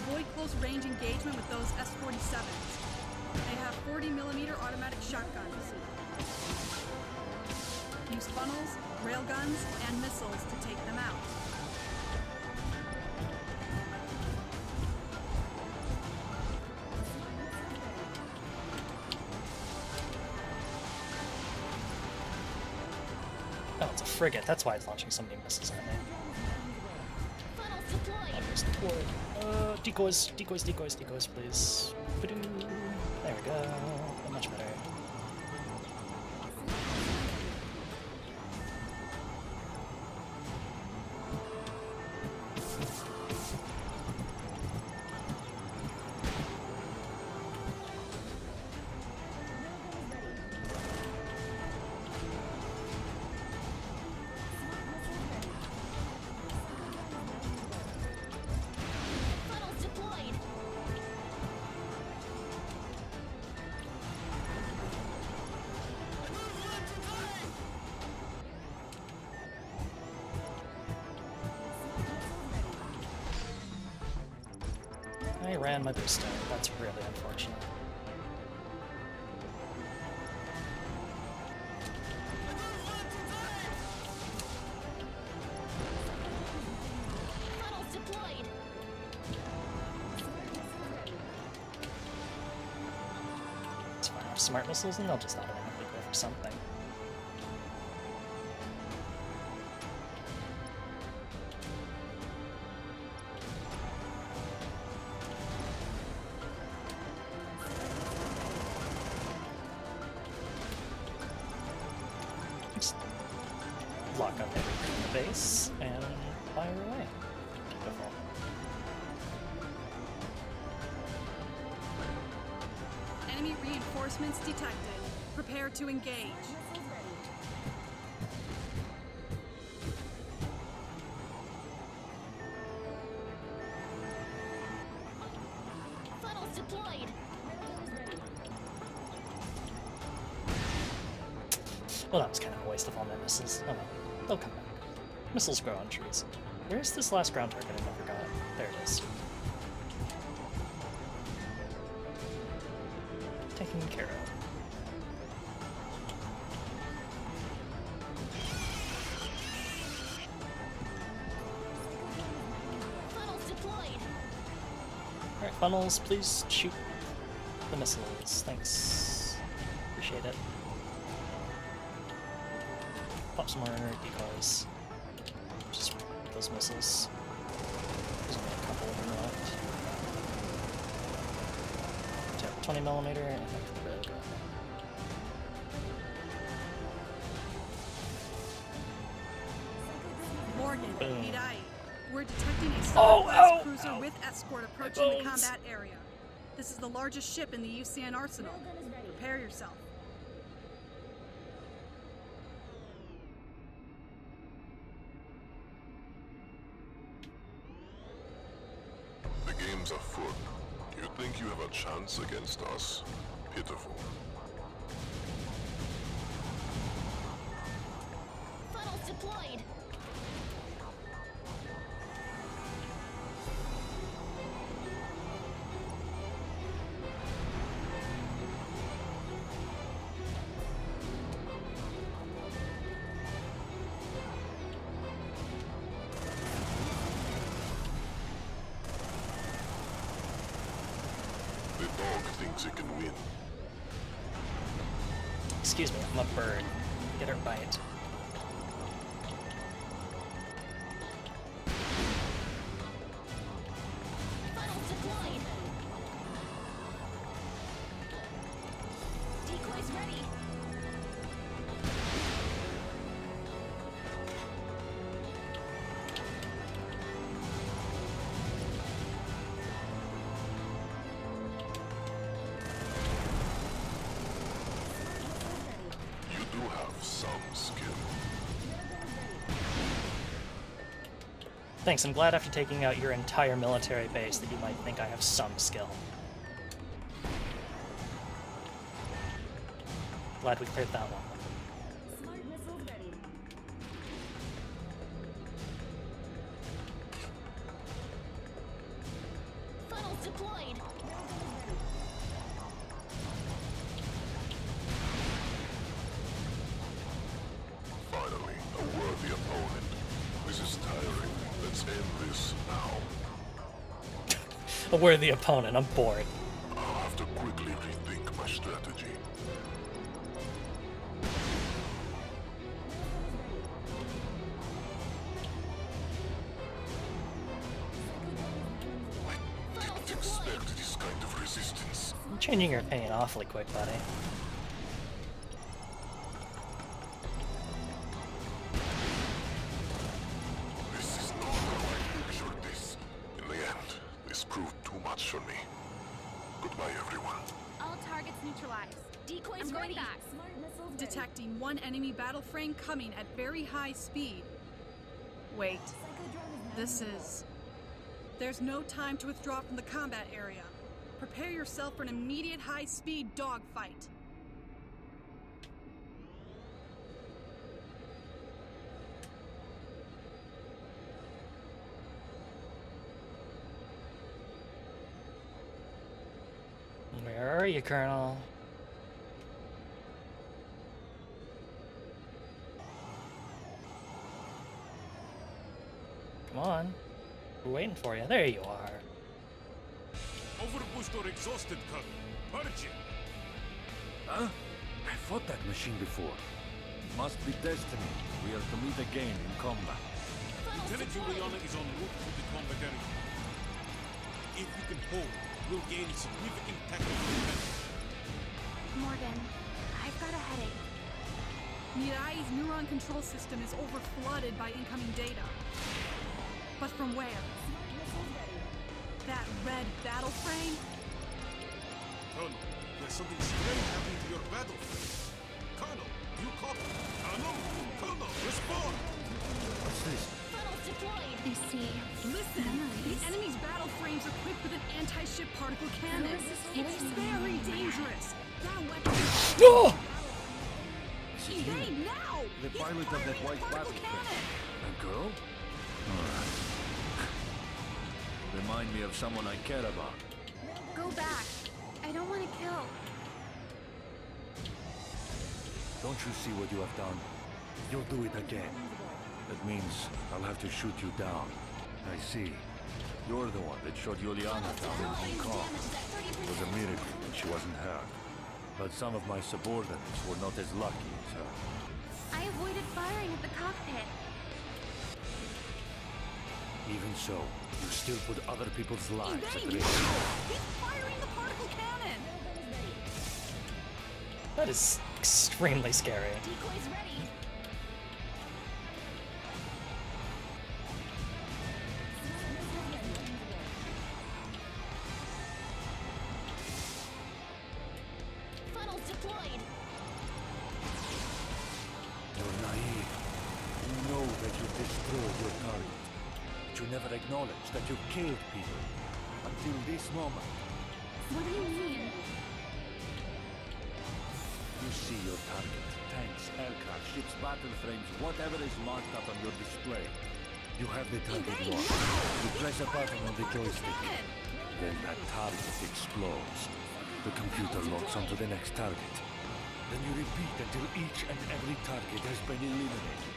Avoid close-range engagement with those S-47s. They have 40mm automatic shotguns. Use funnels, railguns, and missiles to take them out. Oh, it's a frigate. That's why it's launching so many missiles at me. Decoys, decoys, decoys, decoys, please. There we go. Much better. I ran my booster. That's really unfortunate. It's fine. I have smart missiles and they'll just automatically go for something. Lock up everything in the base and fire away. Beautiful. Enemy reinforcements detected. Prepare to engage. Funnels deployed. Well, that was kind of a waste of all my missiles. Oh well, they'll come back. Missiles grow on trees. Where's this last ground target I never got? There it is. Taken care of. Funnels deployed. Alright, funnels, please shoot the missiles. Thanks. Appreciate it. Pop some more decoys. Just those missiles. There's only a couple of them left. Yeah, 20mm and a railgun. Morgan, Boom. Hidai. We're detecting a Star-class cruiser with escort approaching the bones. combat area. This is the largest ship in the UCN arsenal. Prepare yourself. The game's afoot. You think you have a chance against us? Pitiful. Funnels deployed. The dog thinks it can win. Excuse me, I'm a bird. Get her bite. Funnels deployed. Decoys ready. You do have some skill. Thanks, I'm glad after taking out your entire military base that you might think I have some skill. Glad we cleared that one. Smart missiles ready. Funnels deployed. Finally, a worthy opponent. This is tiring. Let's end this now. A worthy opponent, I'm bored. I'll have to quickly rethink my strategy. I didn't expect this kind of resistance. You're changing your opinion awfully quick, buddy. This is not how I pictured this. In the end, this proved too much for me. Goodbye, everyone. All targets neutralized. Decoys I'm ready. back. Smart missiles ready. Detecting one enemy battle frame coming at very high speed. Wait, this is... There's no time to withdraw from the combat area. Prepare yourself for an immediate high-speed dogfight. Where are you, Colonel? Come on. We're waiting for you. There you are. Overboost or exhausted, Colonel. Purge it. Huh? I fought that machine before. It must be destiny. We are to meet again in combat. Lieutenant Juliana is en route to the combat area. If you can hold, we'll gain significant tactical advantage. Morgan, I've got a headache. Mirai's neuron control system is overflooded by incoming data. But from where? That red battle frame? Colonel, there's something strange happening to your battle frame. Colonel, you copy? Colonel, respond! What's this? Funnels deployed. You see, Listen! The enemy's battle frame's equipped with an anti-ship particle cannon. It's very dangerous. That weapon is... Oh! Evade now! The He's pilot of that firing white a particle battle cannon! A girl? Alright. Remind me of someone I care about. go back. I don't want to kill. Don't you see what you have done? You'll do it again. That means I'll have to shoot you down. I see. You're the one that shot Juliana down in Hong Kong. It was a miracle that she wasn't hurt. But some of my subordinates were not as lucky as her. I avoided firing at the cockpit. Even so, you still put other people's lives at Evade risk. now! He's firing the particle cannon! That is extremely scary. Decoys ready. Funnels deployed. You're naive. You know that you've destroyed your target. But you never acknowledge that you've killed people. Until this moment. What do you mean? You see your target. Tanks, aircraft, ships, battle frames, whatever is marked up on your display. You have the target locked. You press a button on the joystick. Then that target explodes. The computer locks onto the next target. Then you repeat until each and every target has been eliminated.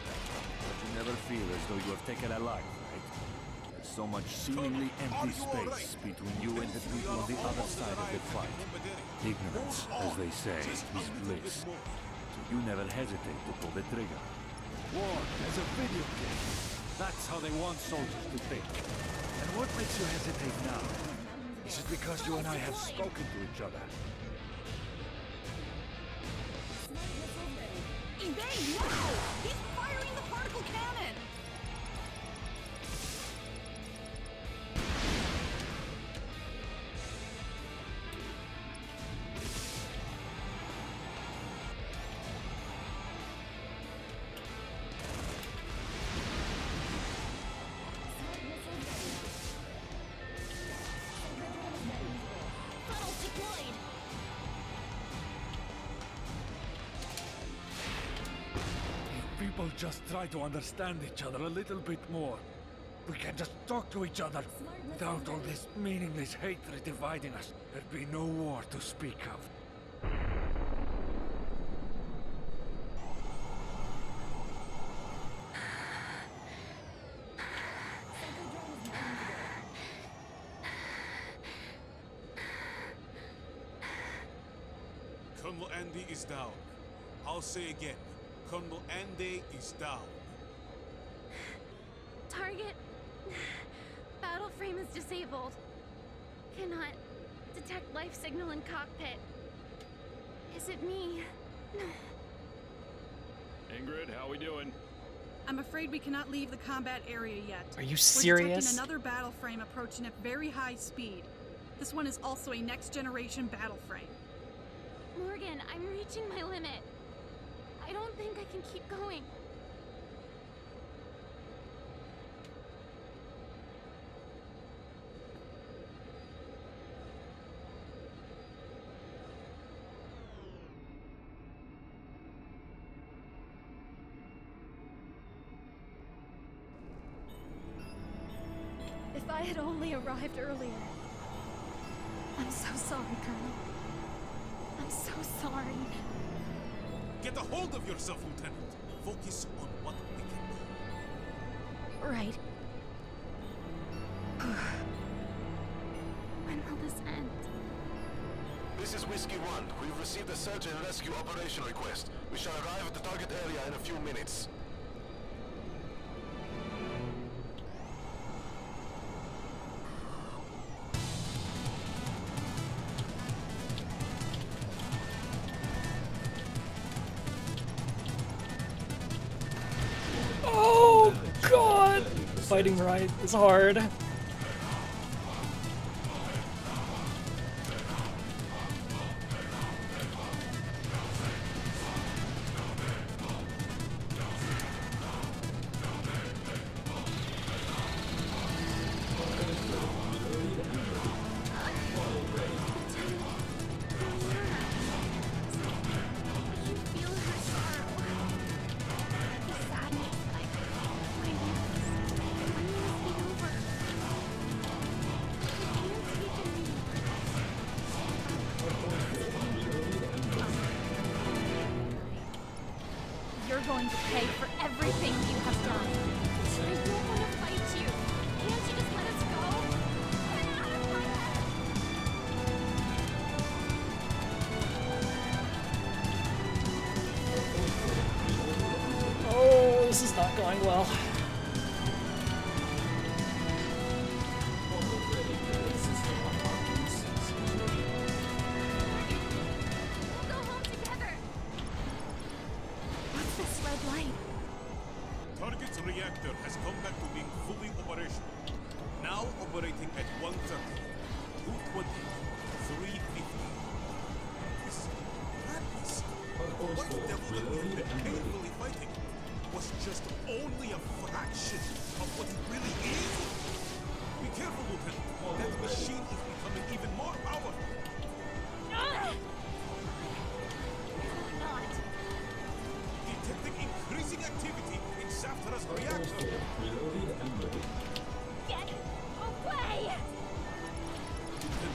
But you never feel as though you have taken a life, right? There's so much seemingly empty space between you and the people on the other side of the fight. Ignorance, as they say, is bliss. So you never hesitate to pull the trigger. War as a video game. That's how they want soldiers to think. And what makes you hesitate now? Is it because you and I have spoken to each other? Evade now! He's firing the particle cannon! just try to understand each other a little bit more. We can just talk to each other without all this meaningless hatred dividing us. There'd be no war to speak of. Colonel Andy is down. I'll say again, Colonel Andy is down. Target. Battle frame is disabled. Cannot detect life signal in cockpit. Is it me? Ingrid, how we doing? I'm afraid we cannot leave the combat area yet. Are you We're serious? detecting another battle frame approaching at very high speed. This one is also a next-generation battle frame. Morgan, I'm reaching my limit. I don't think I can keep going. If I had only arrived earlier. I'm so sorry, Colonel. I'm so sorry. Get a hold of yourself, Lieutenant. Focus on what we can do. Right. When will this end? This is Whiskey 1. We've received a search and rescue operation request. We shall arrive at the target area in a few minutes. Oh god! Fighting right is hard. You're going to pay for everything you have done. I don't want to fight you. Can't you just let us go? Oh, this is not going well. Target's reactor has come back to being fully operational. Now operating at 130, 220, 350. This madness. The white devil that we've been painfully fighting was just only a fraction of what it really is. Be careful, Lieutenant. That machine is becoming even more powerful. Detecting increasing activity in Saftra's reactor. Get away! The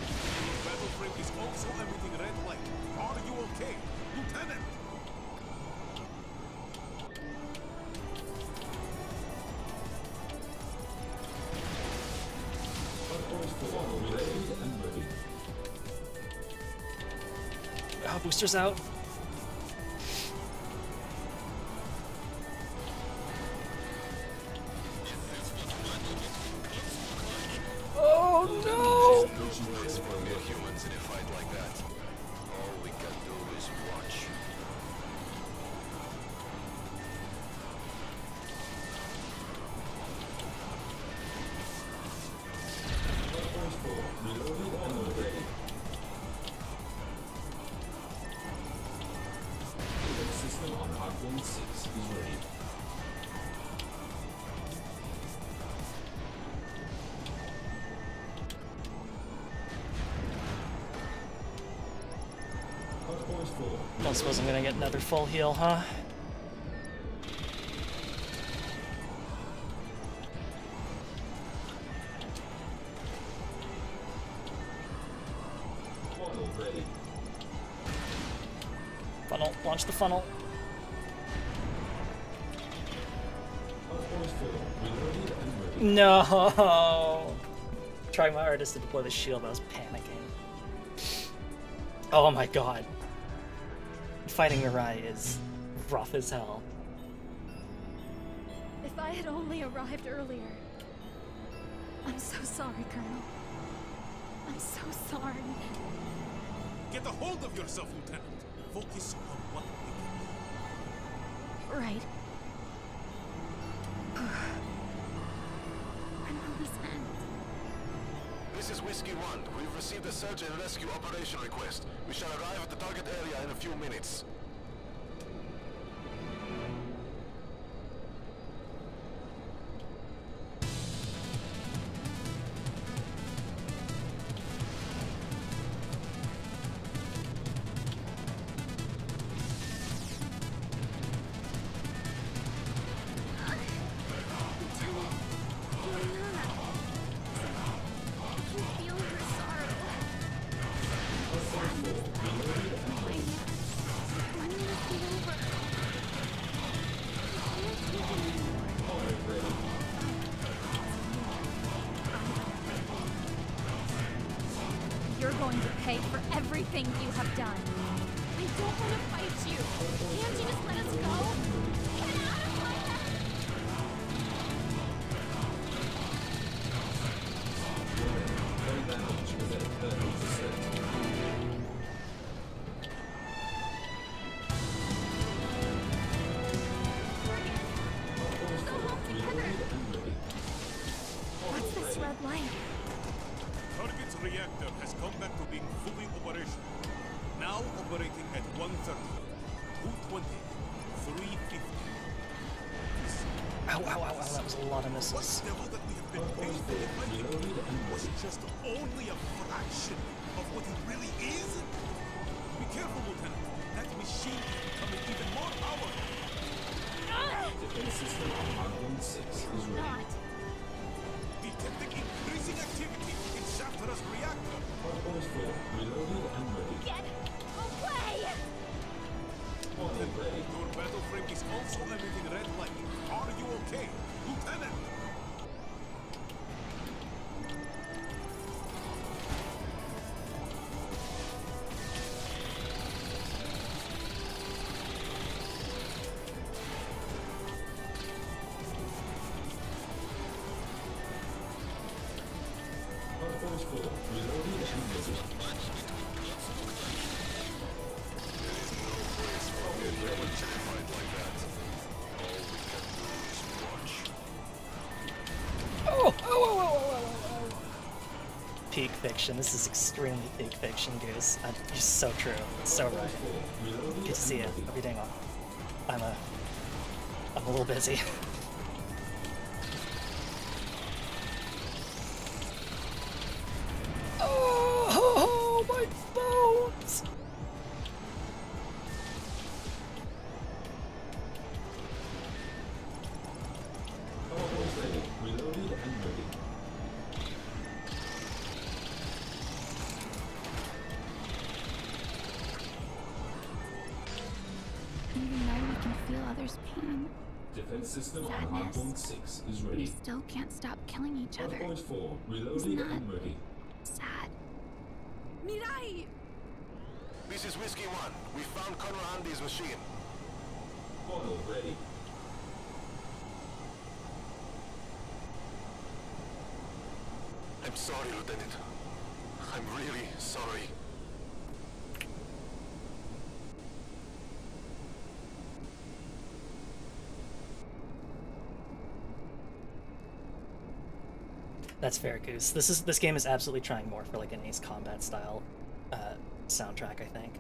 battle frame is also emitting red light. Are you okay, Lieutenant? Oh, boosters out. Oh no! This will get humans in a fight like that. All we can do is watch. System on Hardpoint 6 is ready. Don't suppose I'm gonna get another full heal, huh? Funnel, launch the funnel. No! Trying my hardest to deploy the shield, I was panicking. Oh my god. Fighting Mirai is rough as hell. If I had only arrived earlier. I'm so sorry, Colonel. I'm so sorry. Get a hold of yourself, Lieutenant. Focus on what we can do. Right. When will this end? This is Whiskey 1. We've received a search and rescue operation request. We shall arrive at the target area in a few minutes. You're going to pay for everything you have done. I don't want to fight you. Can't you just let us go? Get out of my head! What's this red light? Target's reactor has come back to being fully operational. Now operating at 130, 220, 350. Ow, ow, ow, ow, that was a lot of missiles. What devil that we have been painfully fighting was just only a fraction of what it really is? Be careful, Lieutenant. That machine is becoming even more powerful. Defense system on 1.6 is ready. Detecting increasing activity in Shafter's reactor. 1.4 reloaded and ready. Get away! Lieutenant, your battle frame is also emitting red light. Are you okay, Lieutenant? Peak fiction. This is extremely peak fiction, Goose. You're so true. So right. Good to see you. Hope you're doing well. I'm a little busy. Oh, my bones! Reloaded and ready. Even though we can feel others' pain, Defense system sadness, on 1.6 is we ready. still can't stop killing each other. 1.4 reloaded Isn't that and ready. sad? Mirai! This is Whiskey 1. We found Colonel Andy's machine. Funnel ready. I'm sorry, Lieutenant. I'm really sorry. That's fair, Goose. This game is absolutely trying more for like an Ace Combat style soundtrack, I think.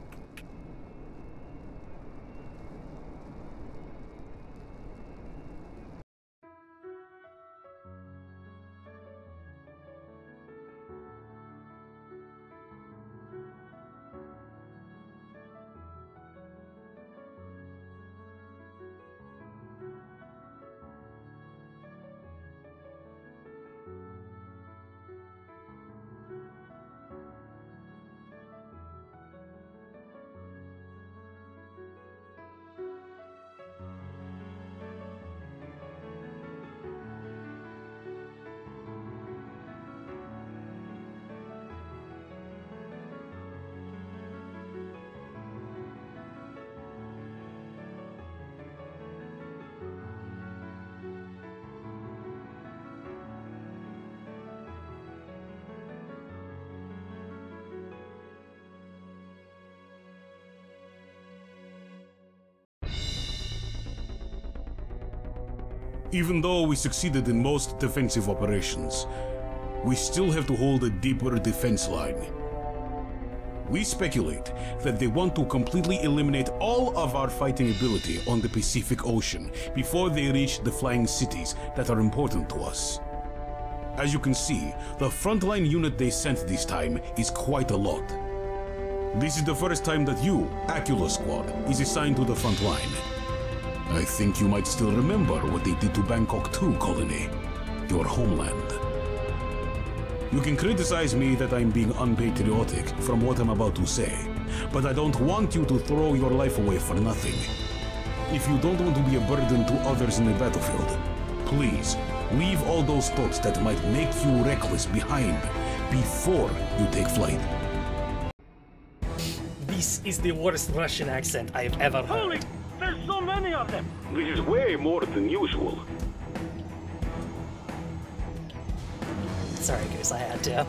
Even though we succeeded in most defensive operations, we still have to hold a deeper defense line. We speculate that they want to completely eliminate all of our fighting ability on the Pacific Ocean before they reach the flying cities that are important to us. As you can see, the frontline unit they sent this time is quite a lot. This is the first time that you, Acula Squad, is assigned to the front line. I think you might still remember what they did to Bangkok 2 colony, your homeland. You can criticize me that I'm being unpatriotic from what I'm about to say, but I don't want you to throw your life away for nothing. If you don't want to be a burden to others in the battlefield, please leave all those thoughts that might make you reckless behind before you take flight. This is the worst Russian accent I've ever heard. Holy, there's so many of them! This is way more than usual. Sorry, Goose, I had to.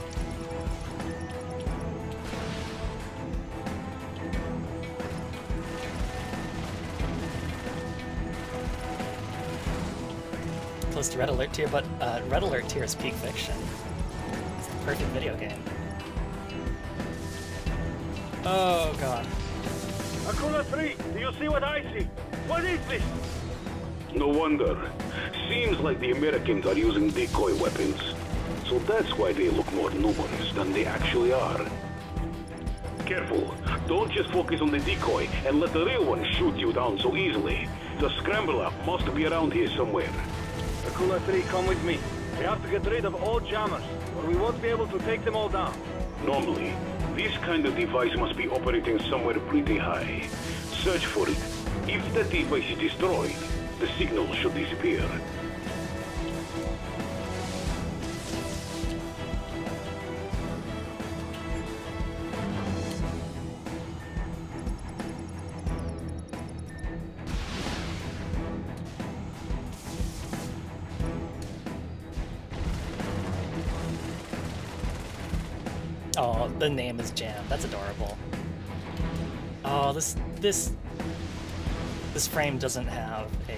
Close to Red Alert tier, but Red Alert tier is peak fiction. It's the perfect video game. Oh god. Akula 3, do you see what I see? What is this? No wonder. Seems like the Americans are using decoy weapons. So that's why they look more numerous than they actually are. Careful. Don't just focus on the decoy and let the real one shoot you down so easily. The scrambler must be around here somewhere. Akula 3, come with me. We have to get rid of all jammers, or we won't be able to take them all down. Normally, this kind of device must be operating somewhere pretty high. Search for it. If the device is destroyed, the signal should disappear. Oh, the name is Jam. That's adorable. Oh, this frame doesn't have a.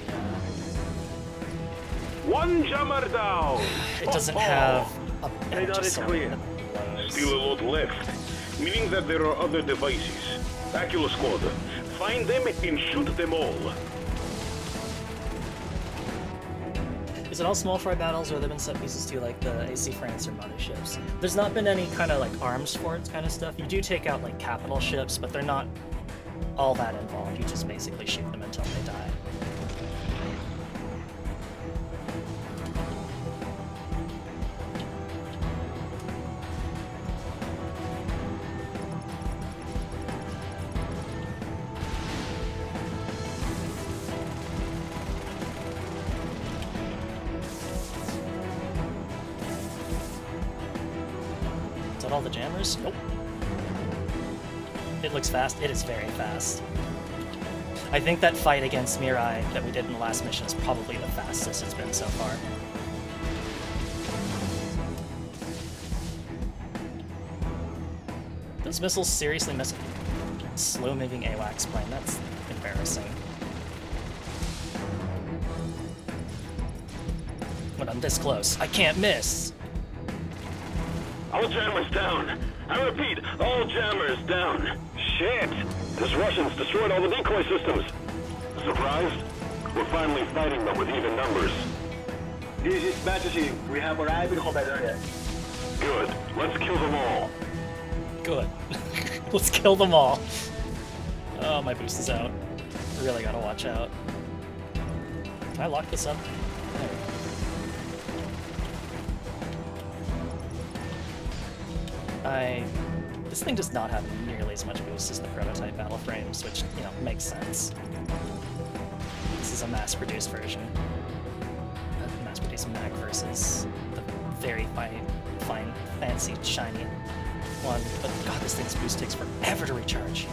One jammer down. It doesn't have a. Radar is clear. Still a lot left, meaning that there are other devices. Acula Squad, find them and shoot them all. Is it all small fry battles, or have there been set pieces too, like the AC France or motherships? There's not been any kind of like arms forts kind of stuff. You do take out like capital ships, but they're not all that involved. You just basically shoot them until they die. All the jammers? Nope. It looks fast. It is very fast. I think that fight against Mirai that we did in the last mission is probably the fastest it's been so far. Those missiles seriously miss a slow-moving AWACS plane. That's embarrassing. When I'm this close, I can't miss! All jammers down. I repeat, all jammers down. Shit! Those Russians destroyed all the decoy systems. Surprised? We're finally fighting them with even numbers. This is Majesty. We have arrived in Hobart area. Good. Let's kill them all. Good. Let's kill them all. Oh, my boost is out. Really gotta watch out. Can I lock this up? There we go. This thing does not have nearly as much boost as the prototype battle frames, which, you know, makes sense. This is a mass-produced version. A mass-produced Mac versus the very fine, fancy, shiny one. But god, this thing's boost takes forever to recharge.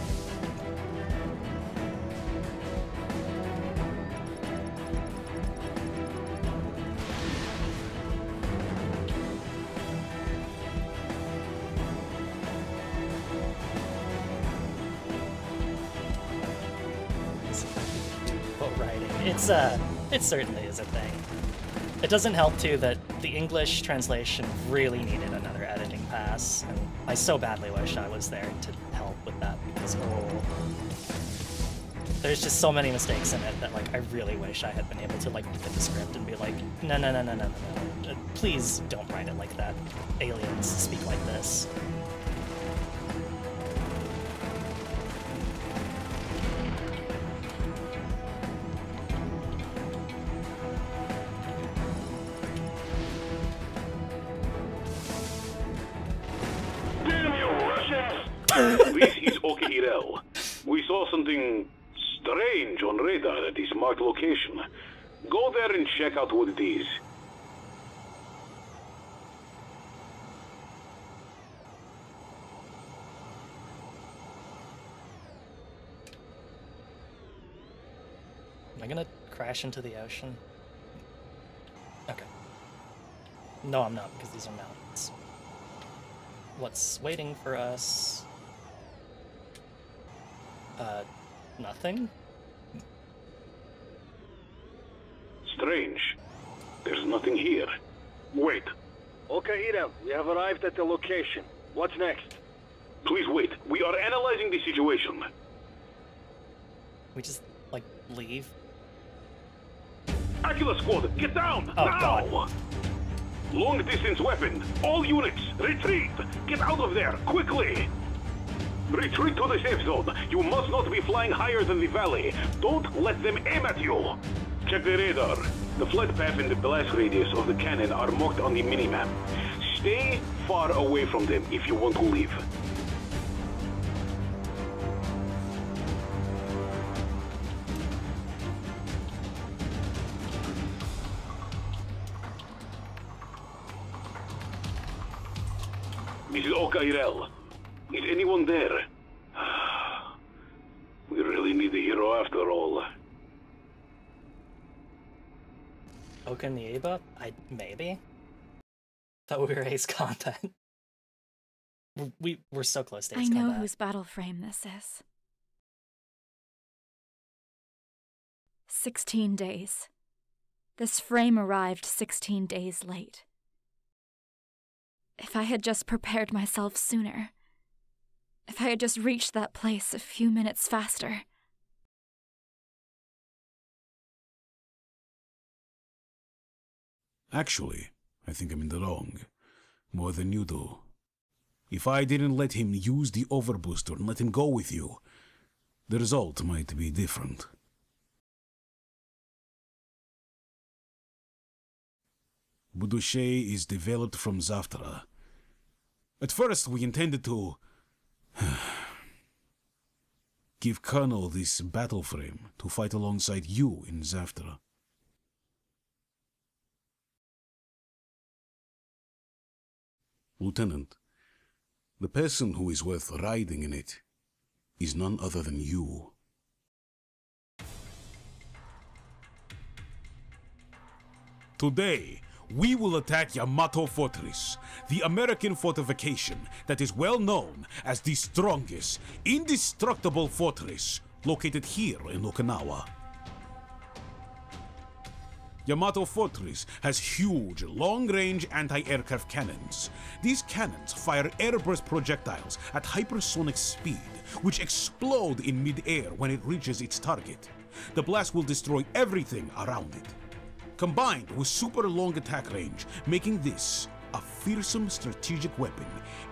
It certainly is a thing. It doesn't help, too, that the English translation really needed another editing pass, and I so badly wish I was there to help with that, because, oh, there's just so many mistakes in it that, like, I really wish I had been able to, like, look at the script and be like, no, no, no, no, no, no, no. Please don't write it like that. Aliens speak like this. This is OKUMONO. We saw something strange on radar at this marked location. Go there and check out what it is. Am I gonna crash into the ocean? Okay. No, I'm not, because these are mountains. What's waiting for us? Nothing? Strange. There's nothing here. Wait. OKUMONO, we have arrived at the location. What's next? Please wait. We are analyzing the situation. We just, like, leave? Aquila Squad, get down! Oh, now! God. Long-distance weapon. All units, retreat! Get out of there, quickly! Retreat to the safe zone. You must not be flying higher than the valley. Don't let them aim at you. Check the radar. The flight path and the blast radius of the cannon are marked on the minimap. Stay far away from them if you want to leave. This is OKUMONO. Is anyone there? We really need a hero after all. OKUMONO? Maybe? Thought we were Ace Combat. We're so close to Ace Combat. I know Combat. whose battle frame this is. 16 days. This frame arrived 16 days late. If I had just prepared myself sooner, if I had just reached that place a few minutes faster. Actually, I think I'm in the wrong. More than you do. If I didn't let him use the overbooster and let him go with you, the result might be different. Budushe is developed from Zaftra. At first, we intended to give Colonel this battle frame to fight alongside you in Zaftra. Lieutenant, the person who is worth riding in it is none other than you. Today, we will attack Yamato Fortress, the American fortification that is well known as the strongest, indestructible fortress located here in Okinawa. Yamato Fortress has huge, long-range anti-aircraft cannons. These cannons fire airburst projectiles at hypersonic speed, which explode in mid-air when it reaches its target. The blast will destroy everything around it. Combined with super long attack range, making this a fearsome strategic weapon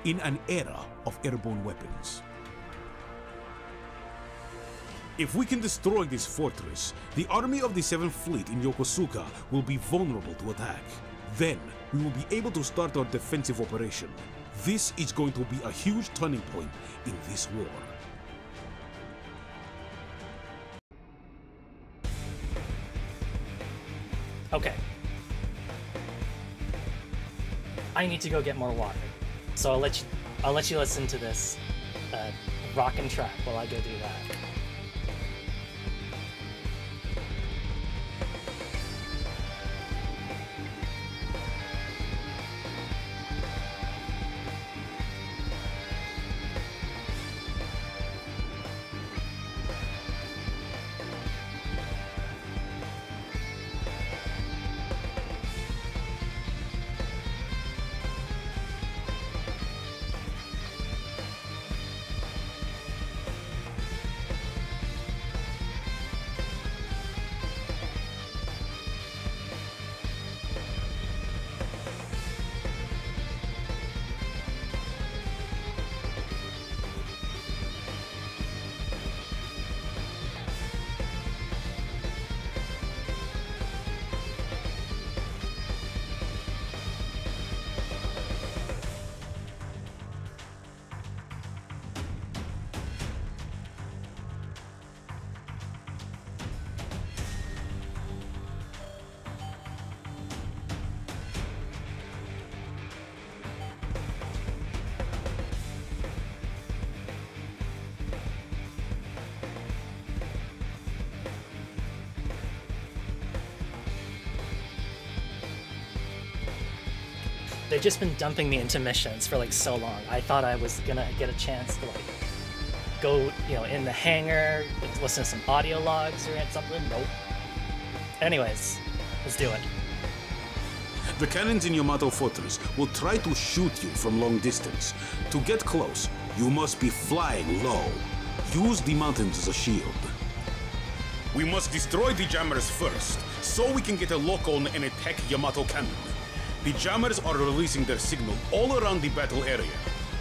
in an era of airborne weapons. If we can destroy this fortress, the army of the 7th Fleet in Yokosuka will be vulnerable to attack. Then, we will be able to start our defensive operation. This is going to be a huge turning point in this war. Okay. I need to go get more water. So I'll let you listen to this rockin' track while I go do that. They've just been dumping me into missions for like so long. I thought I was gonna get a chance to like go, you know, in the hangar, listen to some audio logs or something. Nope. Anyways, let's do it. The cannons in Yamato Fortress will try to shoot you from long distance. To get close, you must be flying low. Use the mountains as a shield. We must destroy the jammers first, so we can get a lock on and attack Yamato Cannon. The jammers are releasing their signal all around the battle area.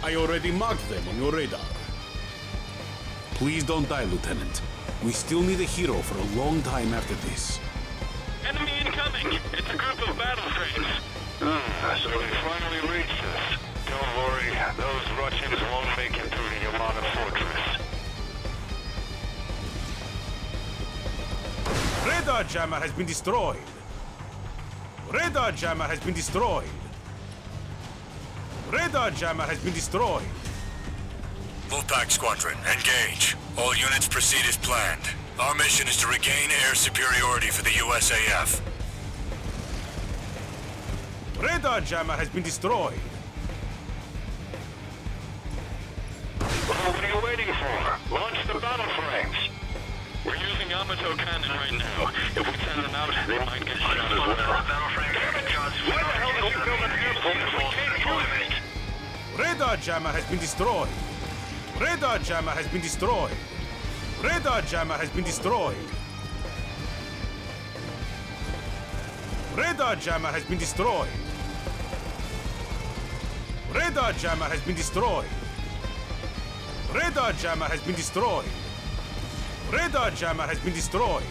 I already marked them on your radar. Please don't die, Lieutenant. We still need a hero for a long time after this. Enemy incoming! It's a group of battle frames. So we finally reached us. Don't worry, those Russians won't make it through the Yamato Fortress. Radar jammer has been destroyed. Radar jammer has been destroyed. Radar jammer has been destroyed. Wolfpack Squadron, engage. All units proceed as planned. Our mission is to regain air superiority for the USAF. Radar jammer has been destroyed. What are you waiting for? Launch the battle frames. We're using Yamato cannon right now. If we send them out, they might get shot as well. Damn it, Josh! Why the hell did we build an airport if we can't use it? Radar jammer has been destroyed. Radar jammer has been destroyed. Radar jammer has been destroyed. Radar jammer has been destroyed. Radar jammer has been destroyed. Radar jammer has been destroyed. Radar jammer has been destroyed.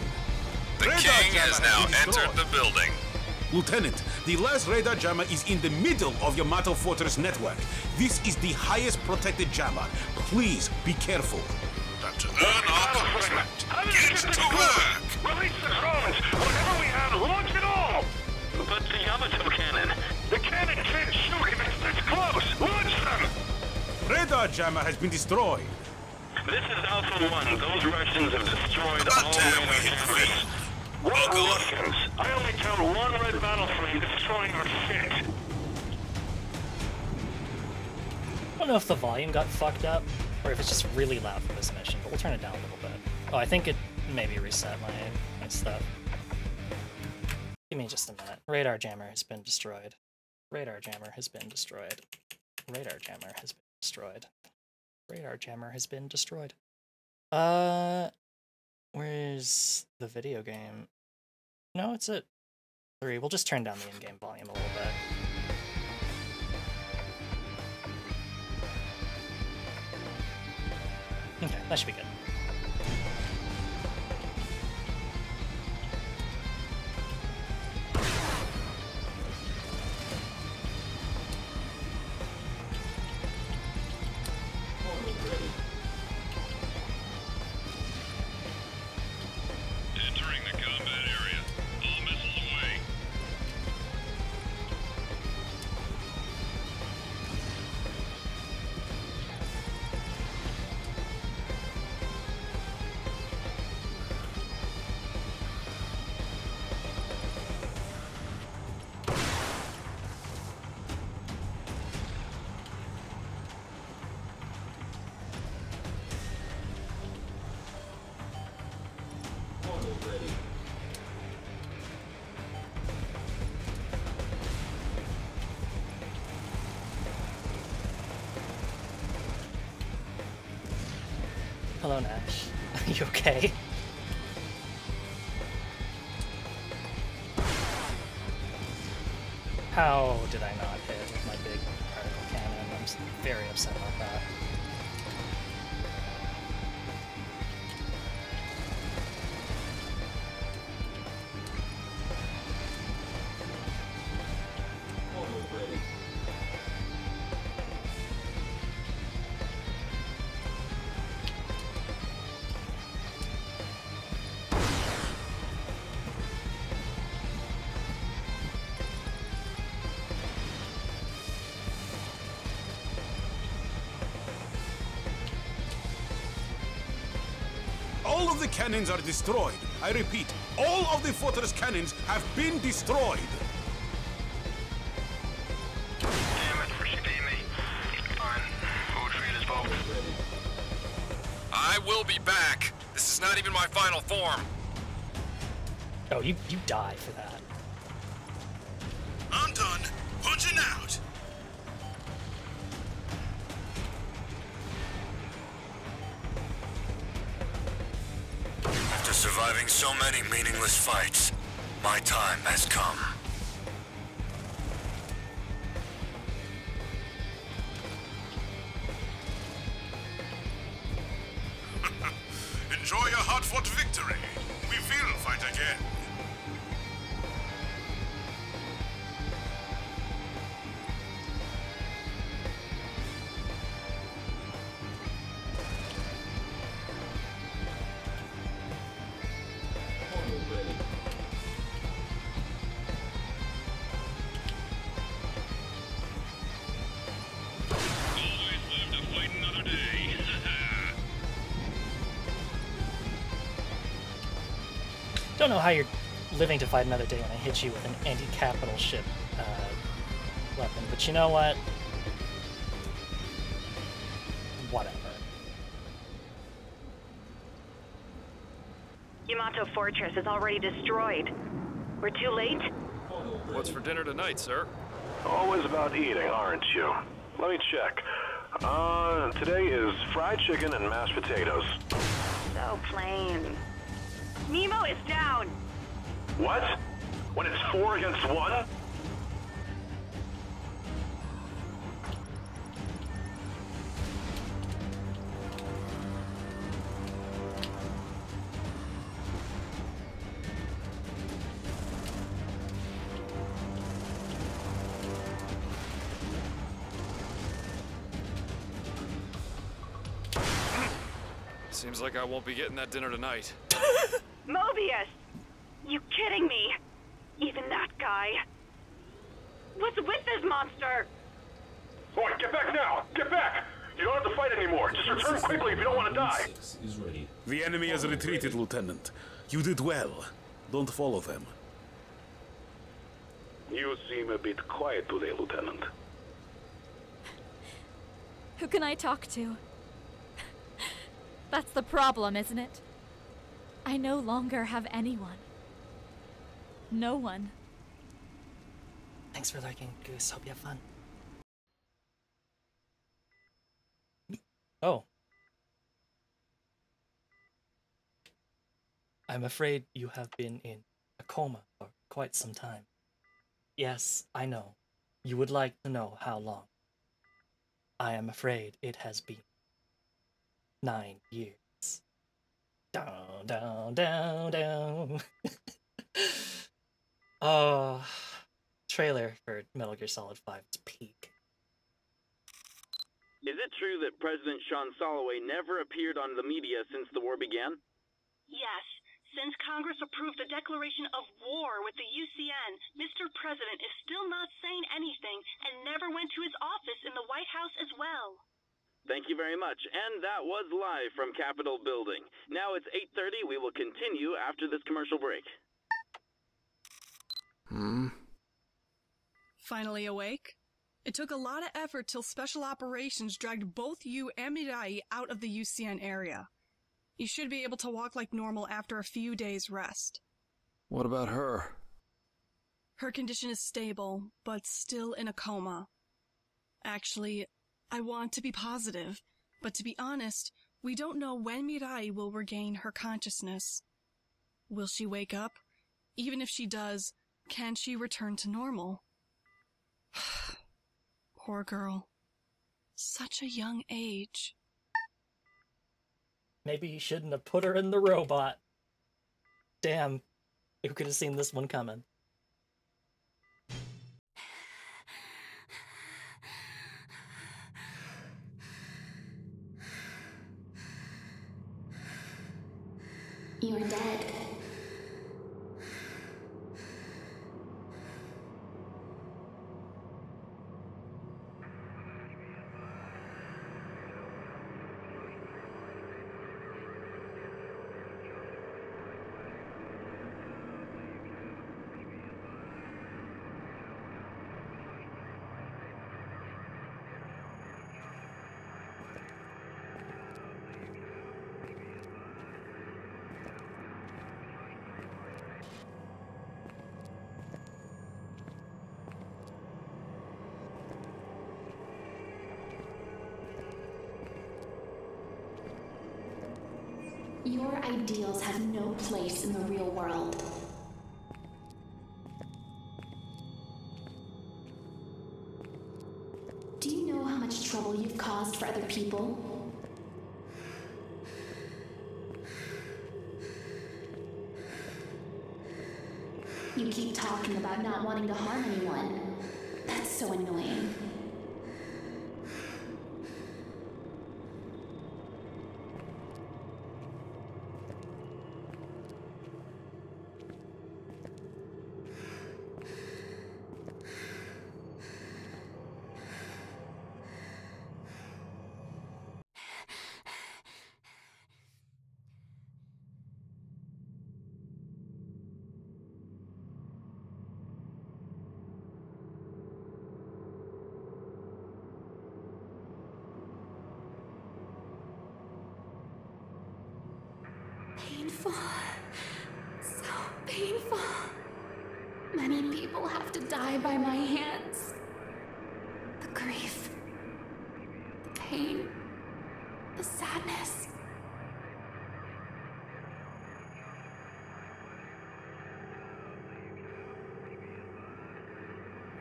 The King has now entered the building. Lieutenant, the last radar jammer is in the middle of Yamato Fortress network. This is the highest protected jammer. Please be careful. Time to earn our respect. Get to work! Release the drones! Whatever we have, launch it all! But the Yamato cannon... The cannon can't shoot him if it's close! Launch them! Radar jammer has been destroyed. This is Alpha 1. Those Russians have destroyed all radar jammers. What Russians? I only count one red battle frame destroying our shit. I don't know if the volume got fucked up, or if it's just really loud for this mission, but we'll turn it down a little bit. Oh, I think it maybe reset my stuff. Give me just a minute. Radar jammer has been destroyed. Radar jammer has been destroyed. Radar jammer has been destroyed. Radar jammer has been destroyed. Where's the video game? No, it's at 3. We'll just turn down the in-game volume a little bit. Okay, that should be good. Entering the combat area. All missiles away. Hello, Nash. Are you okay? How did I not hit with my big particle cannon? I'm just very upset about that. All of the cannons are destroyed. I repeat, all of the fortress cannons have been destroyed. Damn it for skipping me. Fine. We'll treat us both. I will be back. This is not even my final form. Oh, you die for that. I'm done. Punching out. After surviving so many meaningless fights, my time has come. Enjoy your hard-fought victory. We will fight again. Don't know how you're living to fight another day when I hit you with an anti-capital ship weapon, but you know what? Whatever. Yamato Fortress is already destroyed. We're too late? What's for dinner tonight, sir? Always about eating, aren't you? Let me check. Today is fried chicken and mashed potatoes. So plain. Nemo is down! What? When it's 4 against 1? Seems like I won't be getting that dinner tonight. Mobius! You kidding me? Even that guy? What's with this monster? Boy, get back now! Get back! You don't have to fight anymore. Just return quickly if you don't want to die. Is ready. The enemy has retreated, Lieutenant. You did well. Don't follow them. You seem a bit quiet today, Lieutenant. Who can I talk to? That's the problem, isn't it? I no longer have anyone. No one. Thanks for lurking, Goose. Hope you have fun. Oh. I'm afraid you have been in a coma for quite some time. Yes, I know. You would like to know how long. I am afraid it has been 9 years. Down, down, down, down. Oh, trailer for Metal Gear Solid 5's peak. Is it true that President Sean Soloway never appeared on the media since the war began? Yes. Since Congress approved the declaration of war with the UCN, Mr. President is still not saying anything and never went to his office in the White House as well. Thank you very much. And that was live from Capitol Building. Now it's 8:30. We will continue after this commercial break. Finally awake? It took a lot of effort till Special Operations dragged both you and Mirai out of the UCN area. You should be able to walk like normal after a few days' rest. What about her? Her condition is stable, but still in a coma. Actually, I want to be positive, but to be honest, we don't know when Mirai will regain her consciousness. Will she wake up? Even if she does, can she return to normal? Poor girl. Such a young age. Maybe he shouldn't have put her in the robot. Damn, who could have seen this one coming? You're dead. Your ideals have no place in the real world. Do you know how much trouble you've caused for other people? You keep talking about not wanting to harm anyone. That's so annoying. Painful. So painful. Many people have to die by my hands. The grief. The pain. The sadness.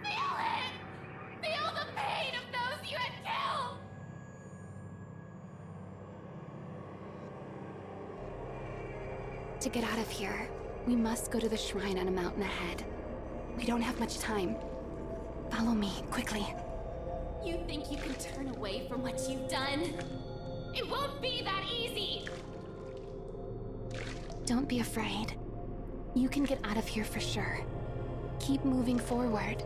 Feel it! Feel the pain of those you had killed! To get out of here, we must go to the shrine on a mountain ahead. We don't have much time. Follow me, quickly. You think you can turn away from what you've done? It won't be that easy! Don't be afraid. You can get out of here for sure. Keep moving forward.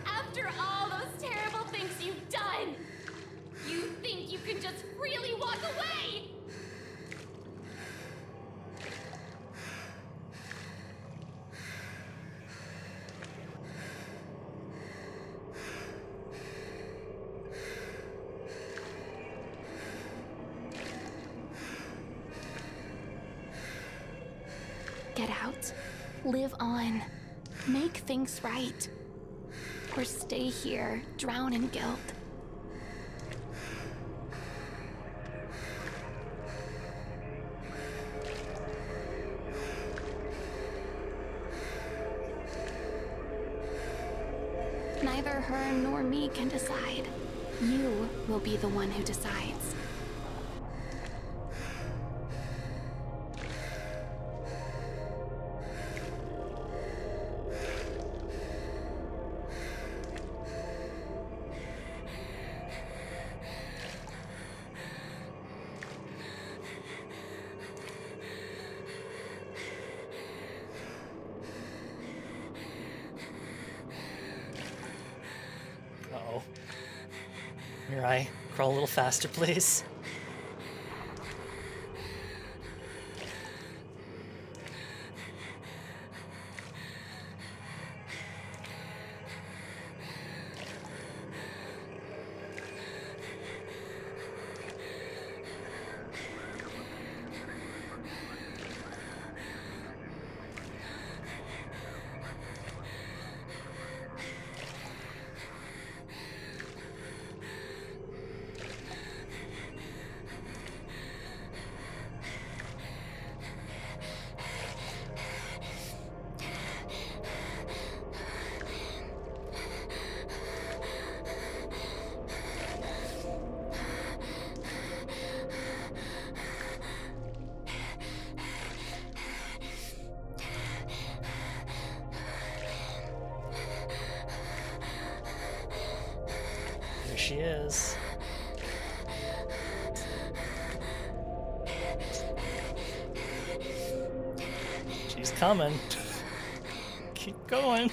After all those terrible things you've done, you think you can just freely walk away? Get out. Live on. Make things right. Or stay here, drown in guilt. Neither her nor me can decide. You will be the one who decides. Uh-oh. Mirai, crawl a little faster, please. There she is. She's coming. Keep going.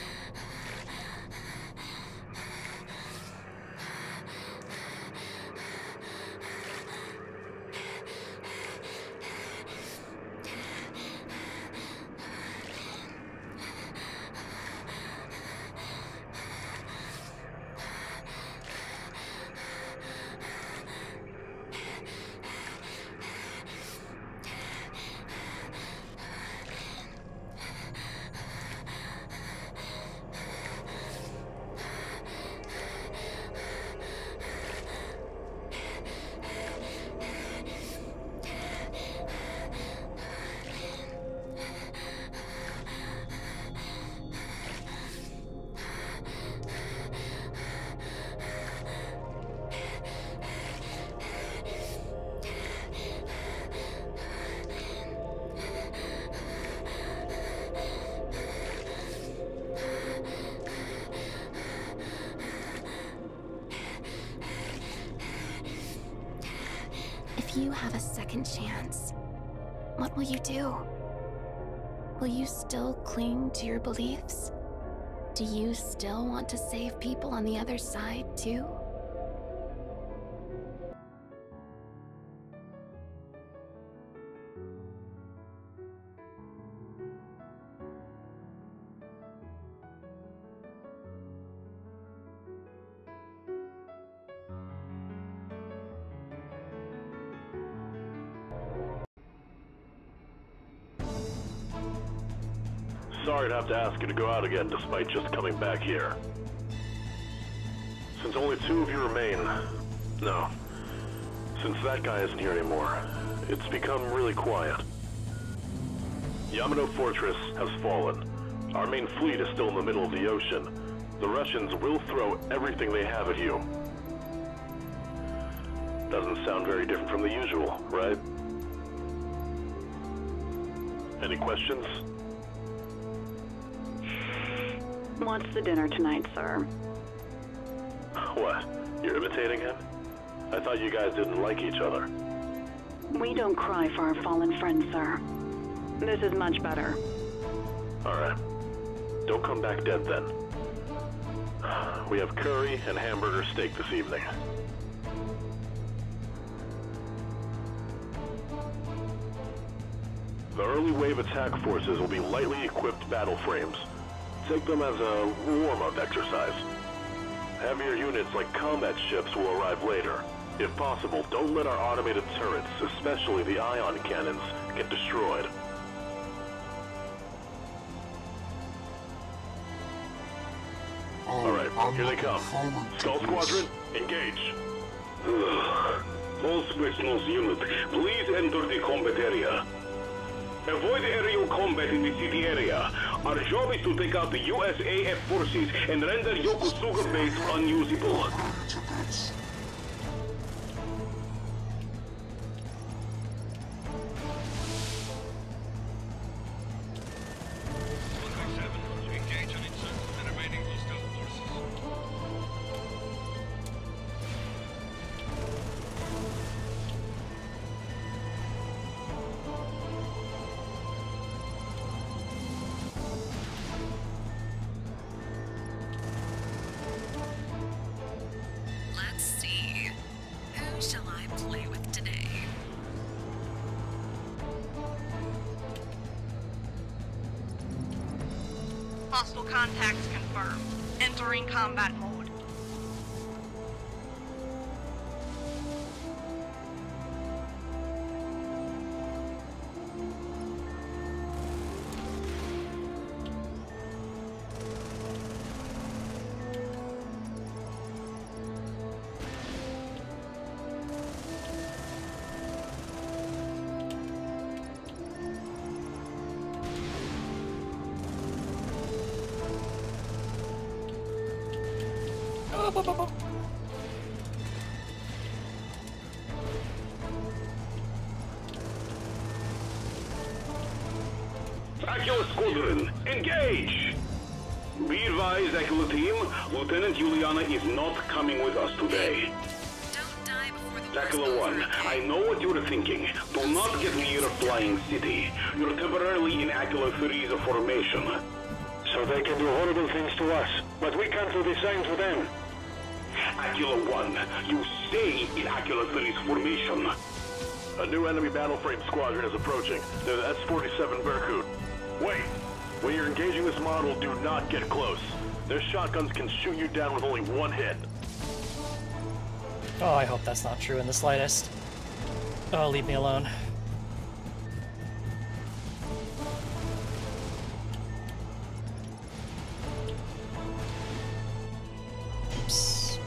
If you have a second chance, what will you do? Will you still cling to your beliefs? Do you still want to save people on the other side, too? Sorry to have to ask you to go out again despite just coming back here. Since only 2 of you remain... No. Since that guy isn't here anymore, it's become really quiet. Yamano Fortress has fallen. Our main fleet is still in the middle of the ocean. The Russians will throw everything they have at you. Doesn't sound very different from the usual, right? Any questions? What's the dinner tonight, sir? What? You're imitating him? I thought you guys didn't like each other. We don't cry for our fallen friends, sir. This is much better. Alright. Don't come back dead then. We have curry and hamburger steak this evening. The early wave attack forces will be lightly equipped battle frames. Take them as a warm-up exercise. Heavier units like combat ships will arrive later. If possible, don't let our automated turrets, especially the ion cannons, get destroyed. Alright, here they come. Skull Squadron, engage. All Spetsnaz unit, please enter the combat area. Avoid aerial combat in the city area. Our job is to take out the USAF forces and render Yokosuka base unusable. Hostile contacts confirmed. Entering combat mode. Dracula Squadron, engage! Be advised, Aquila team, Lieutenant Juliana is not coming with us today. Don't die before the war's Aquila over, 1, okay? I know what you're thinking. Do not get near Flying City. You're temporarily in Aquila 3's formation. So they can do horrible things to us, but we can't do the same to them. Aquila 1, you stay in Aquila 3's formation. A new enemy battle frame squadron is approaching. They're the S-47 Berkut. Wait! When you're engaging this model, do not get close. Their shotguns can shoot you down with only one hit. Oh, I hope that's not true in the slightest. Oh, leave me alone. Oops.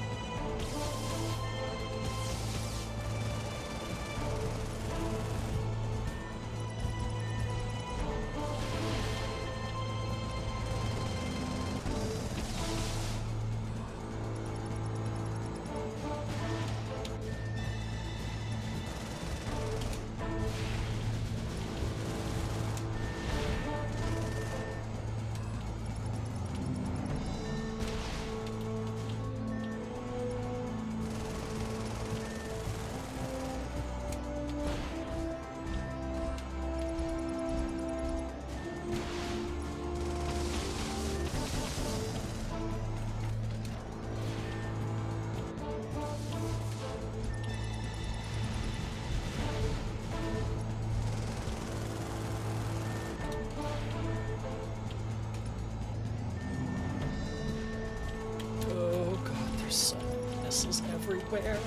Oh god, there's so many missiles everywhere.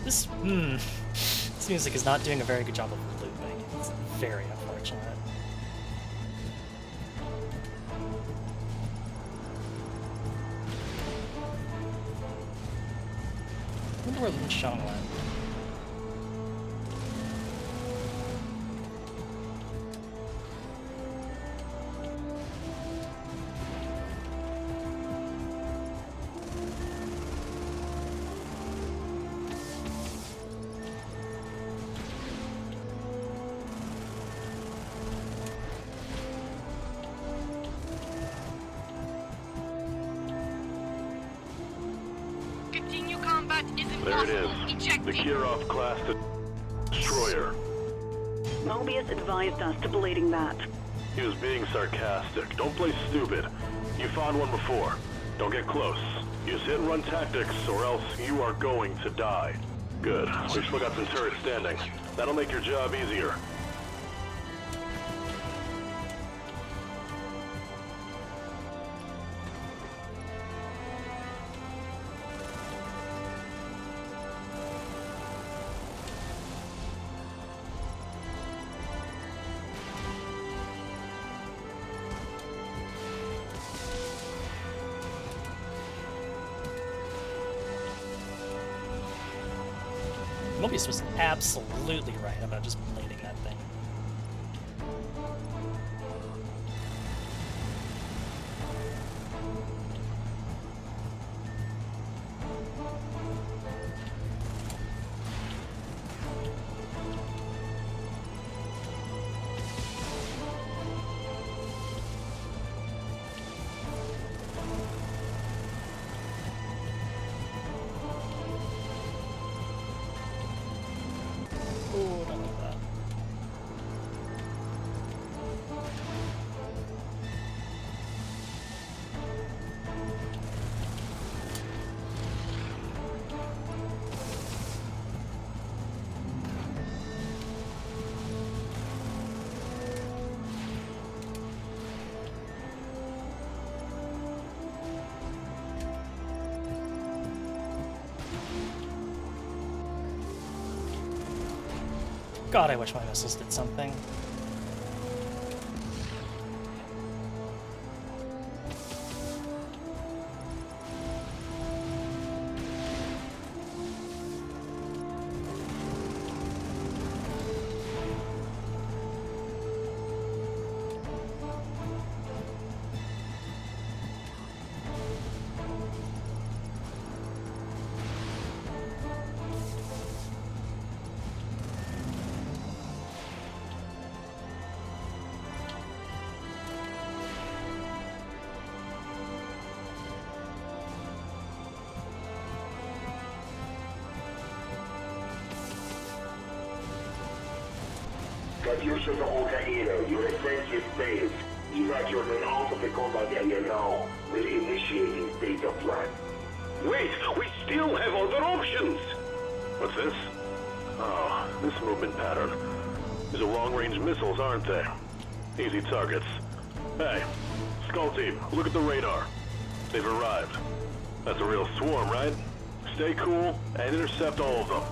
This music is not doing a very good job of looping. It's very unfortunate. I wonder where Lin Shang went. Continue combat is There it impossible. is. Ejecting. The Kirov class destroyer. Mobius advised us to blading that. He was being sarcastic. Don't play stupid. You found one before. Don't get close. Use hit-and-run tactics, or else you are going to die. Good. We still got some turrets standing. That'll make your job easier. Mobius was absolutely right about just blading that thing. Oh, don't like that. God, I wish my missiles did something. future of OKUMONO, your offensive phase. Evacuate out of the combat area now. We're initiating data plan. Wait, we still have other options! What's this? Oh, this movement pattern. These are long-range missiles, aren't they? Easy targets. Hey, Skull Team, look at the radar. They've arrived. That's a real swarm, right? Stay cool and intercept all of them.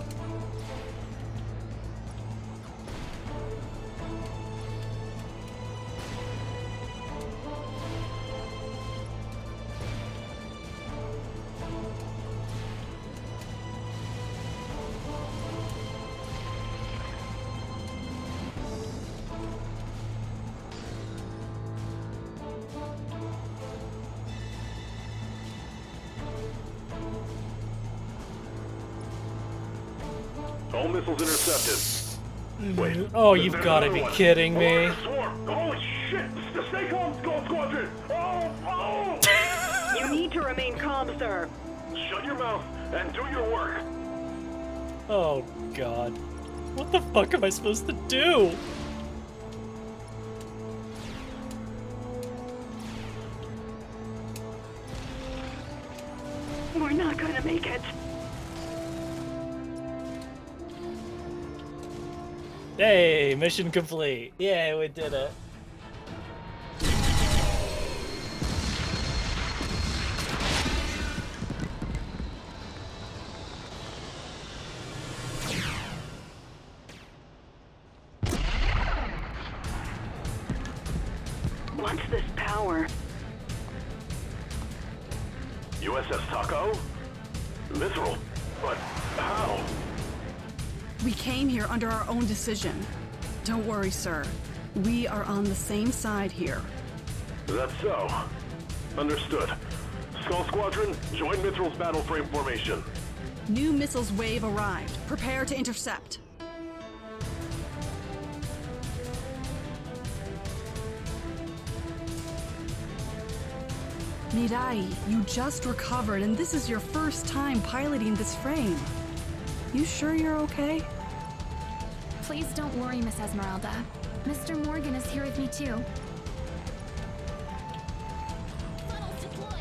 All missiles intercepted. Wait. Oh, you've got to be kidding me. Holy shit! Stay calm, Skull Squadron! Oh! You need to remain calm, sir. Shut your mouth and do your work. Oh, God. What the fuck am I supposed to do? We're not gonna make it. Hey, mission complete. Yay, we did it. What's this power? USS Taco? Mithril? But how? We came here under our own decision. Don't worry, sir. We are on the same side here. That's so. Understood. Skull Squadron, join Mithril's battle frame formation. New missiles wave arrived. Prepare to intercept. Mirai, you just recovered, and this is your first time piloting this frame. You sure you're okay? Please don't worry, Miss Esmeralda. Mr. Morgan is here with me too. Funnels deployed.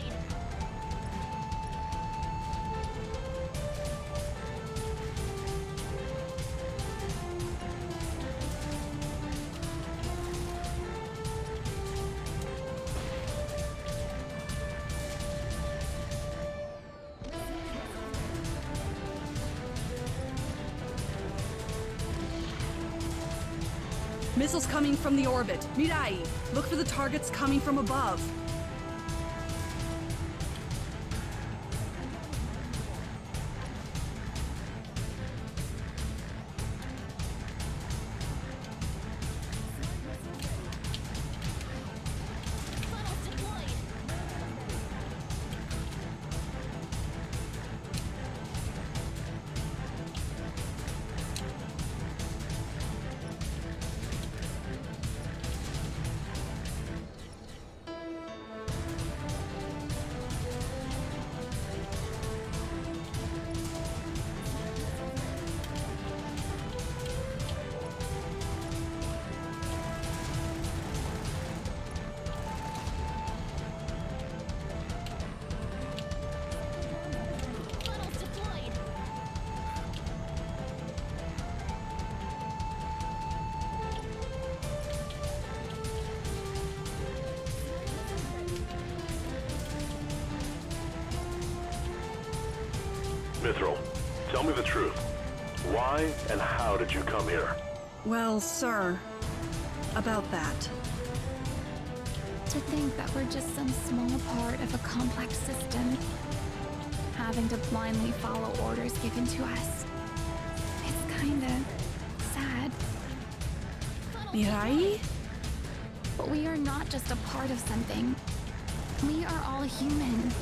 Missiles coming from the orbit. Mirai, look for the targets coming from above. Mithril, tell me the truth. Why and how did you come here? Well, sir, about that. To think that we're just some small part of a complex system, having to blindly follow orders given to us. It's kinda sad. Mirai? But we are not just a part of something. We are all human.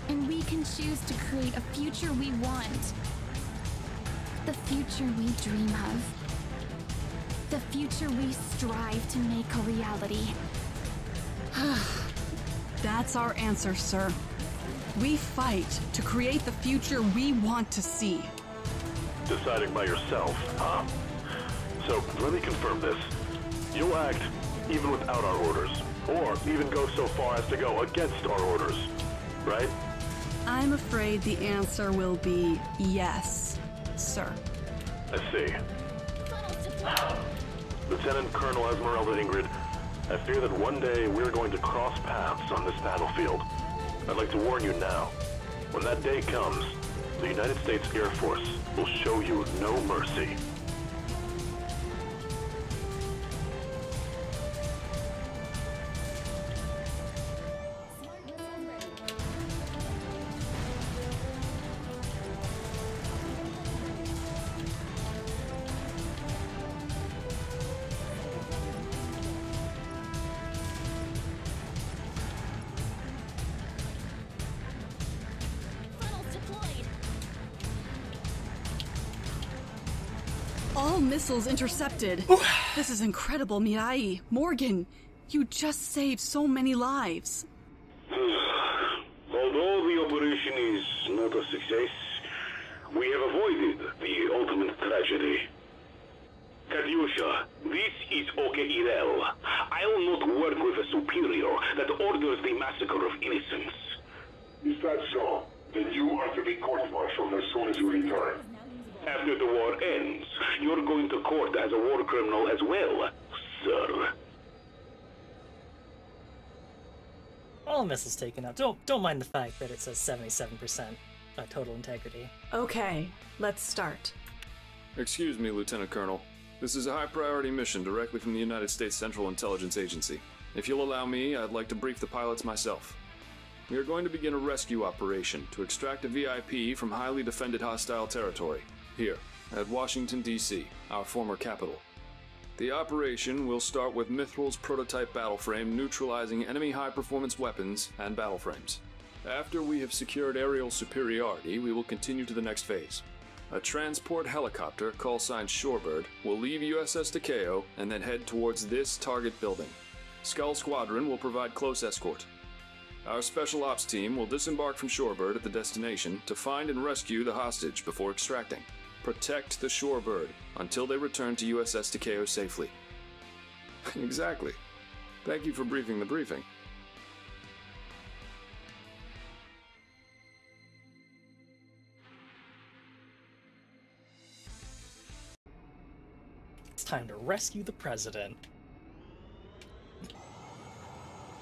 And we can choose to create a future we want. The future we dream of. The future we strive to make a reality. That's our answer, sir. We fight to create the future we want to see. Deciding by yourself, huh? So, let me confirm this. You'll act even without our orders, or even go so far as to go against our orders, right? I'm afraid the answer will be yes, sir. I see. Lieutenant Colonel Esmeralda Ingrid, I fear that one day we're going to cross paths on this battlefield. I'd like to warn you now. When that day comes, the United States Air Force will show you no mercy. All missiles intercepted. This is incredible, Mirai. Morgan, you just saved so many lives. Although the operation is not a success, we have avoided the ultimate tragedy. Katyusha, this is OKUMONO. I'll not work with a superior that orders the massacre of innocents. Is that so? Then you are to be court-martialed as soon as you return. After the war ends, you're going to court as a war criminal as well, sir. All missiles taken out. Don't mind the fact that it says 77% total integrity. Okay, let's start. Excuse me, Lieutenant Colonel. This is a high-priority mission directly from the United States Central Intelligence Agency. If you'll allow me, I'd like to brief the pilots myself. We are going to begin a rescue operation to extract a VIP from highly defended hostile territory, here, at Washington, D.C., our former capital. The operation will start with Mithral's prototype battle frame neutralizing enemy high-performance weapons and battle frames. After we have secured aerial superiority, we will continue to the next phase. A transport helicopter, call sign Shorebird, will leave USS Takeo and then head towards this target building. Skull Squadron will provide close escort. Our special ops team will disembark from Shorebird at the destination to find and rescue the hostage before extracting. Protect the Shorebird until they return to USS Takeo safely. Exactly. Thank you for briefing the briefing. It's time to rescue the president.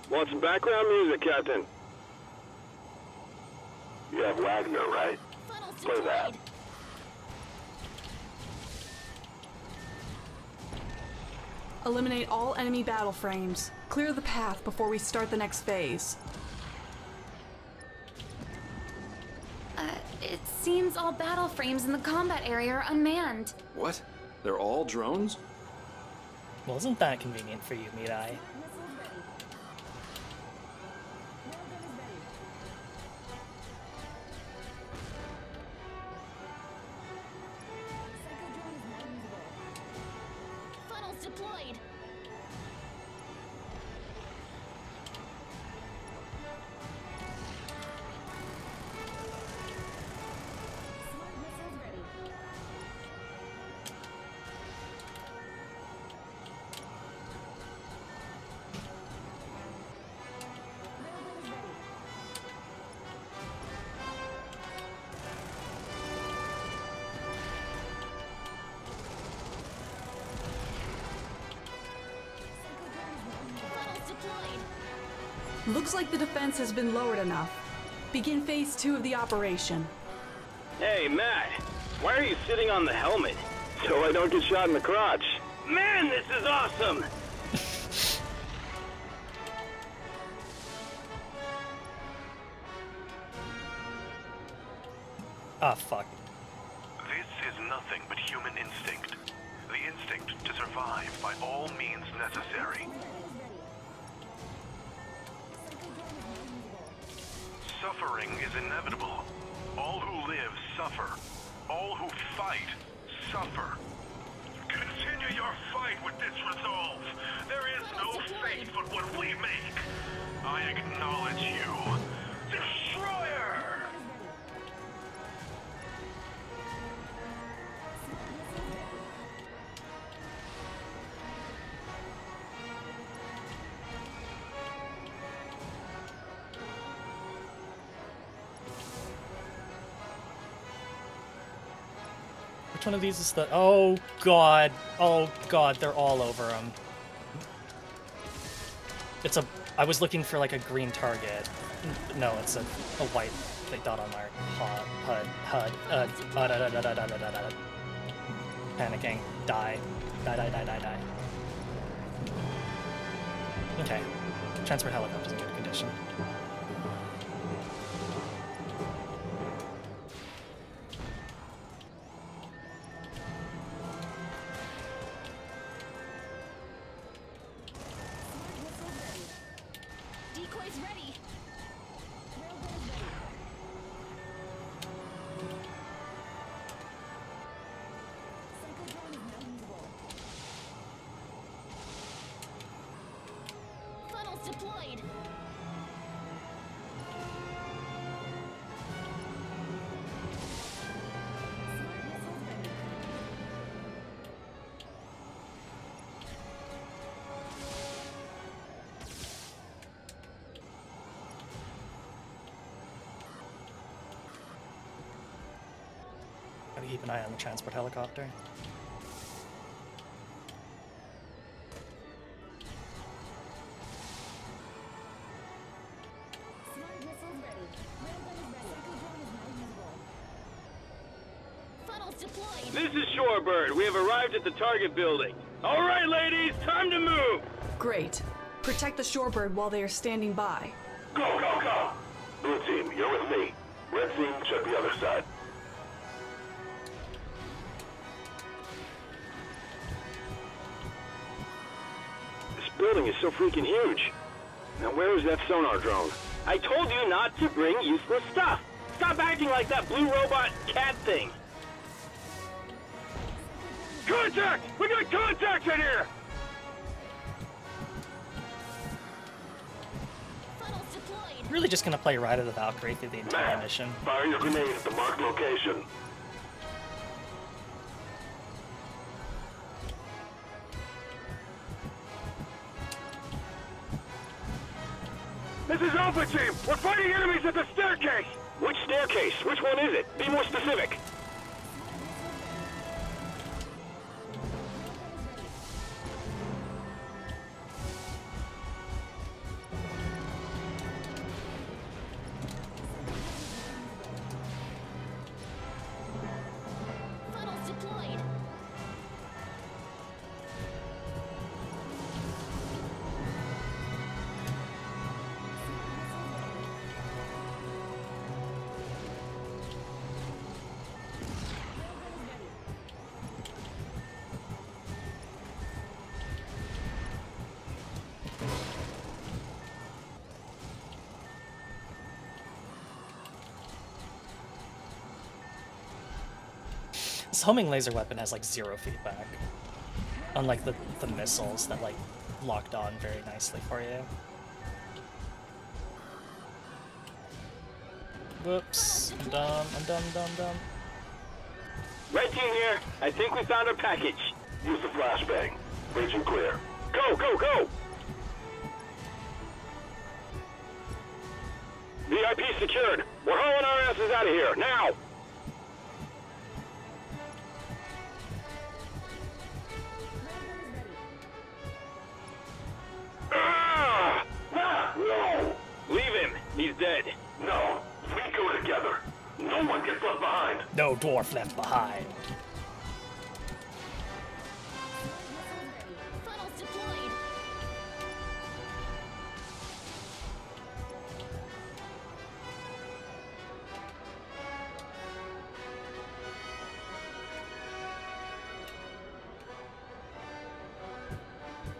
Want some background music, Captain? You have Wagner, right? Play that. Eliminate all enemy battle frames. Clear the path before we start the next phase. It seems all battle frames in the combat area are unmanned. What? They're all drones? Well, isn't that convenient for you, Mirai? Funnels deployed. Looks like the defense has been lowered enough. Begin phase 2 of the operation. Hey, Matt. Why are you sitting on the helmet? So I don't get shot in the crotch. Man, this is awesome! Ah, fuck. This is nothing but human instinct. The instinct to survive by all means necessary. Suffering is inevitable. All who live suffer. All who fight suffer. Continue your fight with this resolve. There is no fate but what we make. I acknowledge you. Destroyer! Which one of these is the... Oh, God. Oh, God. They're all over them. It's a... I was looking for, like, a green target. No, it's a white big dot on my HUD. Panicking. Die. Die. Okay. Transport helicopter's in good condition. Deployed. Gotta keep an eye on the transport helicopter. This is Shorebird. We have arrived at the target building. All right, ladies, time to move. Great. Protect the Shorebird while they are standing by. Go! Blue team, you're with me. Red team, check the other side. This building is so freaking huge. Now where is that sonar drone? I told you not to bring useless stuff. Stop acting like that blue robot cat thing. Contact! We got contacts in here! Really just gonna play Ride of the Valkyrie through the entire mission. Fire your grenade at the marked location. This is Alpha Team! We're fighting enemies at the staircase! Which staircase? Which one is it? Be more specific. This homing laser weapon has like 0 feedback. Unlike the missiles that like locked on very nicely for you. Whoops. I'm dumb. Red team here. I think we found our package. Use the flashbang. Region clear. Go! VIP secured. We're hauling our asses out of here, now! No! Leave him. He's dead. No. We go together. No one gets left behind. No dwarf left behind.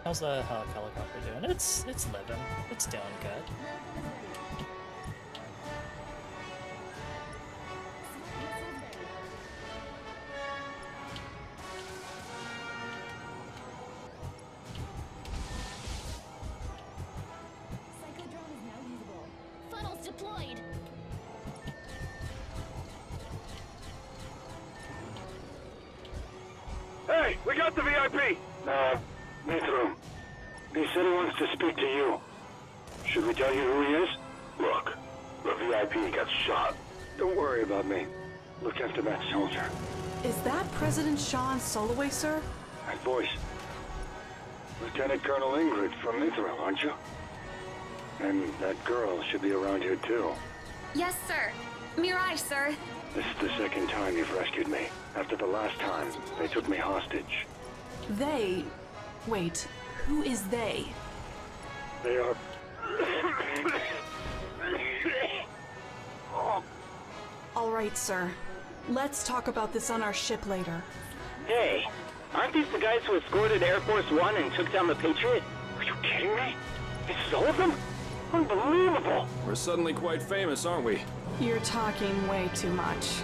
How's the helicopter doing? It's living. It's doing good. Funnels deployed. Hey, we got the VIP! Mithram. He said he wants to speak to you. Should we tell you who he is? Look, the VIP got shot. Don't worry about me. Look after that soldier. Is that President Sean Soloway, sir? That voice. Lieutenant Colonel Ingrid from Mithril, aren't you? And that girl should be around here too. Yes, sir. Mirai, sir. This is the second time you've rescued me. After the last time, they took me hostage. They... Wait, who is they? They are... All right, sir. Let's talk about this on our ship later. Hey, aren't these the guys who escorted Air Force One and took down the Patriot? Are you kidding me? This is all of them? Unbelievable! We're suddenly quite famous, aren't we? You're talking way too much.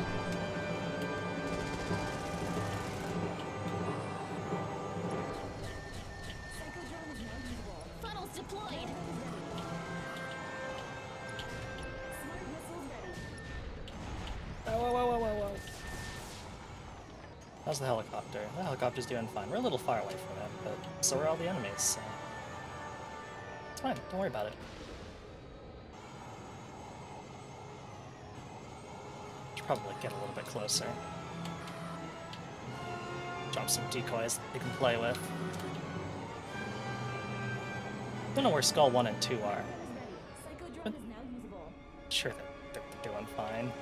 Funnels deployed. Whoa. How's the helicopter? The helicopter's doing fine. We're a little far away from it, but so are all the enemies, so... It's fine, don't worry about it. Should probably get a little bit closer. Drop some decoys that they can play with. Don't know where Skull 1 and 2 are. But sure, they're doing fine.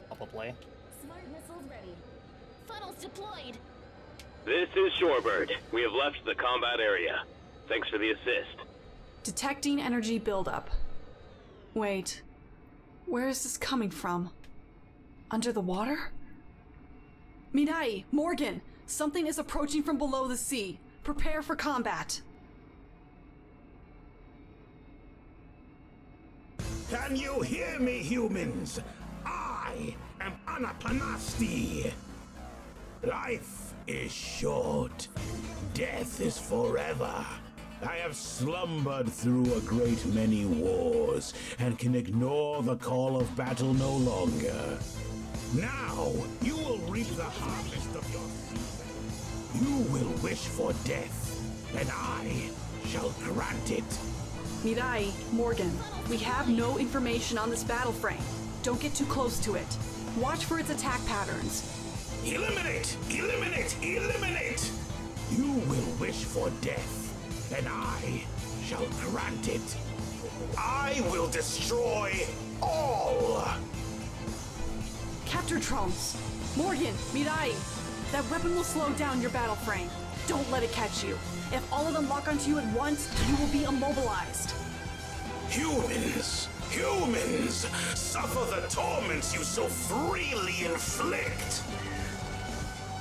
Probably. Smart missiles ready. Funnels deployed. This is Shorebird. We have left the combat area. Thanks for the assist. Detecting energy buildup. Wait. Where is this coming from? Under the water? Mirai, Morgan! Something is approaching from below the sea. Prepare for combat. Can you hear me, humans? I am Anapanasti. Life is short. Death is forever. I have slumbered through a great many wars and can ignore the call of battle no longer. Now, you will reap the harvest of your season. You will wish for death, and I shall grant it. Mirai, Morgan, we have no information on this battle frame. Don't get too close to it. Watch for its attack patterns. Eliminate! Eliminate! Eliminate! You will wish for death, and I shall grant it. I will destroy all! Capture drones. Morgan, Mirai, that weapon will slow down your battle frame. Don't let it catch you. If all of them lock onto you at once, you will be immobilized. Humans! Humans! Suffer the torments you so freely inflict!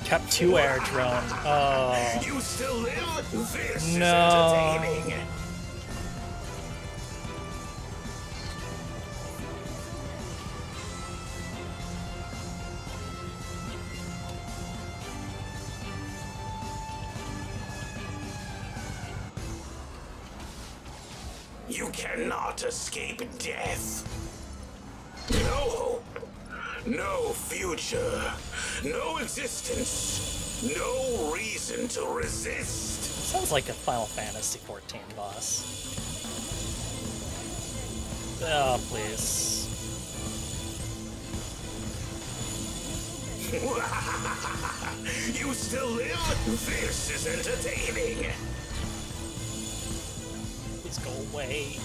Kept 2 air drone. Oh. You still live? This is no. entertaining! You cannot escape death. No hope, no future, no existence, no reason to resist. Sounds like a Final Fantasy XIV boss. Oh, please. You still live? This is entertaining. Please go away.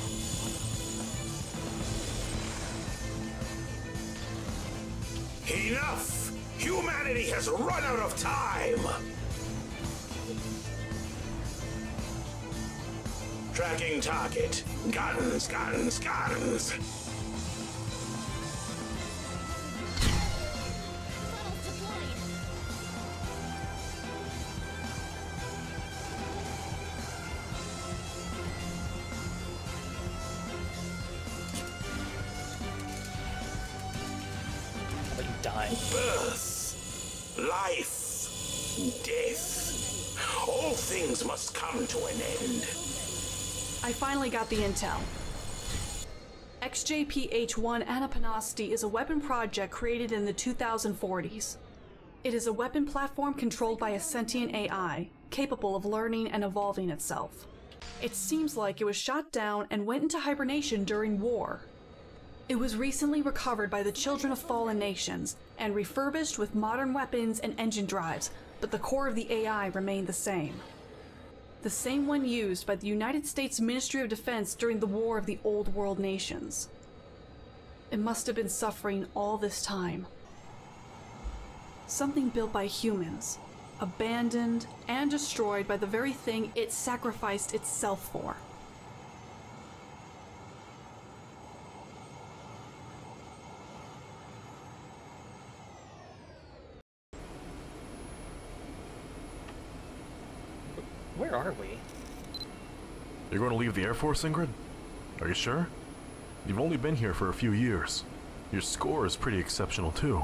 Enough! Humanity has run out of time! Tracking target. Guns, guns, guns! Birth, life, death. All things must come to an end. I finally got the intel. XJPH-1 Anapanasti is a weapon project created in the 2040s. It is a weapon platform controlled by a sentient AI, capable of learning and evolving itself. It seems like it was shot down and went into hibernation during war. It was recently recovered by the children of fallen nations and refurbished with modern weapons and engine drives, but the core of the AI remained the same. The same one used by the United States Ministry of Defense during the War of the Old World Nations. It must have been suffering all this time. Something built by humans, abandoned and destroyed by the very thing it sacrificed itself for. Where are we? You're going to leave the Air Force, Ingrid? Are you sure? You've only been here for a few years. Your score is pretty exceptional, too.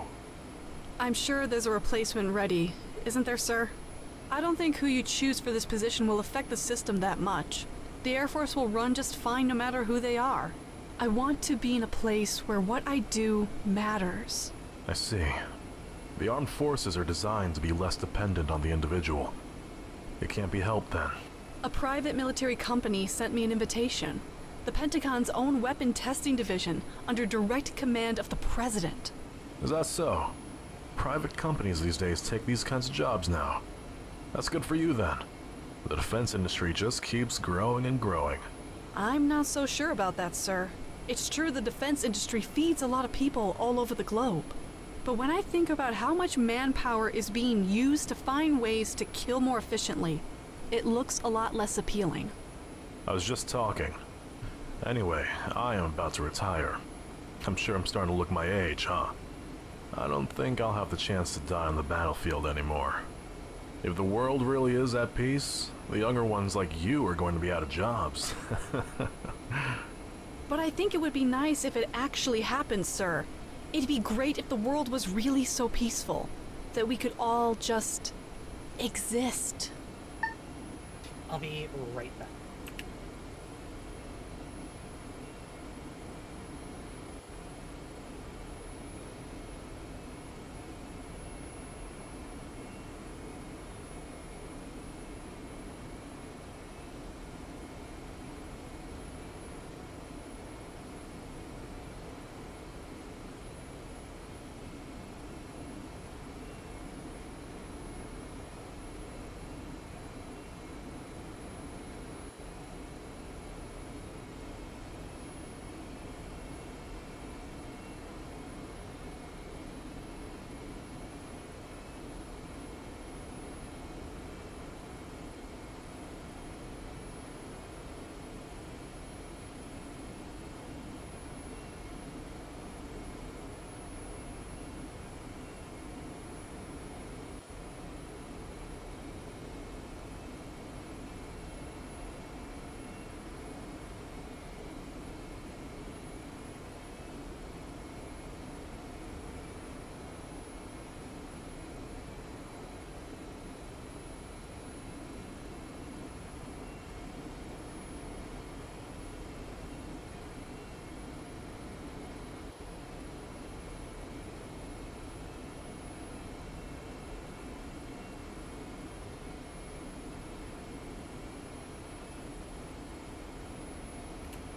I'm sure there's a replacement ready, isn't there, sir? I don't think who you choose for this position will affect the system that much. The Air Force will run just fine no matter who they are. I want to be in a place where what I do matters. I see. The armed forces are designed to be less dependent on the individual. It can't be helped, then. A private military company sent me an invitation. The Pentagon's own weapon testing division, under direct command of the President. Is that so? Private companies these days take these kinds of jobs now. That's good for you, then. The defense industry just keeps growing and growing. I'm not so sure about that, sir. It's true the defense industry feeds a lot of people all over the globe. But when I think about how much manpower is being used to find ways to kill more efficiently, it looks a lot less appealing. I was just talking. Anyway, I am about to retire. I'm sure I'm starting to look my age, huh? I don't think I'll have the chance to die on the battlefield anymore. If the world really is at peace, the younger ones like you are going to be out of jobs. But I think it would be nice if it actually happened, sir. It'd be great if the world was really so peaceful that we could all just exist. I'll be right back.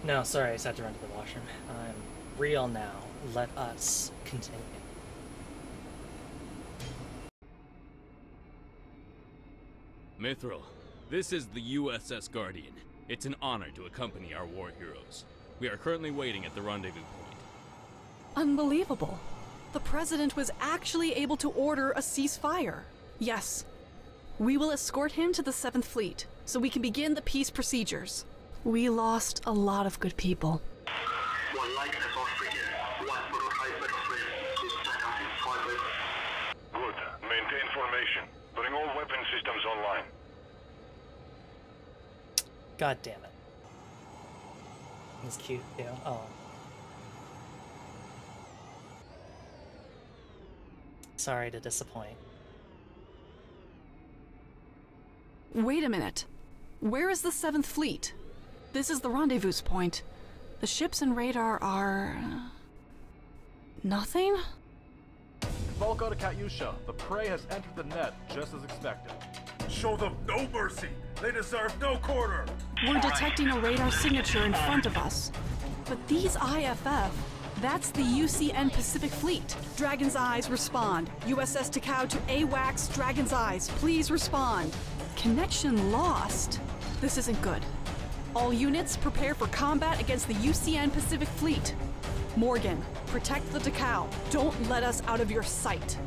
No, sorry, I just had to run to the washroom. I'm real now. Let us continue. Mithril, this is the USS Guardian. It's an honor to accompany our war heroes. We are currently waiting at the rendezvous point. Unbelievable. The President was actually able to order a ceasefire. Yes. We will escort him to the 7th Fleet, so we can begin the peace procedures. We lost a lot of good people. One light assault frigate, one prototype battle frame, system fiber. Good. Maintain formation. Bring all weapon systems online. God damn it. He's cute, too. Oh. Sorry to disappoint. Wait a minute. Where is the 7th Fleet? This is the rendezvous point. The ships and radar are... nothing? Volko to Katyusha. The prey has entered the net, just as expected. Show them no mercy. They deserve no quarter. We're detecting a radar signature in front of us. But these IFF, That's the UCN Pacific Fleet. Dragon's Eyes, respond. USS Takao to AWACS, Dragon's Eyes, please respond. Connection lost? This isn't good. All units, prepare for combat against the UCN Pacific Fleet. Morgan, protect the Takao. Don't let us out of your sight.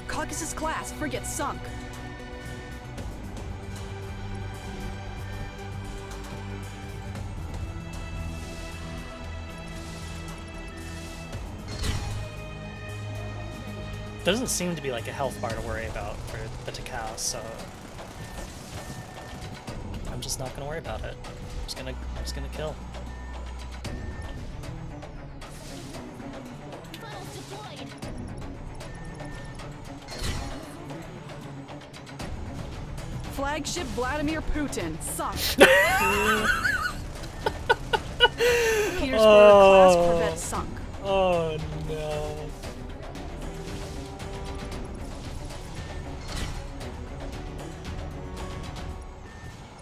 Caucasus class frigate sunk. Doesn't seem to be like a health bar to worry about for the Takao, so I'm just not gonna worry about it. I'm just gonna kill. Flagship Vladimir Putin, sunk. Petersburg class corvette sunk. Oh no.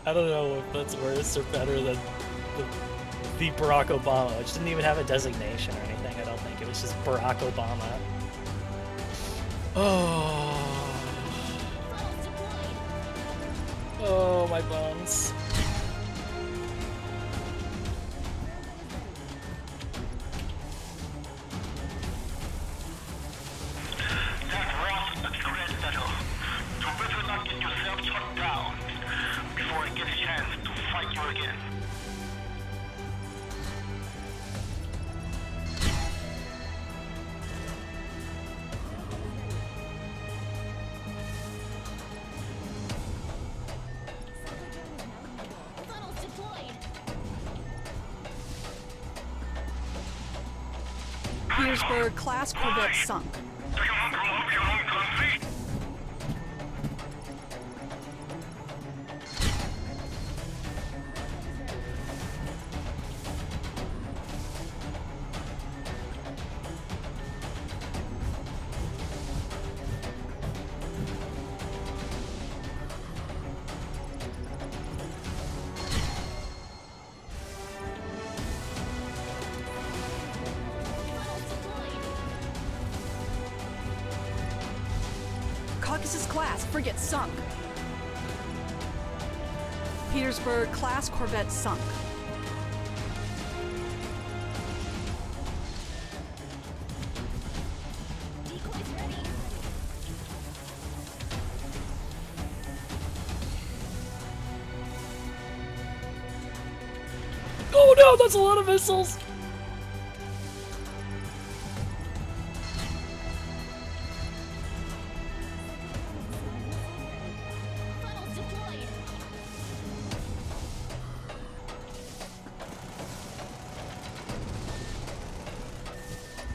I don't know if that's worse or better than the Barack Obama, which didn't even have a designation or anything, I don't think. It was just Barack Obama. Oh, my bones. That was a great battle. You better not get yourself shot down before I get a chance to fight you again. Petersburg class corvette sunk. Do you want to love your own country? Caucasus class frigate sunk. Petersburg class corvette sunk. Oh no, that's a lot of missiles!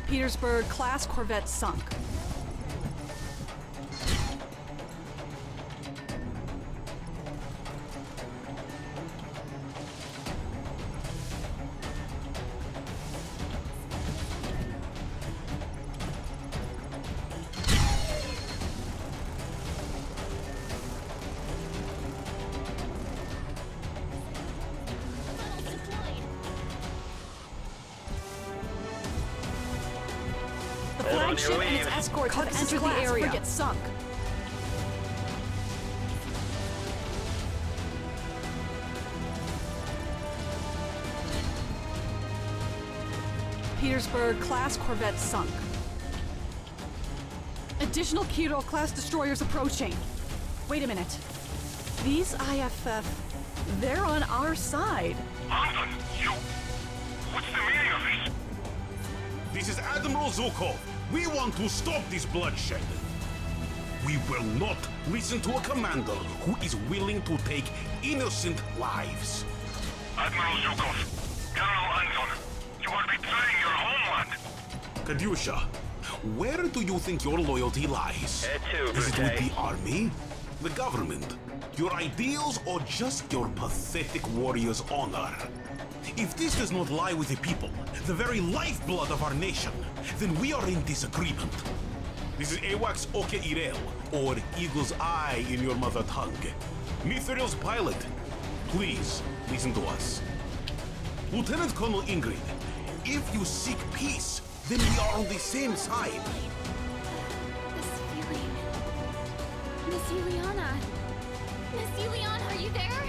Petersburg class corvette sunk. Flagship and its escorts have entered the area. Frigate sunk. Petersburg class corvette sunk. Additional Kirill class destroyers approaching. Wait a minute. These IFF, they're on our side. Anton, you... What's the meaning of this? This is Admiral Zukov. We want to stop this bloodshed. We will not listen to a commander who is willing to take innocent lives. Admiral Zukov, General Anton, you are betraying your home Kadyusha, where do you think your loyalty lies? Is it with the army? The government? Your ideals or just your pathetic warrior's honor? If this does not lie with the people, the very lifeblood of our nation, then we are in disagreement. This is AWACS Okeirel, or Eagle's Eye in your mother tongue. Mithril's pilot, please listen to us. Lieutenant Colonel Ingrid, if you seek peace, then we are on the same side. This feeling... Miss Yuliana! Miss Yuliana, are you there?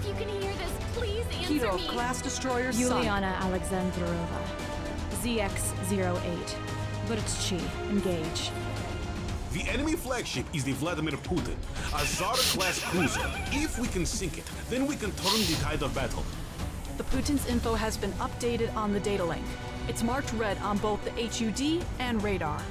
If you can hear this, please answer Kiro, me. class destroyer Yuliana Alexandrova. ZX-08. Burtchi, engage. The enemy flagship is the Vladimir Putin, a Tsar-class cruiser. If we can sink it, then we can turn the tide of battle. The Putin's info has been updated on the data link. It's marked red on both the HUD and radar.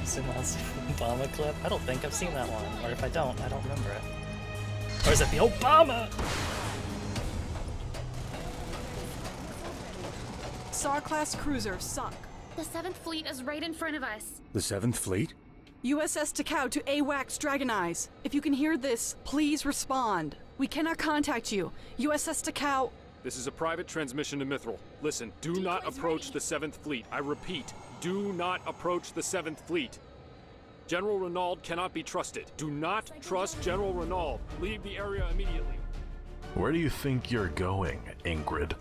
Seen the last Obama clip? I don't think I've seen that one. Or if I don't remember it. Or is it the Obama? Tsar-class cruiser sunk. The 7th Fleet is right in front of us. The 7th Fleet? USS Takao to AWACS Dragon Eyes. If you can hear this, please respond. We cannot contact you. USS Takao... This is a private transmission to Mithril. Listen, do not approach the 7th Fleet. I repeat, do not approach the 7th Fleet. General Renaud cannot be trusted. Do not trust General Renaud. Leave the area immediately. Where do you think you're going, Ingrid?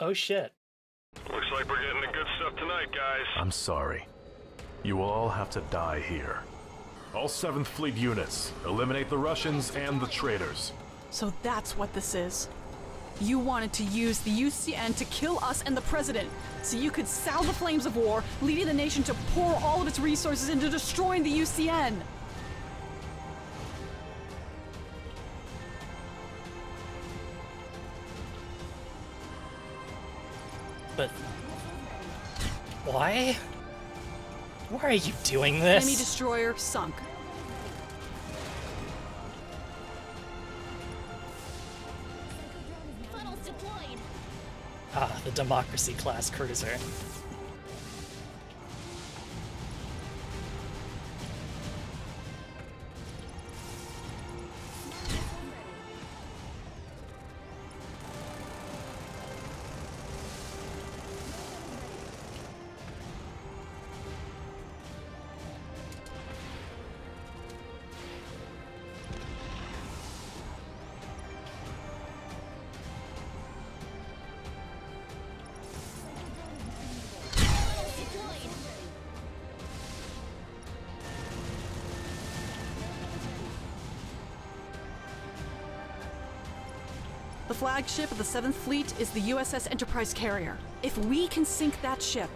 Oh shit. Looks like we're getting the good stuff tonight, guys. I'm sorry. You will all have to die here. All 7th Fleet units, eliminate the Russians and the traitors. So that's what this is. You wanted to use the UCN to kill us and the president, so you could sow the flames of war, leading the nation to pour all of its resources into destroying the UCN. But why? Why are you doing this? Enemy destroyer sunk. Funnels deployed. Ah, the Democracy class cruiser. The flagship of the 7th Fleet is the USS Enterprise carrier. If we can sink that ship,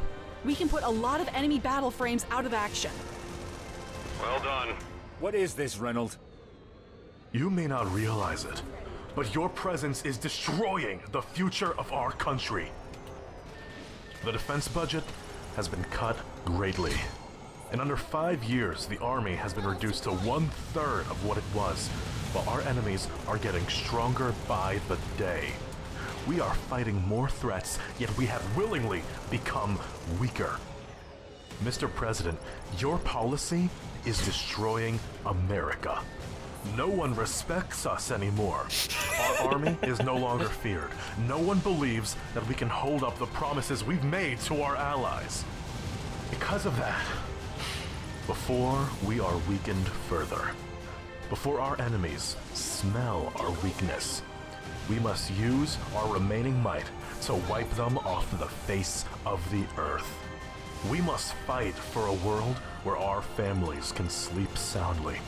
we can put a lot of enemy battle frames out of action. Well done. What is this, Reynolds? You may not realize it, but your presence is destroying the future of our country. The defense budget has been cut greatly. In under 5 years, the Army has been reduced to 1/3 of what it was, while our enemies are getting stronger by the day. We are fighting more threats, yet we have willingly become weaker. Mr. President, your policy is destroying America. No one respects us anymore. Our army is no longer feared. No one believes that we can hold up the promises we've made to our allies. Because of that, before we are weakened further, before our enemies smell our weakness, we must use our remaining might to wipe them off the face of the earth. We must fight for a world where our families can sleep soundly.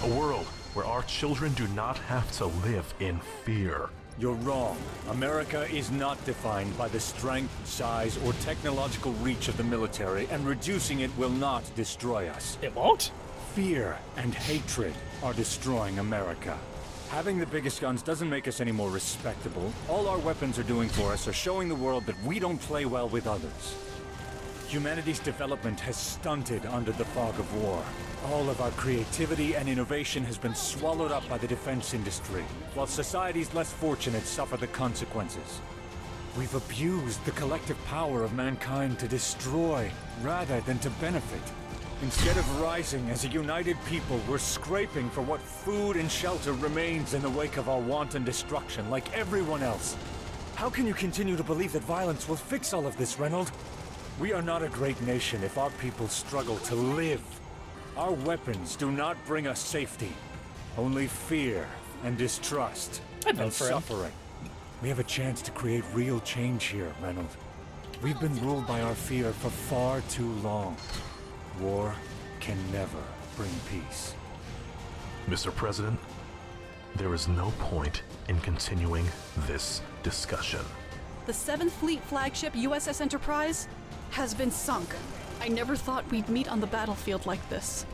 A world where our children do not have to live in fear. You're wrong. America is not defined by the strength, size, or technological reach of the military, and reducing it will not destroy us. It won't? Fear and hatred are destroying America. Having the biggest guns doesn't make us any more respectable. All our weapons are doing for us are showing the world that we don't play well with others. Humanity's development has stunted under the fog of war. All of our creativity and innovation has been swallowed up by the defense industry, while societies less fortunate suffer the consequences. We've abused the collective power of mankind to destroy, rather than to benefit. Instead of rising as a united people, we're scraping for what food and shelter remains in the wake of our wanton destruction, like everyone else. How can you continue to believe that violence will fix all of this, Reynold? We are not a great nation if our people struggle to live. Our weapons do not bring us safety, only fear and distrust and suffering. We have a chance to create real change here, Reynold. We've been ruled by our fear for far too long. War can never bring peace. Mr. President, there is no point in continuing this discussion. The 7th Fleet flagship USS Enterprise has been sunk. I never thought we'd meet on the battlefield like this.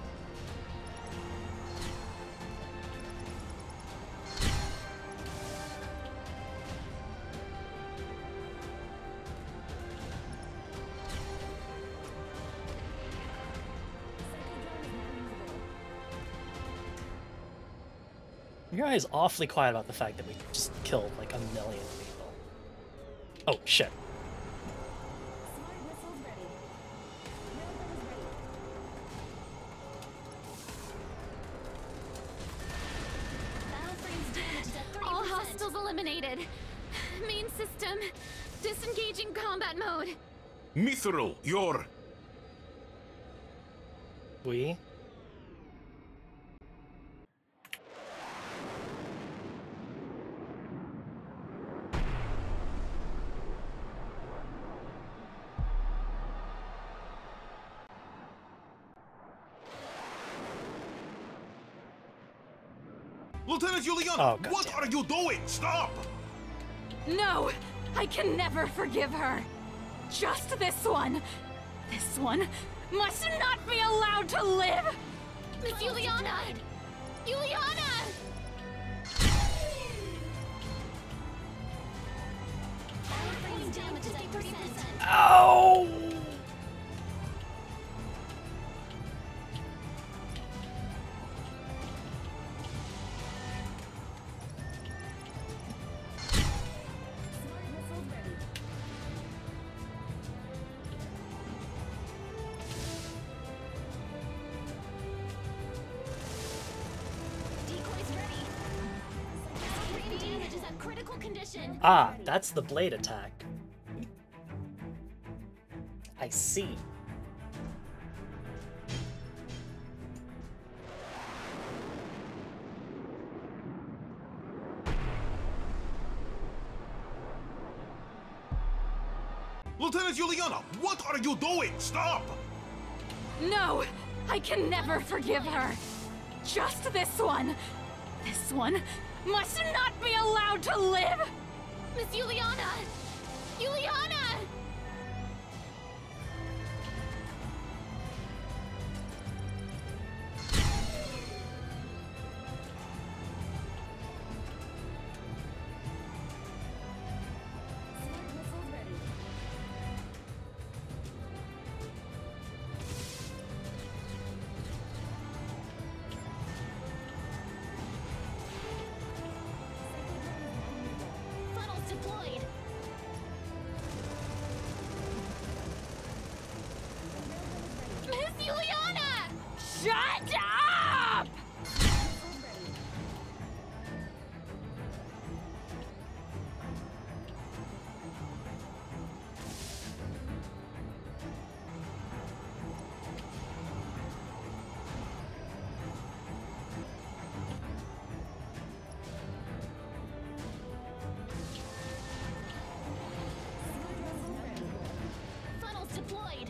Your guys awfully quiet about the fact that we just killed like 1 million people. Oh shit. All hostiles eliminated. Main system. Disengaging combat mode. Mithril, you're... We? Lieutenant Juliana, Oh, what are you doing? Stop! No! I can never forgive her! Just this one! This one must not be allowed to live! Miss Juliana! Juliana! Damage is at 30%. Ow! Ah, that's the blade attack. I see. Lieutenant Juliana, what are you doing? Stop! No! I can never forgive her! Just this one! This one must not be allowed to live! Miss Juliana! Juliana! Deployed. Miss Juliana! Shut up! Deployed.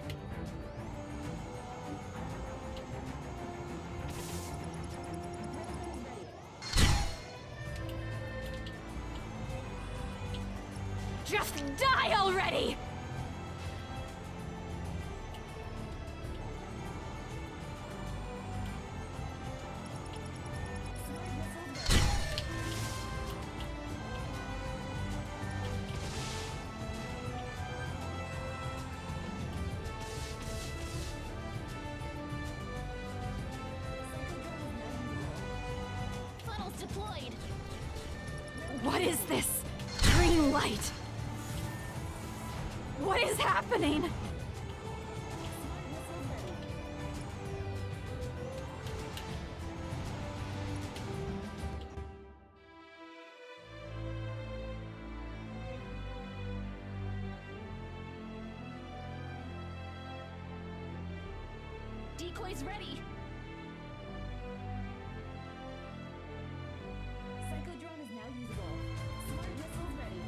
Just die already! deployed. What is this? Green light. What is happening? Decoys ready. Psychodrone is now usable. Smart missiles ready.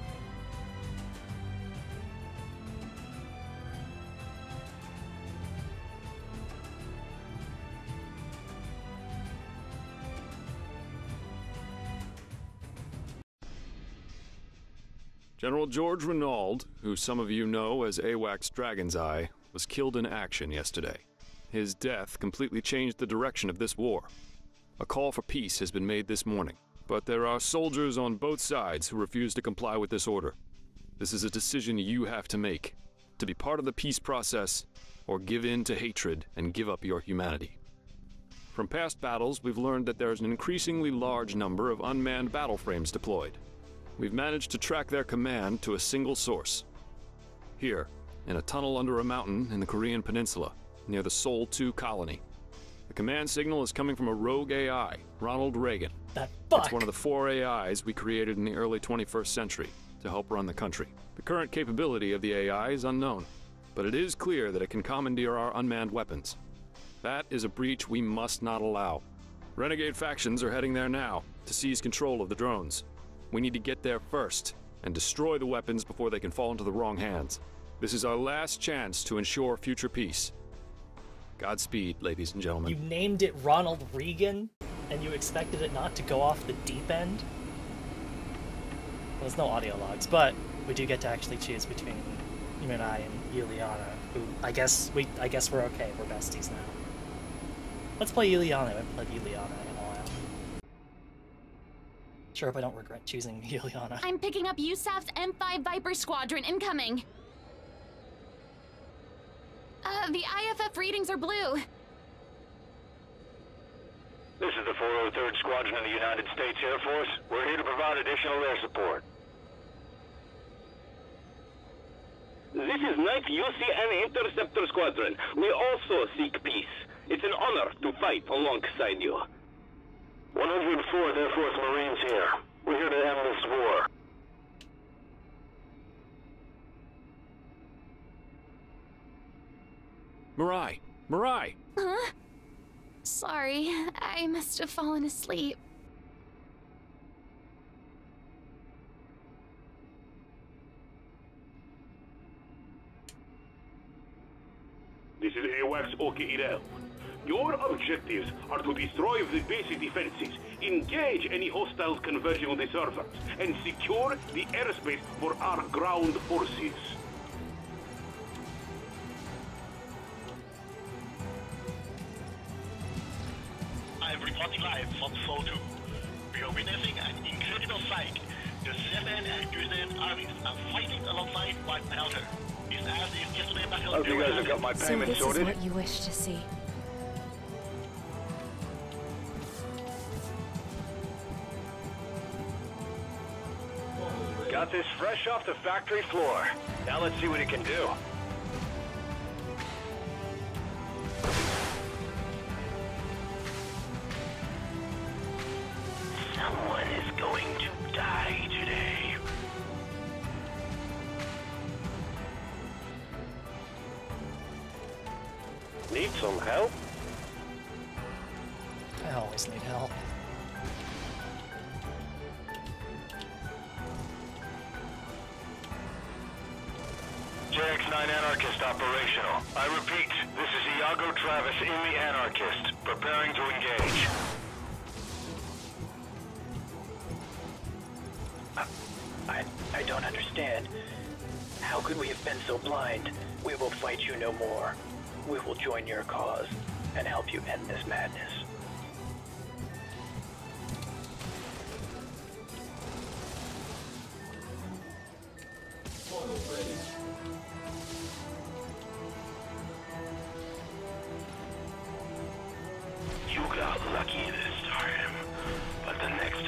General George Renaud, who some of you know as AWACS Dragon's Eye, was killed in action yesterday. His death completely changed the direction of this war. A call for peace has been made this morning, but there are soldiers on both sides who refuse to comply with this order. This is a decision you have to make, to be part of the peace process, or give in to hatred and give up your humanity. From past battles, we've learned that there is an increasingly large number of unmanned battle frames deployed. We've managed to track their command to a single source. Here, in a tunnel under a mountain in the Korean peninsula, near the Seoul 2 colony. The command signal is coming from a rogue AI, Ronald Reagan. It's one of the 4 AIs we created in the early 21st century to help run the country. The current capability of the AI is unknown, but it is clear that it can commandeer our unmanned weapons. That is a breach we must not allow. Renegade factions are heading there now to seize control of the drones. We need to get there first and destroy the weapons before they can fall into the wrong hands. This is our last chance to ensure future peace. Godspeed, ladies and gentlemen. You named it Ronald Reagan, and you expected it not to go off the deep end? Well, there's no audio logs, but we do get to actually choose between Mirai and Yuliana, who I guess we're okay. We're besties now. Let's play Yuliana. I haven't played Yuliana in a while. Sure hope I don't regret choosing Yuliana. I'm picking up USAF's M5 Viper Squadron incoming. The IFF readings are blue. This is the 403rd Squadron of the United States Air Force. We're here to provide additional air support. This is 9th UCN Interceptor Squadron. We also seek peace. It's an honor to fight alongside you. 104th Air Force Marines here. We're here to end this war. Mirai! Mirai! Huh? Sorry, I must have fallen asleep. This is AWACS OKUMONO. Your objectives are to destroy the base defenses, engage any hostiles converging on the servers, and secure the airspace for our ground forces. I'm reporting live from Seoul 2. We are witnessing an incredible sight. The CFN and USAN armies are fighting alongside one another. It's as if yesterday battle... Hope you guys have got my payment sorted. So this is what you wish to see. Got this fresh off the factory floor. Now let's see what it can do. Someone is going to die today. Need some help? I always need help. JX-9 Anarchist operational. I repeat, this is Iago Travis in the Anarchist, preparing to engage. I don't understand. How could we have been so blind? We will fight you no more. We will join your cause and help you end this madness. You got lucky this time, but the next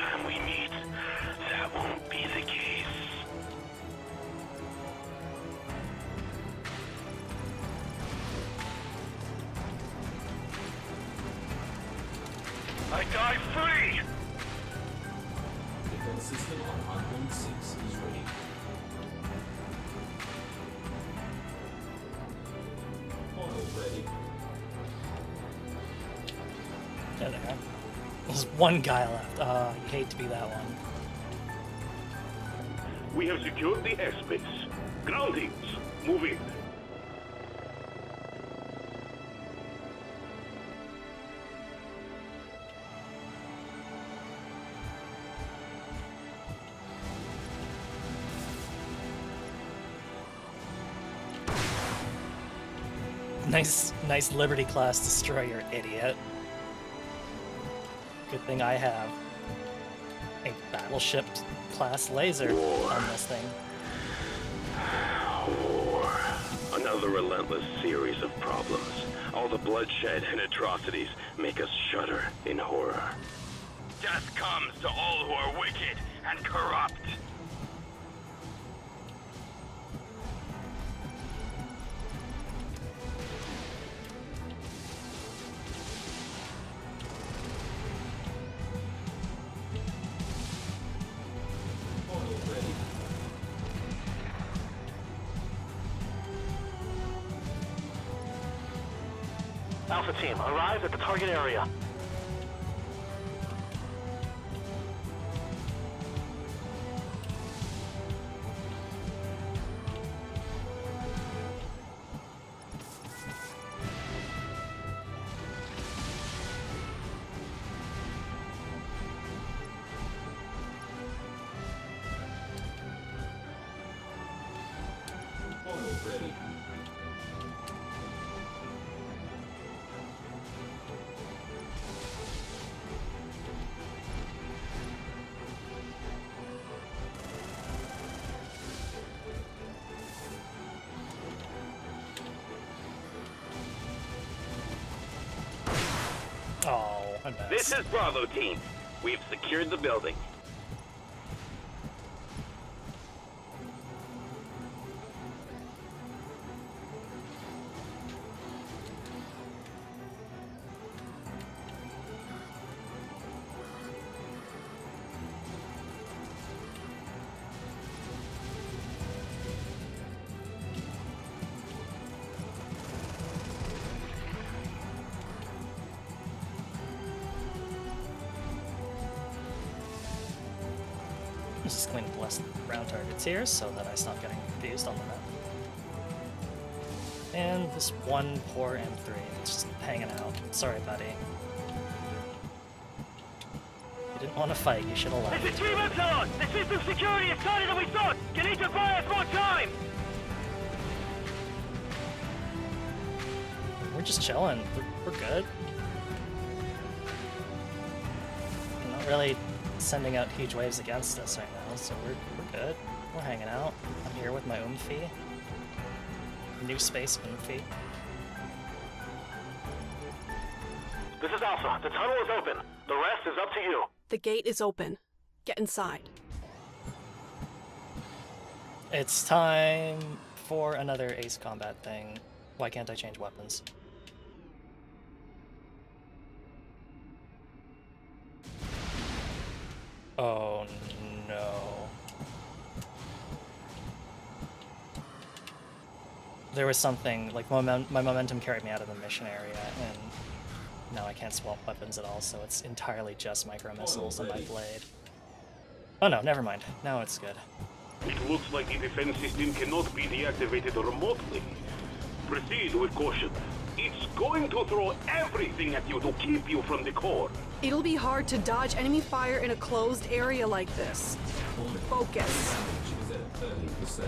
I die free! Defense system on hardpoint 6 is ready. Model ready. There. There's one guy left. You hate to be that one. We have secured the airspace. Groundings, moving. Nice Liberty class destroyer, idiot. Good thing I have a battleship class laser on this thing. War. Another relentless series of problems. All the bloodshed and atrocities make us shudder in horror. Death comes to all who are wicked and corrupt. Alpha team, arrive at the target area. Ready. Oh, I missed. This is Bravo team. We've secured the building. I'm just going to less ground targets here so that I stop getting confused on the map. And this one poor M3 that's just hanging out. Sorry, buddy. You didn't want to fight, you should have left. This is Team Epsilon! The system security is tighter than we thought! You need to buy us more time! We're just chilling. We're good. I'm not really sending out huge waves against us right now, so we're good. We're hanging out. I'm here with my Oomphy. New space Oomphy. This is Alpha. The tunnel is open. The rest is up to you. The gate is open. Get inside. It's time for another Ace Combat thing. Why can't I change weapons? Oh no. There was something, like my momentum carried me out of the mission area, and now I can't swap weapons at all, so it's entirely just micro missiles on my blade. Oh no, never mind. Now it's good. It looks like the defense system cannot be deactivated remotely. Proceed with caution. It's going to throw everything at you to keep you from the core. It'll be hard to dodge enemy fire in a closed area like this. Focus. Damage is at 30%.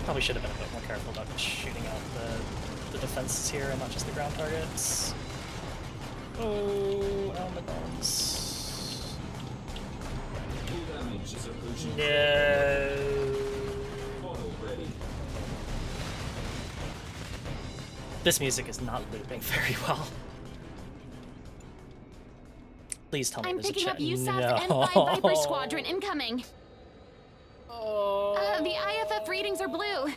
Probably should have been a bit more careful about shooting out the defenses here and not just the ground targets. Oh my gods. No. This music is not looping very well. Please tell me I'm there's a chat. picking up USAF No. N5 Viper Squadron incoming. The IFF readings are blue.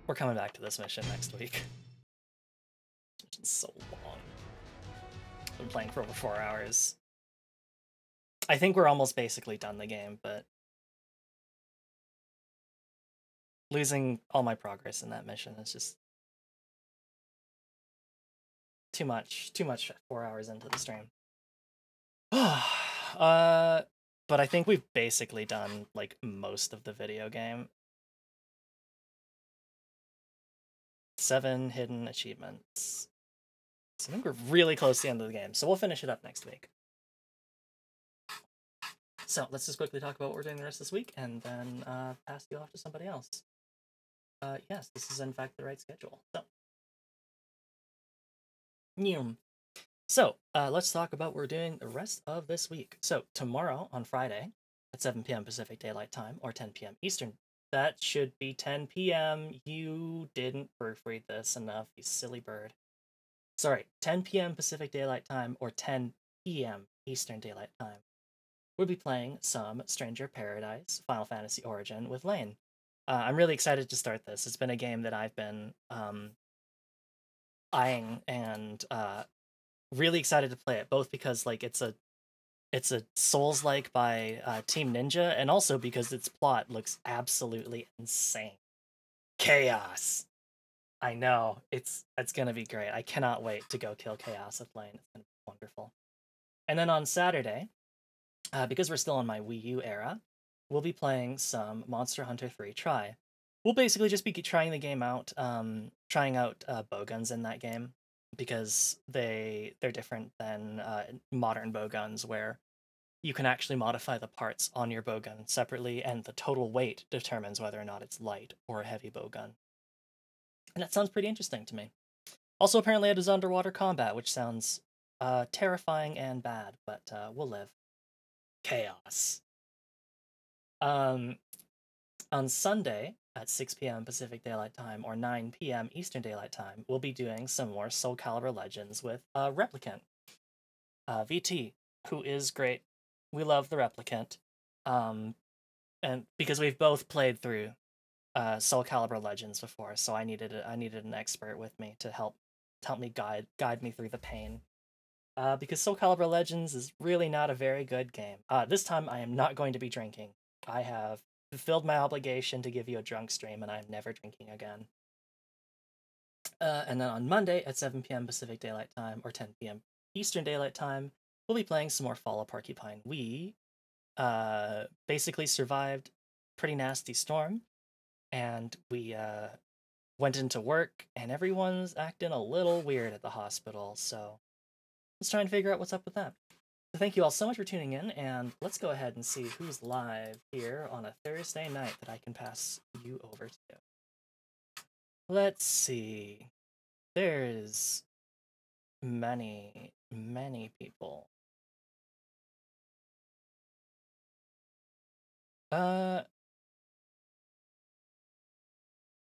We're coming back to this mission next week. This mission's so long. I've been playing for over 4 hours. I think we're almost basically done the game, but losing all my progress in that mission is just too much 4 hours into the stream. But I think we've basically done like most of the video game. 7 hidden achievements. So I think we're really close to the end of the game, so we'll finish it up next week. So let's just quickly talk about what we're doing the rest of this week, and then pass you off to somebody else. Yes, this is in fact the right schedule. So, let's talk about what we're doing the rest of this week. So tomorrow on Friday at 7 p.m. Pacific Daylight Time, or 10 p.m. Eastern. That should be 10 p.m. You didn't proofread this enough, you silly bird. Sorry, 10 p.m. Pacific Daylight Time, or 10 p.m. Eastern Daylight Time. We'll be playing some Stranger Paradise Final Fantasy Origin with Lane. I'm really excited to start this. It's been a game that I've been eyeing and really excited to play it, both because like it's a Souls-like by Team Ninja, and also because its plot looks absolutely insane. Chaos. I know, it's gonna be great. I cannot wait to go kill Chaos with Lane. It's gonna be wonderful. And then on Saturday, because we're still in my Wii U era, we'll be playing some Monster Hunter 3 Try. We'll basically just be trying the game out, trying out bowguns in that game, because they're different than modern bowguns, where you can actually modify the parts on your bowgun separately, and the total weight determines whether or not it's light or a heavy bowgun. And that sounds pretty interesting to me. Also, apparently it is underwater combat, which sounds terrifying and bad, but we'll live. Chaos. On Sunday at 6 p.m. Pacific Daylight Time, or 9 p.m. Eastern Daylight Time, we'll be doing some more Soul Calibur Legends with Replicant. VT, who is great. We love the Replicant. And because we've both played through Soul Calibur Legends before, so I needed an expert with me to help me guide me through the pain. Because Soul Calibur Legends is really not a very good game. This time I am not going to be drinking. I have fulfilled my obligation to give you a drunk stream, and I am never drinking again. And then on Monday at 7 p.m. Pacific Daylight Time, or 10 p.m. Eastern Daylight Time, we'll be playing some more Fall of Porcupine. We basically survived a pretty nasty storm, and we went into work, and everyone's acting a little weird at the hospital, so let's try and figure out what's up with that. So thank you all so much for tuning in, and let's go ahead and see who's live here on a Thursday night that I can pass you over to. Let's see. There's many people. Trying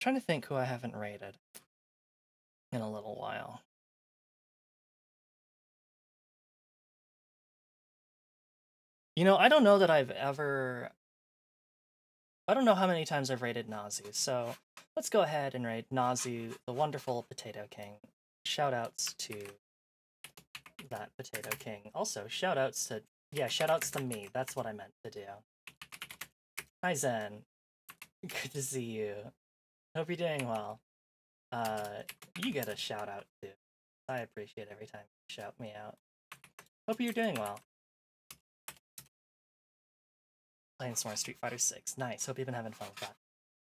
to think who I haven't rated in a little while. You know, I don't know that I've ever... I don't know how many times I've rated Nazu, so let's go ahead and rate Nazu, the wonderful Potato King. Shoutouts to that Potato King. Also, shoutouts to... Yeah, shoutouts to me. That's what I meant to do. Hi, Zen. Good to see you. Hope you're doing well. You get a shoutout, too. I appreciate every time you shout me out. Hope you're doing well. Playing some more Street Fighter 6. Nice. Hope you've been having fun with that.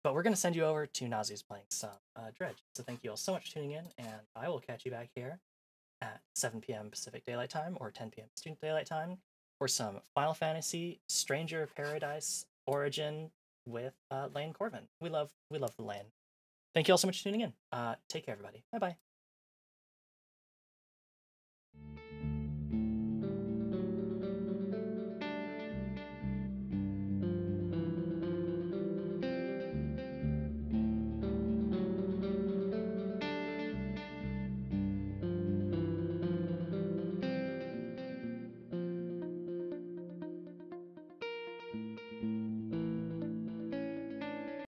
But we're going to send you over to Nazu's playing some Dredge. So thank you all so much for tuning in, and I will catch you back here at 7 p.m. Pacific Daylight Time, or 10 p.m. Eastern Daylight Time, for some Final Fantasy Stranger Paradise Origin with Lane Corvin. We love the Lane. Thank you all so much for tuning in. Take care, everybody. Bye bye.